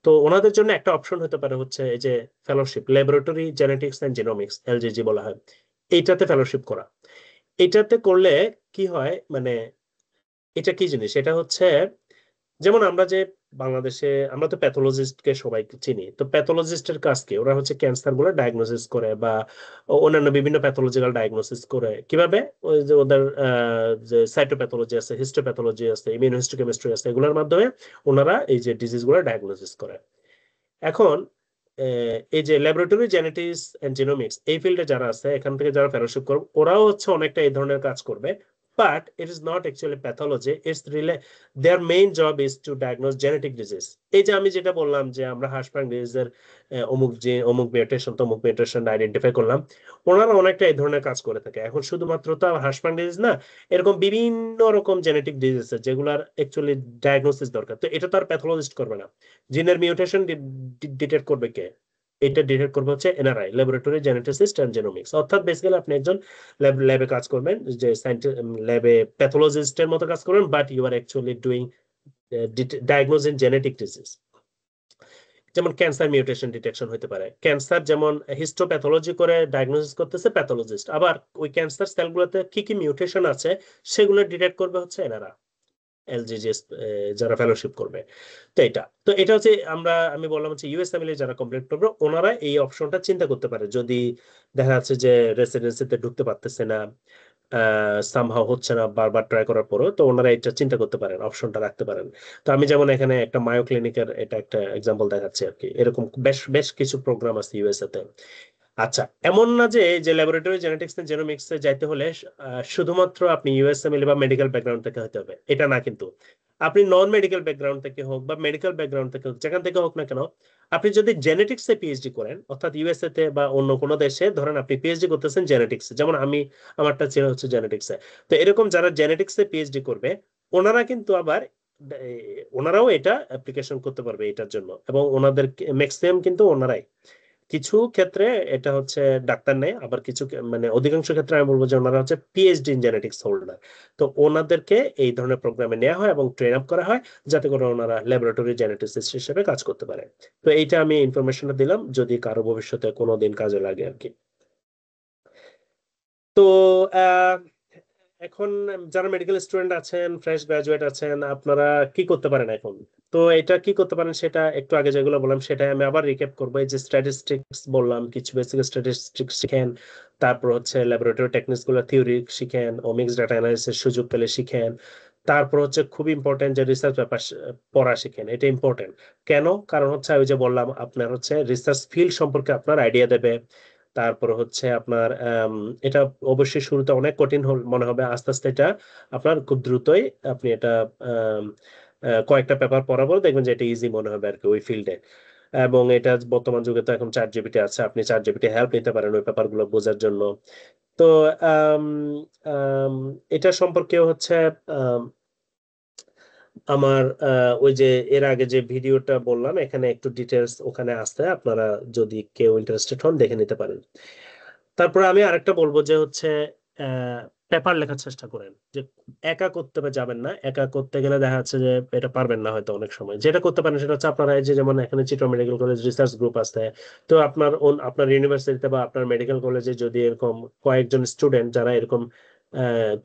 তো ওনাদের জন্য একটা অপশন হতে পারে হচ্ছে এই যে fellowship, laboratory genetics and genomics, LGG বলা হয়, এইটাতে ফেলোশিপ করা। এটাতে করলে কি হয়, মানে এটা কি জিনিস, এটা হচ্ছে যেমন আমরা যে বাংলাদেশে আমরা তো প্যাথোলজিস্টকে সবাই চিনি, তো প্যাথোলজিস্টের কাজ কি, ওরা হচ্ছে ক্যান্সার গুলো ডায়াগনোসিস করে বা অন্যান্য বিভিন্ন প্যাথোলজিক্যাল ডায়াগনোসিস করে কিভাবে, ওই যে ওদের যে সাইটোপ্যাথোলজি আছে, হিস্টোপ্যাথোলজি আছে, ইমিউনোহিস্টোকেমিস্ট্রি আছে, এগুলোর মাধ্যমে ওনারা এই যে ডিজিজ গুলো ডায়াগনোসিস করে। এখন এই যে ল্যাবরেটরি জেনেটিক্স এন্ড জিনোমিক্স এই ফিল্ডে যারা আছে, এখান থেকে যারা ফেলোশিপ করবে ওরাও হচ্ছে অনেকটা এই ধরনের কাজ করবে, but it is not actually pathology, it's really their main job is to diagnose genetic disease. এই যে আমি যেটা বললাম যে আমরা হাঁসফাং ডিজিজের অমুক যে অমুক মিউটেশন তমুক মিউটেশন আইডেন্টিফাই করলাম, ওনারা অনেকটা এই ধরনের কাজ করে থাকে। এখন শুধুমাত্র তো হাঁসফাং ডিজিজ না, এরকম বিভিন্ন রকম জেনেটিক ডিজিজ আছে যেগুলার অ্যাকচুয়ালি ডায়াগনোসিস দরকার, তো এটা তো আর প্যাথোলজিস্ট করবে না। জিনের মিউটেশন ডিটেক্ট করবে কে? এটা ডিটেক্ট করবে হচ্ছে NRI, laboratory geneticist and genomics. অর্থাৎ বেসিক্যালি আপনি একজন ল্যাবে কাজ করবেন, যে ল্যাবে প্যাথোলজিস্টের মতো কাজ করবেন, but you are actually doing diagnosing genetic disease. যেমন ক্যান্সার মিউটেশন ডিটেকশন হতে পারে, ক্যান্সার যেমন হিস্টোপ্যাথোলজি করে ডায়াগনোসিস করতেছে প্যাথোলজিস্ট, আবার ওই ক্যান্সার সেলগুলোতে কি কি মিউটেশন আছে সেগুলো ডিটেক্ট করবে হচ্ছে এনারা, এলজিজিএস যারা ফেলোশিপ করবে। তো এটা হচ্ছে আমি বললাম হচ্ছে ইউএসএমএল যারা কমপ্লিট করবে ওনারা এই অপশনটা চিন্তা করতে পারে, যদি দেখা যাচ্ছে যে রেসিডেন্সিতে ঢুকতে পারতেছে না, সামহাও হচ্ছে না বারবার ট্রাই করার পরও, তো ওনারা এটা চিন্তা করতে পারেন, অপশনটা রাখতে পারেন। তো আমি যেমন এখানে একটা মায়ো ক্লিনিকের এটা একটা এক্সাম্পল দেখাচ্ছি আর কি, এরকম বেশ বেশ কিছু প্রোগ্রাম আছে ইউএসএ তে। আচ্ছা, এমন না যে যে ল্যাবরেটরি জেনেটিক্স এন্ড জেনোমিক্স এ যাইতে হলে শুধুমাত্র আপনি ইউএসএমএল বা মেডিকেল ব্যাকগ্রাউন্ড থেকে হতে হবে, এটা না কিন্তু। আপনি নন মেডিকেল ব্যাকগ্রাউন্ড থেকে হোক বা মেডিকেল ব্যাকগ্রাউন্ড থেকে হোক, যেখান থেকে হোক না কেন, আপনি যদি জেনেটিক্স এ পিএইচডি করেন, অর্থাৎ ইউএসএ তে বা অন্য কোনো দেশে ধরেন আপনি পিএইচডি করতেছেন জেনেটিক্স, যেমন আমারটা ছিল হচ্ছে জেনেটিক্স এ, তো এরকম যারা জেনেটিক্স এ পিএইচডি করবে ওনারা কিন্তু আবার ওনারাও এটা অ্যাপ্লিকেশন করতে পারবে এটার জন্য, এবং ওনাদের ম্যাক্সিমাম কিন্তু ওনারাই, কিছু ক্ষেত্রে এটা হচ্ছে ডাক্তার নেই, আবার কিছু মানে অধিকাংশ ক্ষেত্রে আমি বলবো যে ওনারা হচ্ছে পিএইচডি ইন জেনেটিক্স হোল্ডার। তো ওনাদেরকে এই ধরনের প্রোগ্রামে নেওয়া হয় এবং ট্রেন আপ করা হয় যাতে করে ওনারা ল্যাবরেটরি জেনেটিস্ট হিসেবে কাজ করতে পারে। তো এইটা আমি ইনফরমেশনটা দিলাম যদি কারো ভবিষ্যতে কোনোদিন কাজে লাগে আর কি। তো আহ এখন যারা মেডিকেল স্টুডেন্ট আছেন, ফ্রেশ গ্রাজুয়েট আছেন, আপনারা কি করতে পারেন এখন? তো এটা কি করতে পারেন সেটা একটু আগে যেগুলো বললাম সেটাই আমি আবার রিক্যাপ করবো। এই যে স্ট্যাটিস্টিক্স বললাম, কিছু বেসিক স্ট্যাটিস্টিক্স শিখেন, তারপর হচ্ছে ল্যাবরেটরি টেকনিক্স গুলো থিওরি শিখেন, ওমিক্স ডাটা অ্যানালিসিস সুযোগ পেলে শিখেন, তারপর হচ্ছে খুব ইম্পর্টেন্ট যে রিসার্চ পেপার পড়া শিখেন। এটা ইম্পর্টেন্ট কেন? কারণ হচ্ছে ওই যে বললাম আপনার হচ্ছে রিসার্চ ফিল্ড সম্পর্কে আপনার আইডিয়া দেবে। তারপর হচ্ছে আপনার এটা অবশ্যই শুরুতে অনেক কঠিন মনে হবে, আস্তে আস্তে এটা আপনার খুব দ্রুতই আপনি এটা আম, কয়েকটা পেপার পড়া পরে দেখবেন যে এটা ইজি মনে হবে আর কি ওই ফিল্ডে। এবং এটা বর্তমান যুগে তো এখন চ্যাট জিপিটি আছে, আপনি চ্যাট জিপিটি হেল্প নিতে পারেন ওই পেপারগুলো বোঝার জন্য। তো আম, আম, এটা সম্পর্কেও হচ্ছে আম, আমার ওই যে এর আগে যে ভিডিওটা বললাম এখানে একটু ডিটেলস ওখানে আসতে, আপনারা যদি কেউ ইন্টারেস্টেড হন দেখে নিতে পারেন। তারপরে আমি আরেকটা বলবো যে হচ্ছে পেপার লেখার চেষ্টা করেন, যে একা করতে যাবেন না। একা করতে গেলে দেখা যাচ্ছে যে এটা পারবেন না হয়তো অনেক সময়। যেটা করতে পারেন সেটা হচ্ছে আপনারা এই যে যেমন এখানে Chitra medical college research group আছে, তো আপনার ইউনিভার্সিটিতে বা আপনার মেডিকেল কলেজে যদি এরকম কয়েকজন স্টুডেন্ট যারা এরকম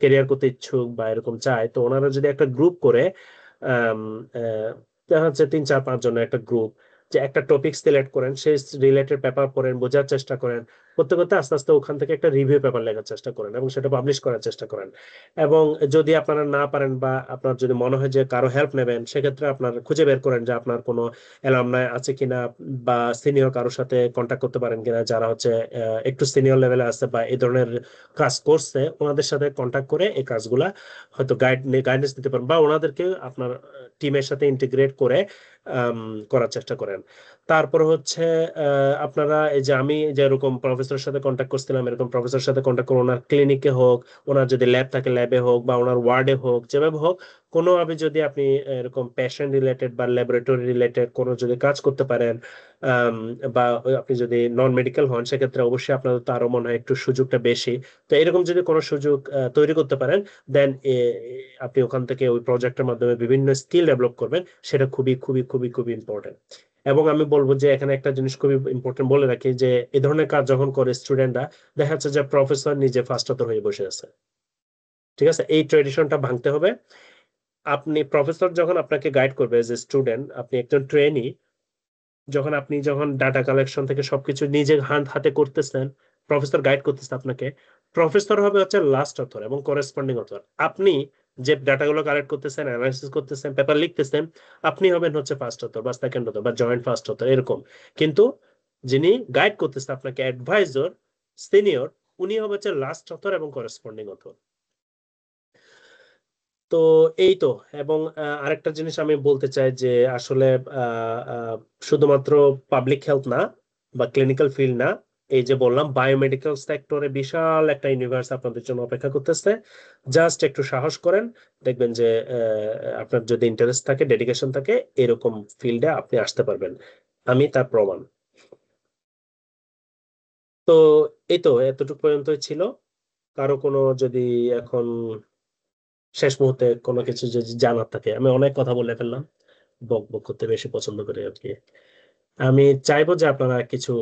কেরিয়ার করতে ইচ্ছুক বা এরকম চায়, তো ওনারা যদি একটা গ্রুপ করে আম, আহ, দেখা যাচ্ছে 3 4 5 জনের একটা গ্রুপ, যে একটা টপিক সিলেক্ট করেন, সেই রিলেটেড পেপার পড়েন, বোঝার চেষ্টা করেন, করতে করতে আস্তে আস্তে ওখান থেকে একটা রিভিউ পেপার লেখার চেষ্টা করেন এবং সেটা পাবলিশ করার চেষ্টা করেন। এবং যদি আপনারা না পারেন বা আপনার যদি মনে হয় যে কারো হেল্প নেবেন, সেক্ষেত্রে আপনার খুঁজে বের করেন যে আপনার কোনো অ্যালামনাই আছে কিনা বা সিনিয়র কারোর সাথে কন্ট্যাক্ট করতে পারেন কিনা, যারা হচ্ছে একটু সিনিয়র লেভেলে আছে বা এই ধরনের কাজ করছে, ওনাদের সাথে কন্ট্যাক্ট করে এই কাজগুলা হয়তো গাইডেন্স দিতে পারেন বা ওনাদেরকে আপনার টিমের সাথে ইন্টিগ্রেট করে করার চেষ্টা করেন। তারপর হচ্ছে আপনারা এই যে আমি যেরকম প্রফেসরের সাথে কন্ট্যাক্ট করছিলাম, এরকম প্রফেসরের সাথে কন্ট্যাক্ট করুন, ওনার ক্লিনিকে হোক, ওনার যদি ল্যাব থাকে ল্যাবে হোক বা ওনার ওয়ার্ডে হোক, যেভাবে হোক কোনোভাবে যদি আপনি এরকম পেশেন্ট রিলেটেড বা ল্যাবরেটরি রিলেটেড কোনো যদি কাজ করতে পারেন, আম, বা আপনি যদি নন মেডিকেল হন, সেক্ষেত্রে অবশ্যই আপনার তো আরো মনে হয় একটু সুযোগটা বেশি। তো এরকম যদি কোনো সুযোগ তৈরি করতে পারেন, দেন আপনি ওখান থেকে ওই প্রজেক্টের মাধ্যমে বিভিন্ন স্কিল ডেভেলপ করবেন, সেটা খুবই খুবই খুবই খুবই ইম্পর্টেন্ট। এবং আমি বলবো যে এখানে একটা জিনিস খুবই ইম্পর্টেন্ট বলে রাখি, যে এই ধরনের কাজ যখন করে স্টুডেন্টরা, দেখা যাচ্ছে যে প্রফেসর নিজে ফার্স্ট অথর হয়ে বসে আছে। ঠিক আছে, এই ট্রেডিশনটা ভাঙতে হবে। আপনি প্রফেসর যখন আপনাকে গাইড করবে, যে স্টুডেন্ট আপনি একজন ট্রেনি, যখন ডাটা কালেকশন থেকে সবকিছু নিজে হাতে করতেছেন, প্রফেসর গাইড করতেছে আপনাকে, প্রফেসর হবে হচ্ছে লাস্ট অথর এবং করেসপন্ডিং অথর। আপনি যে ডাটাগুলো কালেক্ট করতেছেন, অ্যানালাইসিস করতেছেন, পেপার লিখতেছেন, আপনি হবেন হচ্ছে ফার্স্ট অথর বা সেকেন্ড অথর বা জয়েন্ট ফার্স্ট অথর এরকম। কিন্তু যিনি গাইড করতেছে আপনাকে, অ্যাডভাইজর, সিনিয়র, উনি হবে হচ্ছে লাস্ট অথর এবং করেসপন্ডিং অথর। তো এই তো। এবং আরেকটা জিনিস আমি বলতে চাই যে আসলে আহ, আহ, শুধুমাত্র পাবলিক হেলথ না বা ক্লিনিক্যাল ফিল্ড না, এই যে বললাম বায়োমেডিক্যাল সেক্টরে বিশাল একটা ইউনিভার্স আপনাদের জন্য অপেক্ষা করতেছে। জাস্ট একটু সাহস করেন, দেখবেন যে আপনার যদি ইন্টারেস্ট থাকে, ডেডিকেশন থাকে, এরকম ফিল্ডে আপনি আসতে পারবেন। আমি তার প্রমাণ। তো এই তো, এতটুকু পর্যন্তই ছিল। কারো কোনো যদি এখন শেষ মুহূর্তে কোনো কিছু যদি জানার থাকে, আমি অনেক কথা বলে ফেললাম, বক বক করতে বেশি পছন্দ করি আর কি। আমি চাইবো যে আপনারা কিছু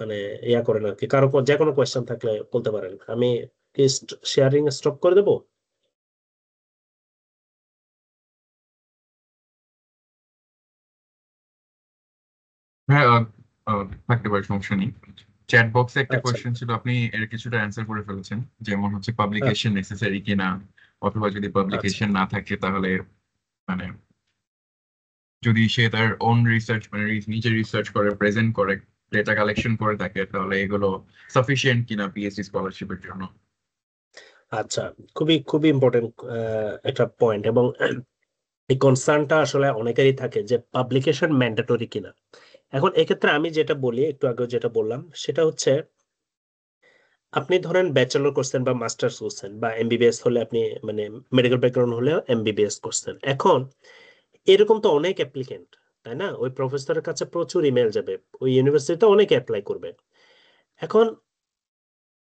মানে ইয়া করেন আর কি, কারো যে কোনো কোয়েশ্চেন থাকলে বলতে পারেন। আমি কি শেয়ারিং স্টপ করে দেবো? হ্যাঁ, থাকতে পারে, সমস্যা নেই। চ্যাট বক্সে একটা আচ্ছা। কোয়েশ্চেন ছিল, আপনি এর কিছুটা অ্যান্সার করে ফেলেছেন। যেমন হচ্ছে আচ্ছা। পাবলিকেশন নেসেসারি কিনা, অথবা যদি আচ্ছা। পাবলিকেশন না থাকে তাহলে মানে যদি সে তার ওন রিসার্চ মানে নিজে রিসার্চ করে প্রেজেন্ট করে ডেটা কালেকশন করে থাকে, তাহলে এগুলো সাফিসিয়েন্ট কিনা পিএইচডি স্কলারশিপের জন্য। আচ্ছা, খুবই খুবই ইম্পর্টেন্ট একটা পয়েন্ট। এবং এই কনসার্নটা আসলে অনেকেরই থাকে যে পাবলিকেশন ম্যান্ডেটরি কিনা। এখন এক্ষেত্রে আমি যেটা বলি, একটু আগে যেটা বললাম সেটা হচ্ছে, আপনি ধরেন ব্যাচেলর করছেন বা মাস্টার্স করছেন বা এমবিবিএস হলে আপনি মানে মেডিকেল ব্যাকগ্রাউন্ড হলে এমবিবিএস করছেন, এখন এরকম তো অনেক অ্যাপ্লিকেন্ট, তাই না? ওই প্রফেসরের কাছে প্রচুর ইমেল যাবে, ওই ইউনিভার্সিটিতে অনেকে অ্যাপ্লাই করবে। এখন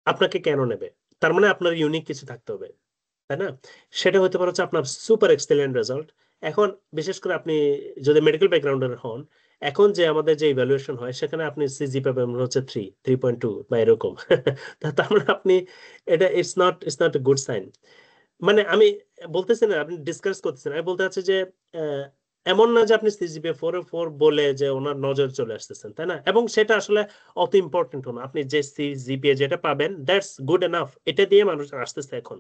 আপনাকে কেন নেবে? তার মানে আপনার ইউনিক কিছু থাকতে হবে, তাই না? সেটা হতে পারে হচ্ছে আপনার সুপার এক্সেলেন্ট রেজাল্ট। এখন বিশেষ করে আপনি যদি মেডিকেল ব্যাকগ্রাউন্ডের হন, এখন যে আমাদের যে ইভ্যালুয়েশন হয় সেখানে আপনি সিজি পাবেন হচ্ছে 3.2 বা এরকম। তার মানে আপনি, এটা it's not a good sign. মানে আমি বলতেছি না আপনি ডিসকাস করতেছেন, আমি বলতে চাচ্ছি যে আহ, এমন না যে আপনি সিজিপিএ 4 বলে যে ওনার নজর চলে আসতেছেন, তাই না? এবং সেটা আসলে অত ইম্পর্টেন্ট না, আপনি যে সিজিপিএ যেটা পাবেন দ্যাটস গুড এনাফ, এটা দিয়ে মানুষ আসতেছে। এখন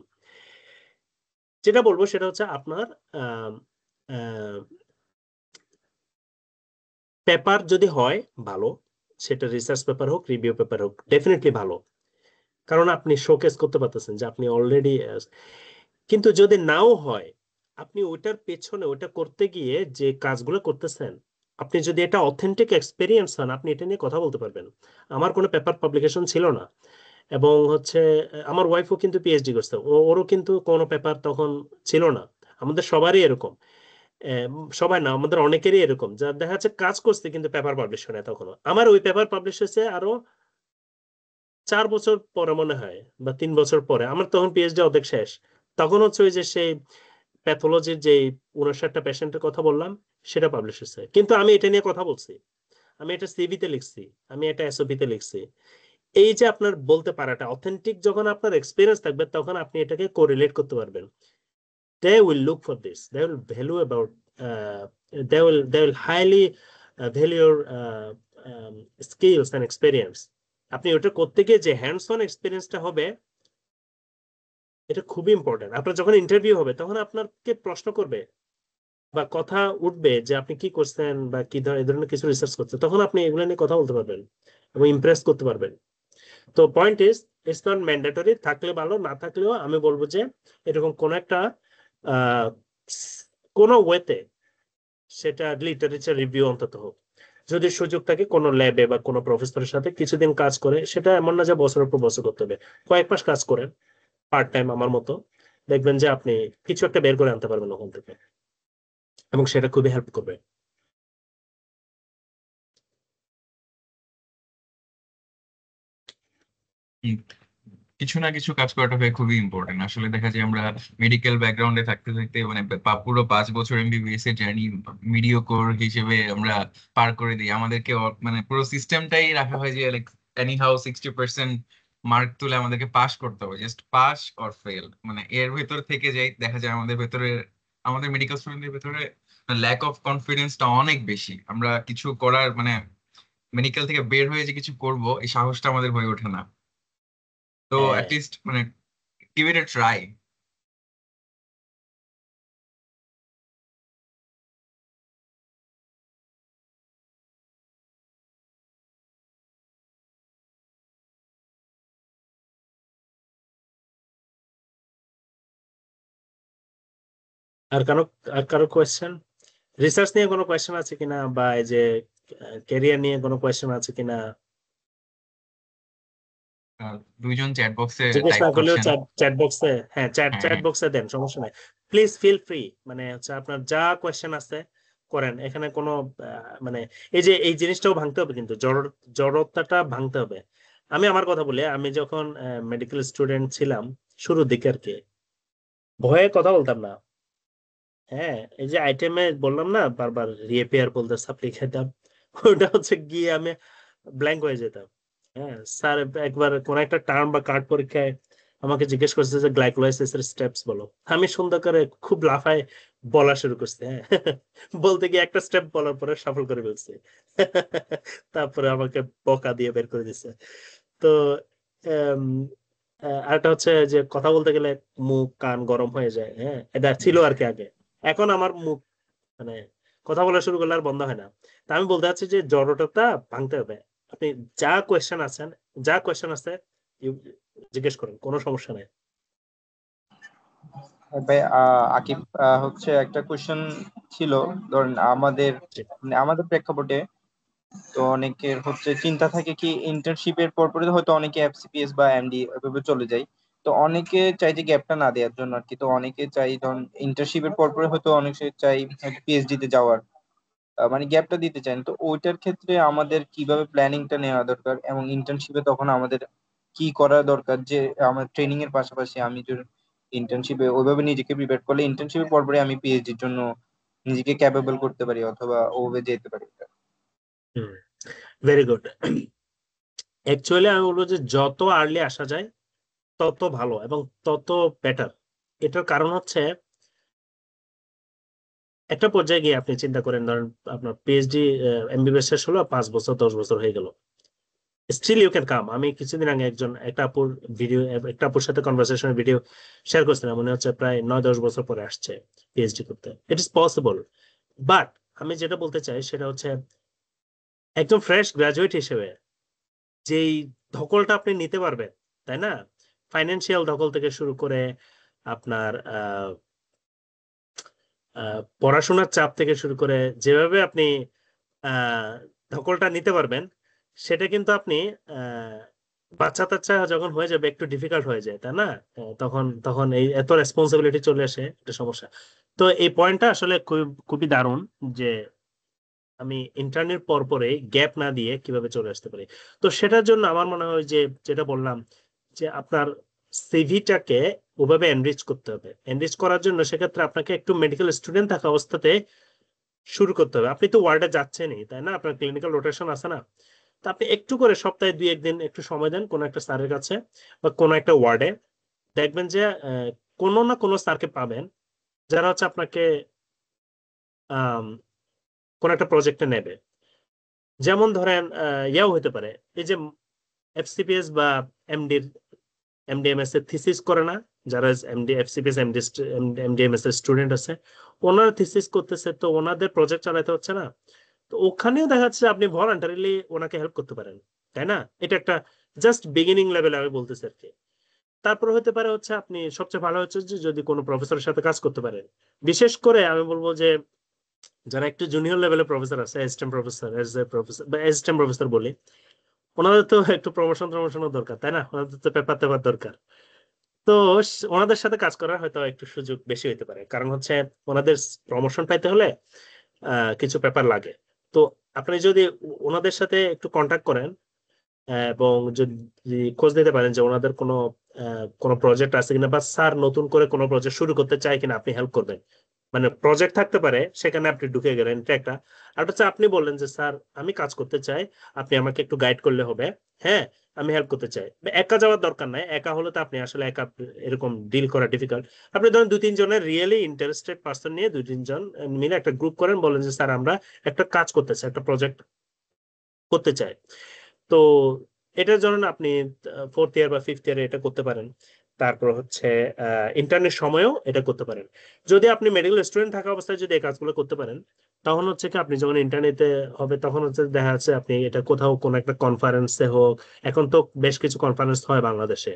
যেটা বলবো সেটা হচ্ছে আপনার পেপার যদি হয় ভালো, সেটা রিসার্চ পেপার হোক রিভিউ পেপার হোক, ডেফিনেটলি ভালো, কারণ আপনি শোকেস করতে পারতেছেন যে আপনি অলরেডি। কিন্তু যদি নাও হয়, আপনি ওইটার পেছনে ওইটা করতে গিয়ে যে কাজগুলো করতেছেন, আপনি যদি এটা অথেন্টিক এক্সপিরিয়েন্স হন, আপনি এটা নিয়ে কথা বলতে পারবেন। আমার কোনো পেপার পাবলিকেশন ছিল না, এবং হচ্ছে আমার ওয়াইফও কিন্তু পিএইচডি করছে, ওরও কিন্তু কোনো পেপার তখন ছিল না। আমাদের সবারই এরকম, সবাই না, আমাদের অনেকেরই এরকম, যা দেখা যাচ্ছে কাজ করছে কিন্তু পেপার পাবলিশ হয় না তখনও। আমার ওই পেপার পাবলিশ হয়েছে আরো 4 বছর পরে মনে হয়, বা 3 বছর পরে। আমার তখন পিএইচডি অর্ধেক শেষ। তখন হচ্ছে ওই যে সেই প্যাথোলজির যে 59টা পেশেন্টের কথা বললাম, সেটা পাবলিশ হয়েছে। কিন্তু আমি এটা নিয়ে কথা বলছি, আমি এটা সিভিতে লিখছি, আমি এটা এসওপিতে লিখছি। এই যে আপনার বলতে পারাটা অথেন্টিক, যখন আপনার এক্সপিরিয়েন্স থাকবে তখন আপনি এটাকে কোরিলেট করতে পারবেন। They will look for this, they will value about they will highly value your skills and experience. আপনি ওটা করতে গিয়ে যে হ্যান্ডস অন এক্সপিরিয়েন্সটা হবে, এটা খুবই ইম্পর্টেন্ট। আপনার যখন ইন্টারভিউ হবে তখন আপনাকে প্রশ্ন করবে বা কথা উঠবে যে আপনি কি করছেন বা কি এই ধরনের কিছু রিসার্চ করছেন, তখন আপনি এগুলো নিয়ে কথা বলতে পারবেন এবং ইমপ্রেস করতে পারবেন। তো point is, it's not mandatory, থাকলে ভালো, না থাকলেও আমি বলবো যে এরকম কোন একটা আহ কোনো ওয়েতে, সেটা লিটারেচার রিভিউ অন্তত হোক, যদি সুযোগ থাকে কোনো ল্যাবে বা কোনো প্রফেসরের সাথে কিছুদিন কাজ করে, সেটা এমন না যে বছরের পর বছর করতে হবে, কয়েক মাস কাজ করেন পার্ট টাইম আমার মতো, দেখবেন যে আপনি কিছু একটা বের করে আনতে পারবেন ওখান থেকে, এবং সেটা খুবই হেল্প করবে। হুম, কিছু না কিছু কাজ করাটা ভাই খুবই ইম্পর্টেন্ট। আসলে দেখা যায় আমরা মেডিকেল ব্যাকগ্রাউন্ডে থাকতে থাকতে মানে পুরো 5 বছর এমবিবিএস এর জার্নি মিডিওকোর হিসেবে আমরা পার করে দিই। আমাদেরকে মানে পুরো সিস্টেমটাই রাখা হয় যে লাইক এনি হাউ 60% মার্ক তুলে আমাদেরকে পাস করতে হবে, জাস্ট পাস অর ফেল। মানে এর ভেতর থেকে যাই, দেখা যায় আমাদের ভেতরে, আমাদের মেডিকেল স্টুডেন্টদের ভেতরে ল্যাক অফ কনফিডেন্সটা অনেক বেশি। আমরা কিছু করার মানে মেডিকেল থেকে বের হয়ে যে কিছু করব, এই সাহসটা আমাদের হয়ে ওঠে না। তো হ্যাঁ, অ্যাটলিস্ট মানে give it a try. আর কারো, আর কারো কোয়েশ্চেন, রিসার্চ নিয়ে কোনো কোয়েশ্চেন আছে কিনা, বা এই যে ক্যারিয়ার নিয়ে কোনো কোয়েশ্চেন আছে কিনা? দুইজন চ্যাট বক্সে জিজ্ঞেস টাইপ না করলেও করছেন। চ্যাট বক্সে, হ্যাঁ চ্যাট হ্যাঁ চ্যাট হ্যাঁ। বক্সে দেন, সমস্যা নাই। প্লিজ ফিল ফ্রি, মানে হচ্ছে আপনার যা কোয়েশ্চেন আছে করেন, এখানে কোনো মানে এই যে এই জিনিসটাও ভাঙতে হবে, কিন্তু জড়তাটা ভাঙতে হবে। আমি আমার কথা বলি, আমি যখন মেডিকেল স্টুডেন্ট ছিলাম শুরুর দিকে আর কি, ভয়ে কথা বলতাম না। হ্যাঁ, এই যে আইটেমে বললাম না বারবার রিএপিআর বলতে সাপ্লি খেতাম, ওটা হচ্ছে গিয়ে আমি ব্ল্যাঙ্ক হয়ে যেতাম। হ্যাঁ, স্যার একবার কোন একটা টার্ম বা কার্ড পরীক্ষায় আমাকে জিজ্ঞেস করছে যে গ্লাইকোলাইসিস এর স্টেপস বলো, আমি সুন্দর করে খুব লাফায় বলা শুরু করছি। হ্যাঁ, বলতে গিয়ে একটা স্টেপ বলার পরে সফল করে ফেলছি। তারপরে আমাকে বকা দিয়ে বের করে দিছে। তো আম, আরেকটা হচ্ছে যে কথা বলতে গেলে মুখ কান গরম হয়ে যায়। হ্যাঁ, এটা ছিল আর কি আগে। এখন আমার মুখ মানে কথা বলা শুরু করলে আর বন্ধ হয় না। তা আমি বলতে চাচ্ছি যে জড়তাটা ভাঙতে হবে। আপনি যা কোয়েশ্চেন আছেন, যা কোয়েশ্চেন আছে জিজ্ঞেস করেন, কোনো সমস্যা নেই। হ্যাঁ ভাই, আকিব, হচ্ছে একটা কোশ্চেন ছিল। ধরেন আমাদের, জি। মানে আমাদের প্রেক্ষাপটে তো অনেকের হচ্ছে চিন্তা থাকে কি ইন্টার্নশিপের পরপরে হয়তো অনেকে এফসিপিএস বা এমডি এভাবে চলে যায়। তো অনেকে চাই যে গ্যাপটা না দেওয়ার জন্য আর কি। তো অনেকে চাই ধরুন ইন্টার্নশিপের পরপরে হয়তো অনেকে চাই পিএইচডি তে যাওয়ার, মানে গ্যাপটা দিতে চান। তো ওইটার ক্ষেত্রে আমাদের কিভাবে প্ল্যানিংটা নেওয়া দরকার, এবং ইন্টার্নশিপে তখন আমাদের কি করা দরকার, যে আমার ট্রেনিং এর পাশাপাশি আমি যদি ইন্টার্নশিপে ওইভাবে নিজেকে প্রিপেয়ার করলে ইন্টার্নশিপের পরপরে আমি পিএইচডির জন্য নিজেকে ক্যাপেবল করতে পারি অথবা ওভাবে যেতে পারি। হুম, ভেরি গুড। অ্যাকচুয়ালি আমি বলবো যে যত আর্লি আসা যায় তত ভালো এবং তত বেটার। এটার কারণ হচ্ছে, একটা পর্যায়ে গিয়ে আপনি চিন্তা করেন, ধরেন আপনার পিএইচডি এমবিবিএস শেষ হলো, 5 বছর 10 বছর হয়ে গেল, স্টিল ইউ ক্যান কাম। আমি কিছুদিন আগে একটা আপুর ভিডিও, একটা আপুর সাথে কনভারসেশনের ভিডিও শেয়ার করছিলাম, মনে হচ্ছে প্রায় 9-10 বছর পরে আসছে পিএইচডি করতে। It is possible. বাট আমি যেটা বলতে চাই সেটা হচ্ছে, একদম ফ্রেশ গ্রাজুয়েট হিসেবে যেই ধকলটা আপনি নিতে পারবেন, তাই না? ফাইন্যান্সিয়াল ধকল থেকে শুরু করে আপনার পড়াশোনার চাপ থেকে শুরু করে, যেভাবে আপনি ধকলটা নিতে পারবেন, সেটা কিন্তু আপনি আহ, বাচ্চা টাচ্চা যখন হয়ে যাবে একটু ডিফিকাল্ট হয়ে যায়, তাই না? তখন তখন এই এত রেসপন্সিবিলিটি চলে আসে, একটা সমস্যা। তো এই পয়েন্টটা আসলে খুবই দারুণ যে আমি ইন্টারনেট পর পরে গ্যাপ না দিয়ে কিভাবে চলে আসতে পারি। তো সেটার জন্য আমার মনে হয় যে, যেটা বললাম, যে আপনার সিভিটাকে ওভাবে এনরিচ করতে হবে। এনরিচ করার জন্য সেক্ষেত্রে আপনাকে একটু মেডিকেল স্টুডেন্ট থাকা অবস্থাতে শুরু করতে হবে। আপনি তো ওয়ার্ডে যাচ্ছেনই, তাই না? আপনার ক্লিনিক্যাল রোটেশন আছে না? তো আপনি একটু করে সপ্তাহে 2-1 দিন একটু সময় দেন কোনো একটা স্যারের কাছে বা কোনো একটা ওয়ার্ডে। দেখবেন যে কোনো না কোনো স্যারকে পাবেন যারা হচ্ছে আপনাকে আম, কোনো একটা প্রজেক্টে নেবে। যেমন ধরেন ইয়াও হতে পারে, এই যে এফসিপিএস বা এমডির এমডিএমএস এর থিসিস করে না, যারা এমডি এফসিপিএস এমডিএমএস এর স্টুডেন্ট আছে, ওনারা থিসিস করতেছে, তো ওনাদের প্রজেক্ট চালাতে হচ্ছে না? তো ওখানেও দেখা যাচ্ছে আপনি ভলান্টারিলি ওনাকে হেল্প করতে পারেন, তাই না? এটা একটা জাস্ট বিগিনিং লেভেলে আমি বলতেছি আর কি। তারপর হতে পারে হচ্ছে আপনি সবচেয়ে ভালো হচ্ছে যে যদি কোনো প্রফেসরের সাথে কাজ করতে পারেন। বিশেষ করে আমি বলবো যে যারা একটু জুনিয়র লেভেলের প্রফেসর আছে, assistant professor, as a professor বা অ্যাসিস্ট্যান্ট প্রফেসর বলি, ওনাদের তো একটু প্রমোশনও দরকার, তাই না? ওনাদের তো পেপার টেপার দরকার। তো ওনাদের সাথে কাজ করার হয়তো একটু সুযোগ বেশি হতে পারে, কারণ হচ্ছে ওনাদের প্রমোশন পাইতে হলে কিছু পেপার লাগে। তো আপনি যদি ওনাদের সাথে একটু কন্ট্যাক্ট করেন এবং যদি খোঁজ নিতে পারেন যে ওনাদের কোনো প্রজেক্ট আছে কিনা, বা স্যার নতুন করে কোনো প্রজেক্ট শুরু করতে চায় কিনা, আপনি হেল্প করবেন। মানে প্রজেক্ট থাকতে পারে, সেখানে আপনি ঢুকে গেলেন, এটা একটা। আর হচ্ছে আপনি বললেন যে স্যার আমি কাজ করতে চাই, আপনি আমাকে একটু গাইড করলে হবে। হ্যাঁ, আমি হেল্প করতে চাই। একা যাওয়ার দরকার নাই, একা হলে তো আপনি আসলে একা এরকম ডিল করা ডিফিকাল্ট। আপনি ধরেন 2-3 জনের রিয়েলি ইন্টারেস্টেড পার্সন নিয়ে 2-3 জন মিলে একটা গ্রুপ করেন, বলেন যে স্যার আমরা একটা কাজ করতে চাই, একটা প্রজেক্ট করতে চাই। তো এটার জন্য না আপনি 4th ইয়ার বা 5th ইয়ারে এটা করতে পারেন। তারপর হচ্ছে ইন্টার্নের সময়ও এটা করতে পারেন। যদি আপনি মেডিকেল স্টুডেন্ট থাকা অবস্থায় যদি এই কাজগুলো করতে পারেন, তখন হচ্ছে কি আপনি যখন ইন্টারনেটে হবে তখন হচ্ছে দেখা যাচ্ছে আপনি এটা কোথাও কোনো একটা কনফারেন্সে হোক, এখন তো বেশ কিছু কনফারেন্স হয় বাংলাদেশে,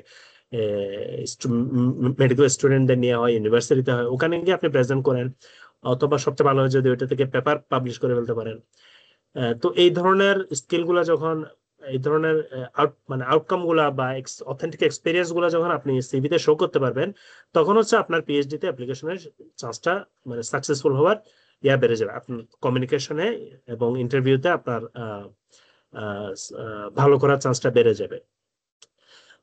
মেডিকেল স্টুডেন্টদের নিয়ে হয়, ইউনিভার্সিটিতে হয়, ওখানে গিয়ে আপনি প্রেজেন্ট করেন। অথবা সবচেয়ে ভালো হয় যদি ওইটা থেকে পেপার পাবলিশ করে ফেলতে পারেন। তো এই ধরনের স্কিল গুলা যখন, এই ধরনের মানে আউটকাম গুলা বা অথেন্টিক এক্সপিরিয়েন্স গুলা যখন আপনি সিভিতে শো করতে পারবেন, তখন হচ্ছে আপনার পিএইচডি তে অ্যাপ্লিকেশনের চান্সটা, মানে সাকসেসফুল হওয়ার বেড়ে যাবে। আপনার কমিউনিকেশনে এবং ইন্টারভিউতে আপনার আহ, ভালো করার চান্সটা বেড়ে যাবে।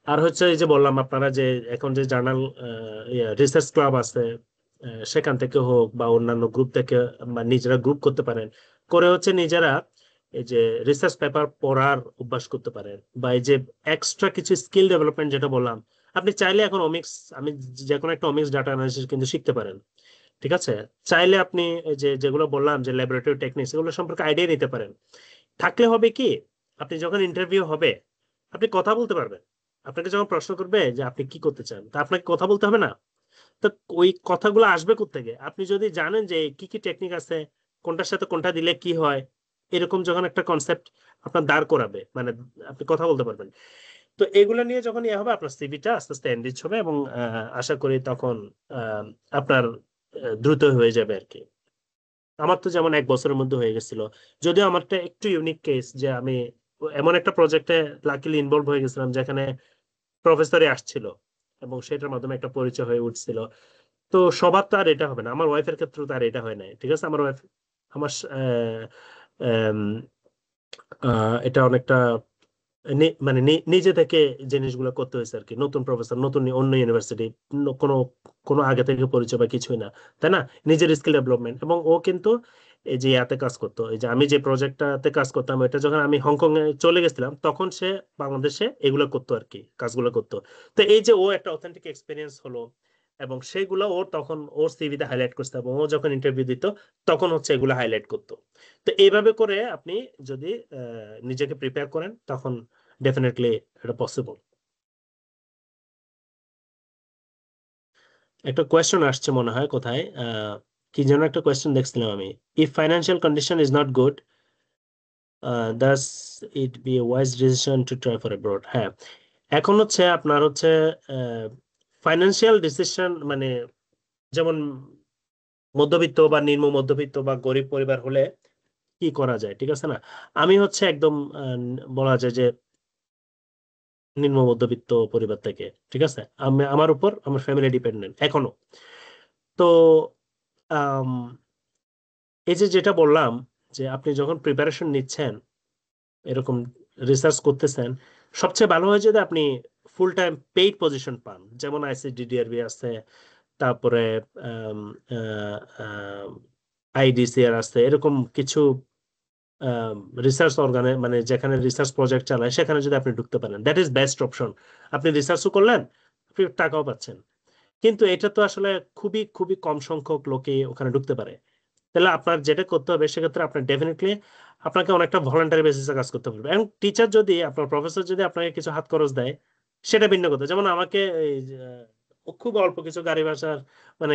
আর হচ্ছে এই যে বললাম আপনারা যে এখন যে জার্নাল রিসার্চ ক্লাব আছে, সেখান থেকে হোক বা অন্যান্য গ্রুপ থেকে, বা নিজেরা গ্রুপ করতে পারেন, করে হচ্ছে নিজেরা এই যে রিসার্চ পেপার পড়ার অভ্যাস করতে পারেন, বা এই যে এক্সট্রা কিছু স্কিল ডেভেলপমেন্ট যেটা বললাম, আপনি চাইলে এখন ওমিক্স, আমি যে কোনো একটা ওমিক্স ডাটা অ্যানালিসিস কিন্তু শিখতে পারেন। ঠিক আছে? চাইলে আপনি এই যে যেগুলো বললাম যে ল্যাবরেটরি টেকনিক্স, এগুলো সম্পর্কে আইডিয়া নিতে পারেন। থাকলে হবে কি, আপনি যখন ইন্টারভিউ হবে আপনি কথা বলতে পারবেন। আপনাকে যখন প্রশ্ন করবে যে আপনি কি করতে চান, তা আপনাকে কথা বলতে হবে না? তো ওই কথাগুলো আসবে কোত্থেকে? আপনি যদি জানেন যে কি কি টেকনিক আছে, কোনটার সাথে কোনটা দিলে কি হয়, এরকম যখন একটা কনসেপ্ট আপনার দাঁড় করাবে, মানে আপনি কথা বলতে পারবেন। তো এগুলো নিয়ে যখন ইয়ে হবে, আপনার সিভিটা আস্তে আস্তে এনরিচ হবে, এবং আশা করি তখন আপনার দ্রুত হয়ে যাবে আর কি। আমার তো যেমন 1 বছরের মধ্যে হয়ে গেছিল। যদিও আমারটা একটু ইউনিক কেস, যে আমি এমন একটা প্রজেক্টে লাকিলি ইনভলভ হয়ে গেছিলাম যেখানে প্রফেসরই আসছিল, এবং সেটার মাধ্যমে একটা পরিচয় হয়ে উঠছিল। তো সবার তো আর এটা হবে না, আমার ওয়াইফের ক্ষেত্রে তো আর এটা হয় নাই। ঠিক আছে, আমার ওয়াইফ, আমার আম, এটা অনেকটা মানে নিজে থেকে জিনিসগুলো করতে হয়েছে আর কি। নতুন প্রফেসর, নতুন অন্য ইউনিভার্সিটি, কোনো কোনো আগে থেকে পরিচয় বা কিছুই না, তাই না? নিজের স্কিল ডেভেলপমেন্ট। এবং ও কিন্তু এই যে ইয়াতে কাজ করতো, এই যে আমি যে প্রজেক্টটাতে কাজ করতাম, এটা যখন আমি হংকং এ চলে গেছিলাম তখন সে বাংলাদেশে এগুলো করতো আর কি, কাজগুলো করতো। তো এই যে ও একটা অথেন্টিক এক্সপিরিয়েন্স হলো, এবং সেগুলো ওর তখন ওর সিভিতে হাইলাইট করতে, এবং ও যখন ইন্টারভিউ দিত তখন হচ্ছে এগুলো হাইলাইট করতো। তো এইভাবে করে আপনি যদি নিজেকে প্রিপেয়ার করেন, তখন ডেফিনেটলি এটা পসিবল। একটা কোয়েশ্চেন আসছে মনে হয় কোথায়, কি যেন একটা কোয়েশ্চেন দেখছিলাম আমি। If financial condition is not good, Das it B a wise decision to try for abroad? হ্যাঁ, এখন হচ্ছে আপনার হচ্ছে ফাইন্যান্সিয়াল ডিসিশন, মানে যেমন মধ্যবিত্ত বা নিম্ন মধ্যবিত্ত বা গরিব পরিবার হলে কি করা যায়, ঠিক আছে না? আমি হচ্ছে একদম বলা যায় যে নিম্ন মধ্যবিত্ত পরিবার থেকে, ঠিক আছে, আমি আমার উপর আমার ফ্যামিলি ডিপেন্ডেন্ট এখনো। তো আম, এই যে যেটা বললাম যে আপনি যখন প্রিপারেশন নিচ্ছেন, এরকম রিসার্চ করতেছেন, সবচেয়ে ভালো হয় যদি আপনি ফুল টাইম পেইড পজিশন পান, যেমন আইসিডিডিআরবি আছে, তারপরে আইডিসিআর আছে, এরকম কিছু রিসার্চ অর্গানে, মানে যেখানে রিসার্চ প্রজেক্ট চালায়, সেখানে যদি আপনি ঢুকতে পারেন, দ্যাট ইজ বেস্ট অপশন। আপনি রিসার্চও করলেন, আপনি টাকাও পাচ্ছেন। কিন্তু এটা তো আসলে খুবই খুবই কম সংখ্যক লোকে ওখানে ঢুকতে পারে। তাহলে আপনার যেটা করতে হবে সেক্ষেত্রে আপনার ডেফিনেটলি আপনাকে অনেকটা ভলান্টারি বেসিসে কাজ করতে হবে। এবং টিচার যদি, আপনার প্রফেসর যদি আপনাকে কিছু হাত খরচ দেয়, সেটা ভিন্ন কথা। যেমন আমাকে এই যে, খুব অল্প কিছু গাড়ি ভাড়ার, মানে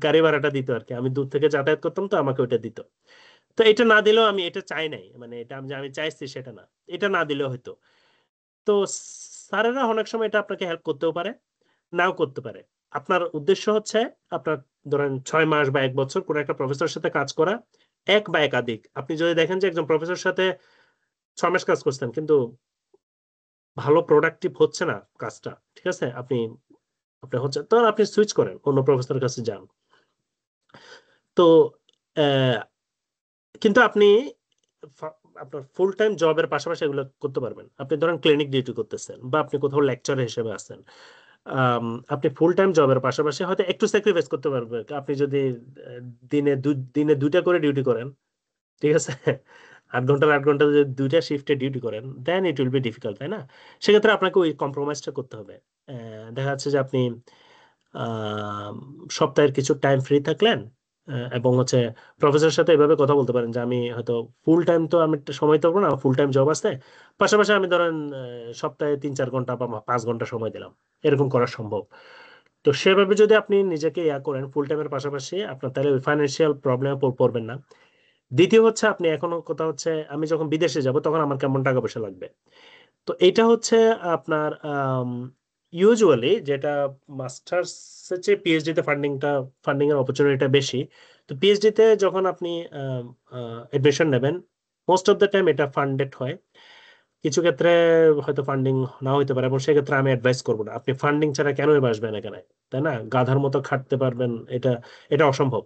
গাড়ি ভাড়াটা দিত আর কি, আমি দূর থেকে যাতায়াত করতাম, তো আমাকে ওইটা দিত। তো এটা না দিলেও, আমি এটা চাই নাই, মানে এটা আমি যে আমি চাইছি সেটা না, এটা না দিলেও হয়তো। তো স্যারেরা অনেক সময় এটা আপনাকে হেল্প করতেও পারে, নাও করতে পারে। আপনার উদ্দেশ্য হচ্ছে আপনার ধরেন 6 মাস বা 1 বছর কোনো একটা প্রফেসরের সাথে কাজ করা, এক বা একাধিক। আপনি যদি দেখেন যে একজন প্রফেসরের সাথে 6 মাস কাজ করছেন কিন্তু ভালো প্রোডাক্টিভ হচ্ছে না কাজটা, ঠিক আছে, আপনি আপনি হচ্ছে, তখন আপনি সুইচ করেন, অন্য প্রফেসরের কাছে যান। তো আহ, কিন্তু আপনি আপনার ফুল টাইম জবের পাশাপাশি এগুলো করতে পারবেন। আপনি ধরেন ক্লিনিক ডিউটি করতেছেন, বা আপনি কোথাও লেকচার হিসেবে আছেন, আপনি ফুল টাইম জবের পাশাপাশি হয়তো একটু স্যাক্রিফাইস করতে পারবেন। আপনি যদি আহ, দিনে 2টা করে ডিউটি করেন, ঠিক আছে, 8 ঘন্টার 8 ঘন্টা যদি 2টা শিফটে ডিউটি করেন, দেন ইট উইল বি ডিফিকাল্ট, তাই না? সেক্ষেত্রে আপনাকে ওই কম্প্রোমাইজটা করতে হবে। দেখা যাচ্ছে যে আপনি আহ, সপ্তাহের কিছু টাইম ফ্রি থাকলেন, এবং হচ্ছে প্রফেসরের সাথে এভাবে কথা বলতে পারেন যে আমি হয়তো ফুল টাইম তো আমি একটা সময় দেবো না, ফুল টাইম জব আছে, পাশাপাশি আমি ধরেন সপ্তাহে 3-4 ঘন্টা বা 5 ঘন্টা সময় দিলাম, এরকম করা সম্ভব। তো সেভাবে যদি আপনি নিজেকে ইয়া করেন ফুল টাইমের পাশাপাশি, আপনার তাহলে ওই ফাইন্যান্সিয়াল প্রবলেমে পড়বেন না। দ্বিতীয় হচ্ছে, আপনি এখনো কথা হচ্ছে আমি যখন বিদেশে যাব তখন আমার কেমন টাকা পয়সা লাগবে। তো এটা হচ্ছে আপনার ইউজুয়ালি যেটা মাস্টার্স চেয়ে পিএইচডি তে ফান্ডিং এর অপরচুনিটিটা বেশি। তো পিএইচডি তে যখন আপনি এডমিশন নেবেন, মোস্ট অফ দ্য টাইম এটা ফান্ডেড হয়। কিছু ক্ষেত্রে হয়তো ফান্ডিং না হইতে পারে, এবং সেক্ষেত্রে আমি অ্যাডভাইস করবো না। আপনি ফান্ডিং ছাড়া কেনই আসবেন এখানে, তাই না? গাধার মতো খাটতে পারবেন, এটা এটা অসম্ভব।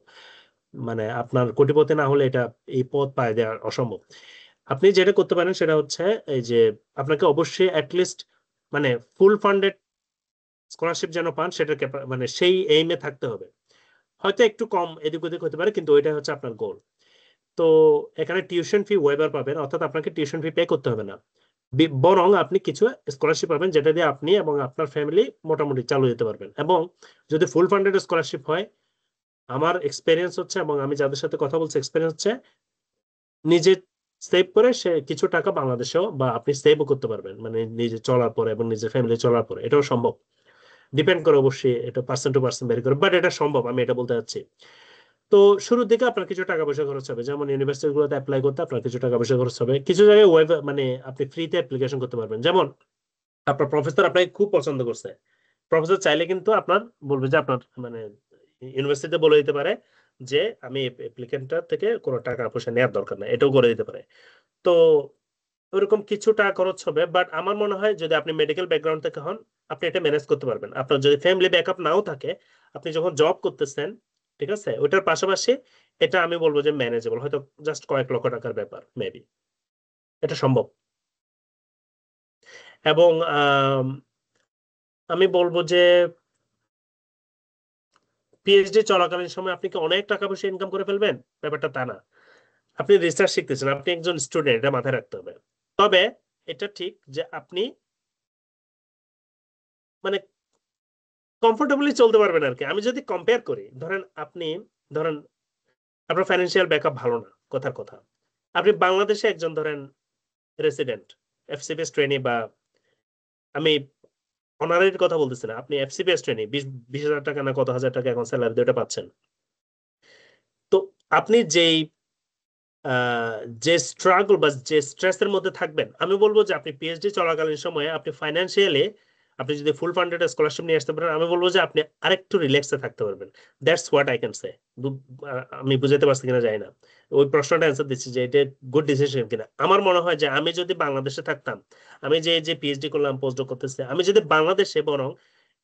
মানে আপনার কোটিপতি না হলে এটা, এই পদ পায় দেওয়া অসম্ভব। আপনি যেটা করতে পারেন সেটা হচ্ছে এই যে আপনাকে অবশ্যই অ্যাটলিস্ট মানে ফুল ফান্ডেড স্কলারশিপ যেন পান, সেটা মানে সেই এইমে থাকতে হবে। হয়তো একটু কম এদিক ওদিক হতে পারে, কিন্তু ওইটা হচ্ছে আপনার গোল। তো এখানে টিউশন ফি ওয়েবার পাবেন, অর্থাৎ আপনাকে টিউশন ফি পে করতে হবে না। বরং আপনি কিছু স্কলারশিপ পাবেন, যেটা দিয়ে আপনি এবং আপনার ফ্যামিলি মোটামুটি চালু যেতে পারবেন। এবং যদি ফুল ফান্ডেড স্কলারশিপ হয়, আমার এক্সপেরিয়েন্স হচ্ছে, এবং আমি যাদের সাথে কথা বলছি এক্সপেরিয়েন্স হচ্ছে, নিজে সেভ করে সে কিছু টাকা বাংলাদেশেও বা আপনি সেভও করতে পারবেন, মানে নিজে চলার পরে এবং নিজের ফ্যামিলি চলার পরে, এটাও সম্ভব। ডিপেন্ড করে অবশ্যই, এটা পার্সন টু পার্সন ভ্যারি করে, বাট এটা সম্ভব, আমি এটা বলতে চাচ্ছি। তো শুরুর দিকে আপনার কিছু টাকা পয়সা খরচ হবে, যেমন ইউনিভার্সিটি গুলোতে অ্যাপ্লাই করতে আপনার কিছু টাকা পয়সা খরচ হবে। কিছু জায়গায় ওয়েব, মানে আপনি ফ্রিতে অ্যাপ্লিকেশন করতে পারবেন। যেমন আপনার প্রফেসর আপনাকে খুব পছন্দ করছে, প্রফেসর চাইলে কিন্তু আপনার বলবে যে আপনার মানে ইউনিভার্সিটিতে বলে দিতে পারে যে আমি অ্যাপ্লিকেন্টটার থেকে কোনো টাকা পয়সা নেওয়ার দরকার নাই, এটাও করে দিতে পারে। তো ওরকম কিছু টাকা খরচ হবে, বাট আমার মনে হয় যদি আপনি মেডিকেল ব্যাকগ্রাউন্ড থেকে হন, আপনি এটা ম্যানেজ করতে পারবেন। আপনার যদি ফ্যামিলি ব্যাকআপ নাও থাকে, আপনি যখন জব করতেছেন, ঠিক আছে, ওইটার পাশাপাশি এটা আমি বলবো যে ম্যানেজেবল, হয়তো জাস্ট কয়েক লক্ষ টাকার ব্যাপার, মেবি এটা সম্ভব। এবং আমি বলবো যে পিএইচডি চলাকালীন সময় আপনি কি অনেক টাকা পয়সা ইনকাম করে ফেলবেন, ব্যাপারটা তা না। আপনি রিসার্চ শিখতেছেন, আপনি একজন স্টুডেন্ট, এটা মাথায় রাখতে হবে। তবে এটা ঠিক যে আপনি মানে কমফোর্টেবলি চলতে পারবেন আর কি। আমি যদি কম্পেয়ার করি, ধরেন আপনি, ধরেন আপনার ফাইন্যান্সিয়াল ব্যাকআপ ভালো না, কথার কথা, আপনি বাংলাদেশে একজন ধরেন রেসিডেন্ট, এফসিপিএস ট্রেনি, বা আমি অনারারির কথা বলতেছি না, আপনি এফসিপিএস ট্রেনি, 20,000 টাকা না কত হাজার টাকা এখন স্যালারি দিয়ে ওটা পাচ্ছেন। তো আপনি যেই যে স্ট্রাগল বা যে স্ট্রেসের মধ্যে থাকবেন, আমি বলবো যে আপনি পিএইচডি চলাকালীন সময়ে আপনি ফাইন্যান্সিয়ালি আপনি যদি ফুল ফান্ডেড স্কলারশিপ নিয়ে আসতে পারেন, আমি বলবো যে আপনি আরেকটু রিল্যাক্সে থাকতে পারবেন। That's what I can say. আমি বুঝাতে পারছি কিনা জানি না, ওই প্রশ্নটা অ্যান্সার দিচ্ছি যে এটা গুড ডিসিশন কিনা। আমার মনে হয় যে আমি যদি বাংলাদেশে থাকতাম, আমি যে যে পিএইচডি করলাম, পোস্ট করতেছে, আমি যদি বাংলাদেশে বরং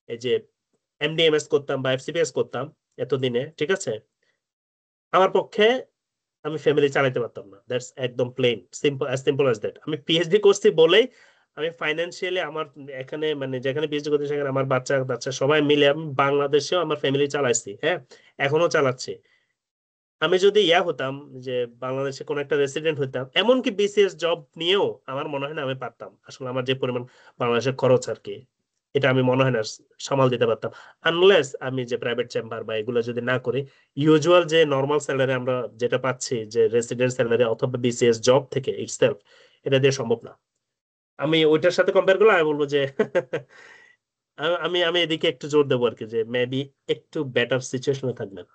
এই যে এমডিএমএস করতাম বা এফসিপিএস করতাম এতদিনে, ঠিক আছে, আমার পক্ষে আমি ফ্যামিলি চালাতে পারতাম না। দ্যাটস একদম plain simple, as simple as that. আমি পিএইচডি করছি বলেই আমি ফাইন্যান্সিয়ালি আমার এখানে মানে যেখানে পিএইচডি করতে সেখানে আমার বাচ্চা বাচ্চা সবাই মিলে আমি বাংলাদেশেও আমার ফ্যামিলি চালাইছি, হ্যাঁ, এখনো চালাচ্ছি। আমি যদি ইয়া হতাম, যে বাংলাদেশে কোন একটা রেসিডেন্ট হতাম, এমনকি বিসিএস জব নিয়েও আমার মনে হয় না আমি পারতাম। আসলে আমার যে পরিমাণ বাংলাদেশের খরচ আর কি, এটা আমি মনে হয় না সামাল দিতে পারতাম, আনলেস আমি যে প্রাইভেট চেম্বার বা এগুলো যদি না করি। ইউজুয়াল যে নর্মাল স্যালারি আমরা যেটা পাচ্ছি, যে রেসিডেন্ট স্যালারি অথবা বিসিএস জব থেকে ইটসেলফ, এটা দিয়ে সম্ভব না। আমি ওইটার সাথে কম্পেয়ার করলে আমি বলবো যে আমি আমি এদিকে একটু জোর দেবো আর কি, যে মেবি একটু বেটার সিচুয়েশনে থাকবেন।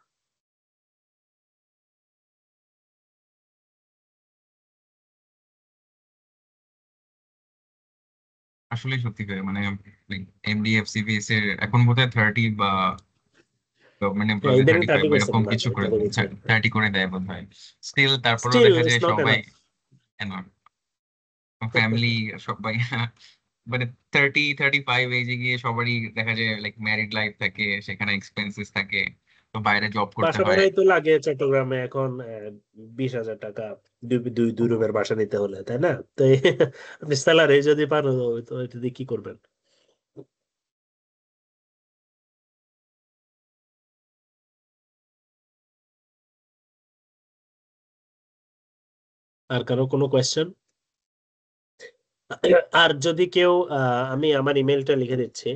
আসলে সত্যি করে মানে এমডিএফসিবিএস এর এখন বোধহয় 30 বা গভর্নমেন্ট এমপ্লয়ীদের ইদানিং 35 30 করছে এরকম মনে কিছু করে হয়, 30 করে দেয় বোধ হয়। স্টিল তারপরেও স্টিল দেখা ইটস যায় নট সবাই এনাফ। ফ্যামিলি সবাই মানে 35 এজে গিয়ে সবারই দেখা যায় লাইক ম্যারিড লাইফ থাকে, সেখানে এক্সপেন্সেস থাকে, তো বাইরে জব করতে বাসা হয়। ভাড়াই তো লাগে চট্টগ্রামে এখন 20,000 টাকা, দুই দুই দুই রুমের বাসা নিতে হলে, তাই না? তো আপনি স্যালারি যদি পান, তো এটা দিয়ে কি করবেন? আর কারো কোনো কোয়েশ্চেন? আর যদি কেউ আমি আমার ইমেলটা লিখে দিচ্ছি,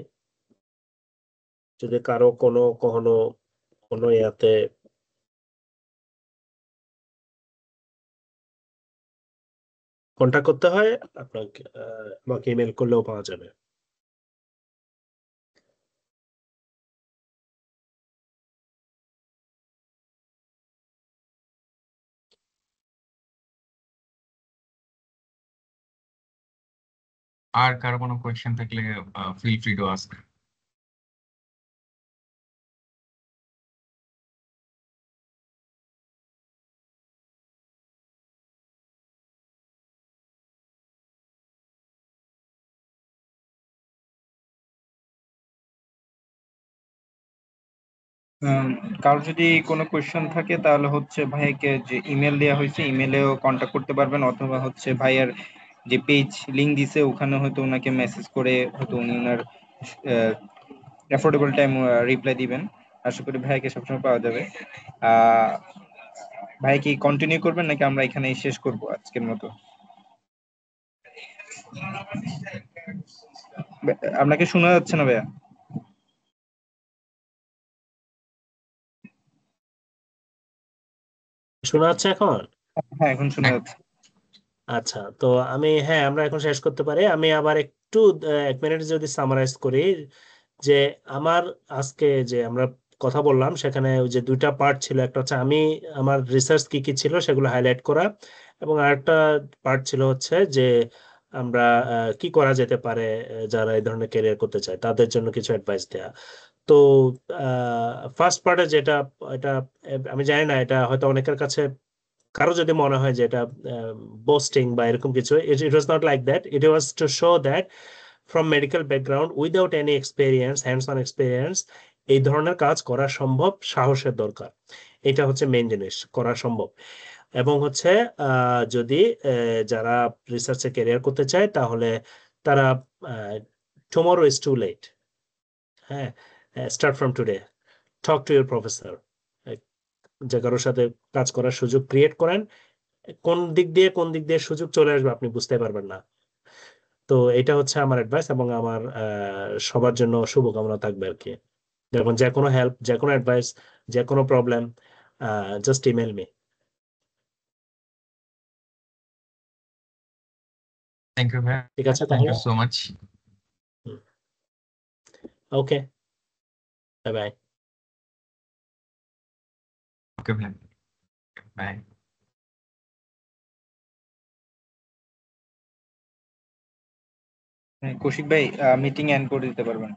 যদি কারো কোনো কখনো কোনো ইয়াতে কন্ট্যাক্ট করতে হয়, আপনাকে আমাকে ইমেল করলেও পাওয়া যাবে। আর কারো কোনো কোয়েশ্চেন থাকলে ফিল ফ্রি টু আস্ক। উম, কারো যদি কোনো কোয়েশ্চেন থাকে তাহলে হচ্ছে ভাইকে যে ইমেল দেওয়া হয়েছে ইমেলেও কন্ট্যাক্ট করতে পারবেন, অথবা হচ্ছে ভাইয়ের যে পেজ লিংক দিছে ওখানে হয়তো ওনাকে মেসেজ করে হয়তো উনি ওনার অ্যাফোর্ডেবল টাইম রিপ্লাই দিবেন। আশা করি ভাইকে সবসময় পাওয়া যাবে। আহ ভাই কি কন্টিনিউ করবেন নাকি আমরা এখানেই শেষ করব আজকের মতো? আপনাকে শোনা যাচ্ছে না ভাইয়া? শোনা যাচ্ছে এখন? হ্যাঁ, এখন শোনা হ্যাঁ, যাচ্ছে। আচ্ছা, তো আমি, হ্যাঁ, আমরা এখন শেষ করতে পারি। আমি আবার একটু 1 মিনিট যদি সামারাইজ করি, যে আমার আজকে যে আমরা কথা বললাম সেখানে ওই যে দুইটা পার্ট ছিল, একটা হচ্ছে আমি আমার রিসার্চ কি কি ছিল সেগুলো হাইলাইট করা, এবং আরেকটা পার্ট ছিল হচ্ছে যে আমরা কি করা যেতে পারে যারা এই ধরনের ক্যারিয়ার করতে চায় তাদের জন্য কিছু অ্যাডভাইস দেয়া। তো ফার্স্ট পার্টে যেটা, এটা আমি জানি না, এটা হয়তো অনেকের কাছে কারো যদি মনে হয় যে এটা বোস্টিং বা এরকম কিছু, it was not like that. It was to show that from medical background without any experience, hands on experience, এই ধরনের কাজ করা সম্ভব, সাহসের দরকার। এটা হচ্ছে মেইন জিনিস, করা সম্ভব। এবং হচ্ছে যদি যারা রিসার্চে ক্যারিয়ার করতে চায় তাহলে তারা, টুমরো ইজ টু লেট, হ্যাঁ, start from today, talk to your professor, যে কারোর সাথে কাজ করার সুযোগ ক্রিয়েট করেন। কোন দিক দিয়ে সুযোগ চলে আসবে আপনি বুঝতে পারবেন না। তো এটা হচ্ছে আমার অ্যাডভাইস, এবং আমার সবার জন্য শুভকামনা থাকবে আর কি। দেখুন, যে কোনো হেল্প, যে কোনো অ্যাডভাইস, যে কোনো problem, just email me. Thank you ভাই, ঠিক আছে থ্যাংক তাহলে। You so much. Okay, bye bye. Okay ভাই, বাই। কৌশিক ভাই মিটিং এন্ড করে দিতে পারবেন।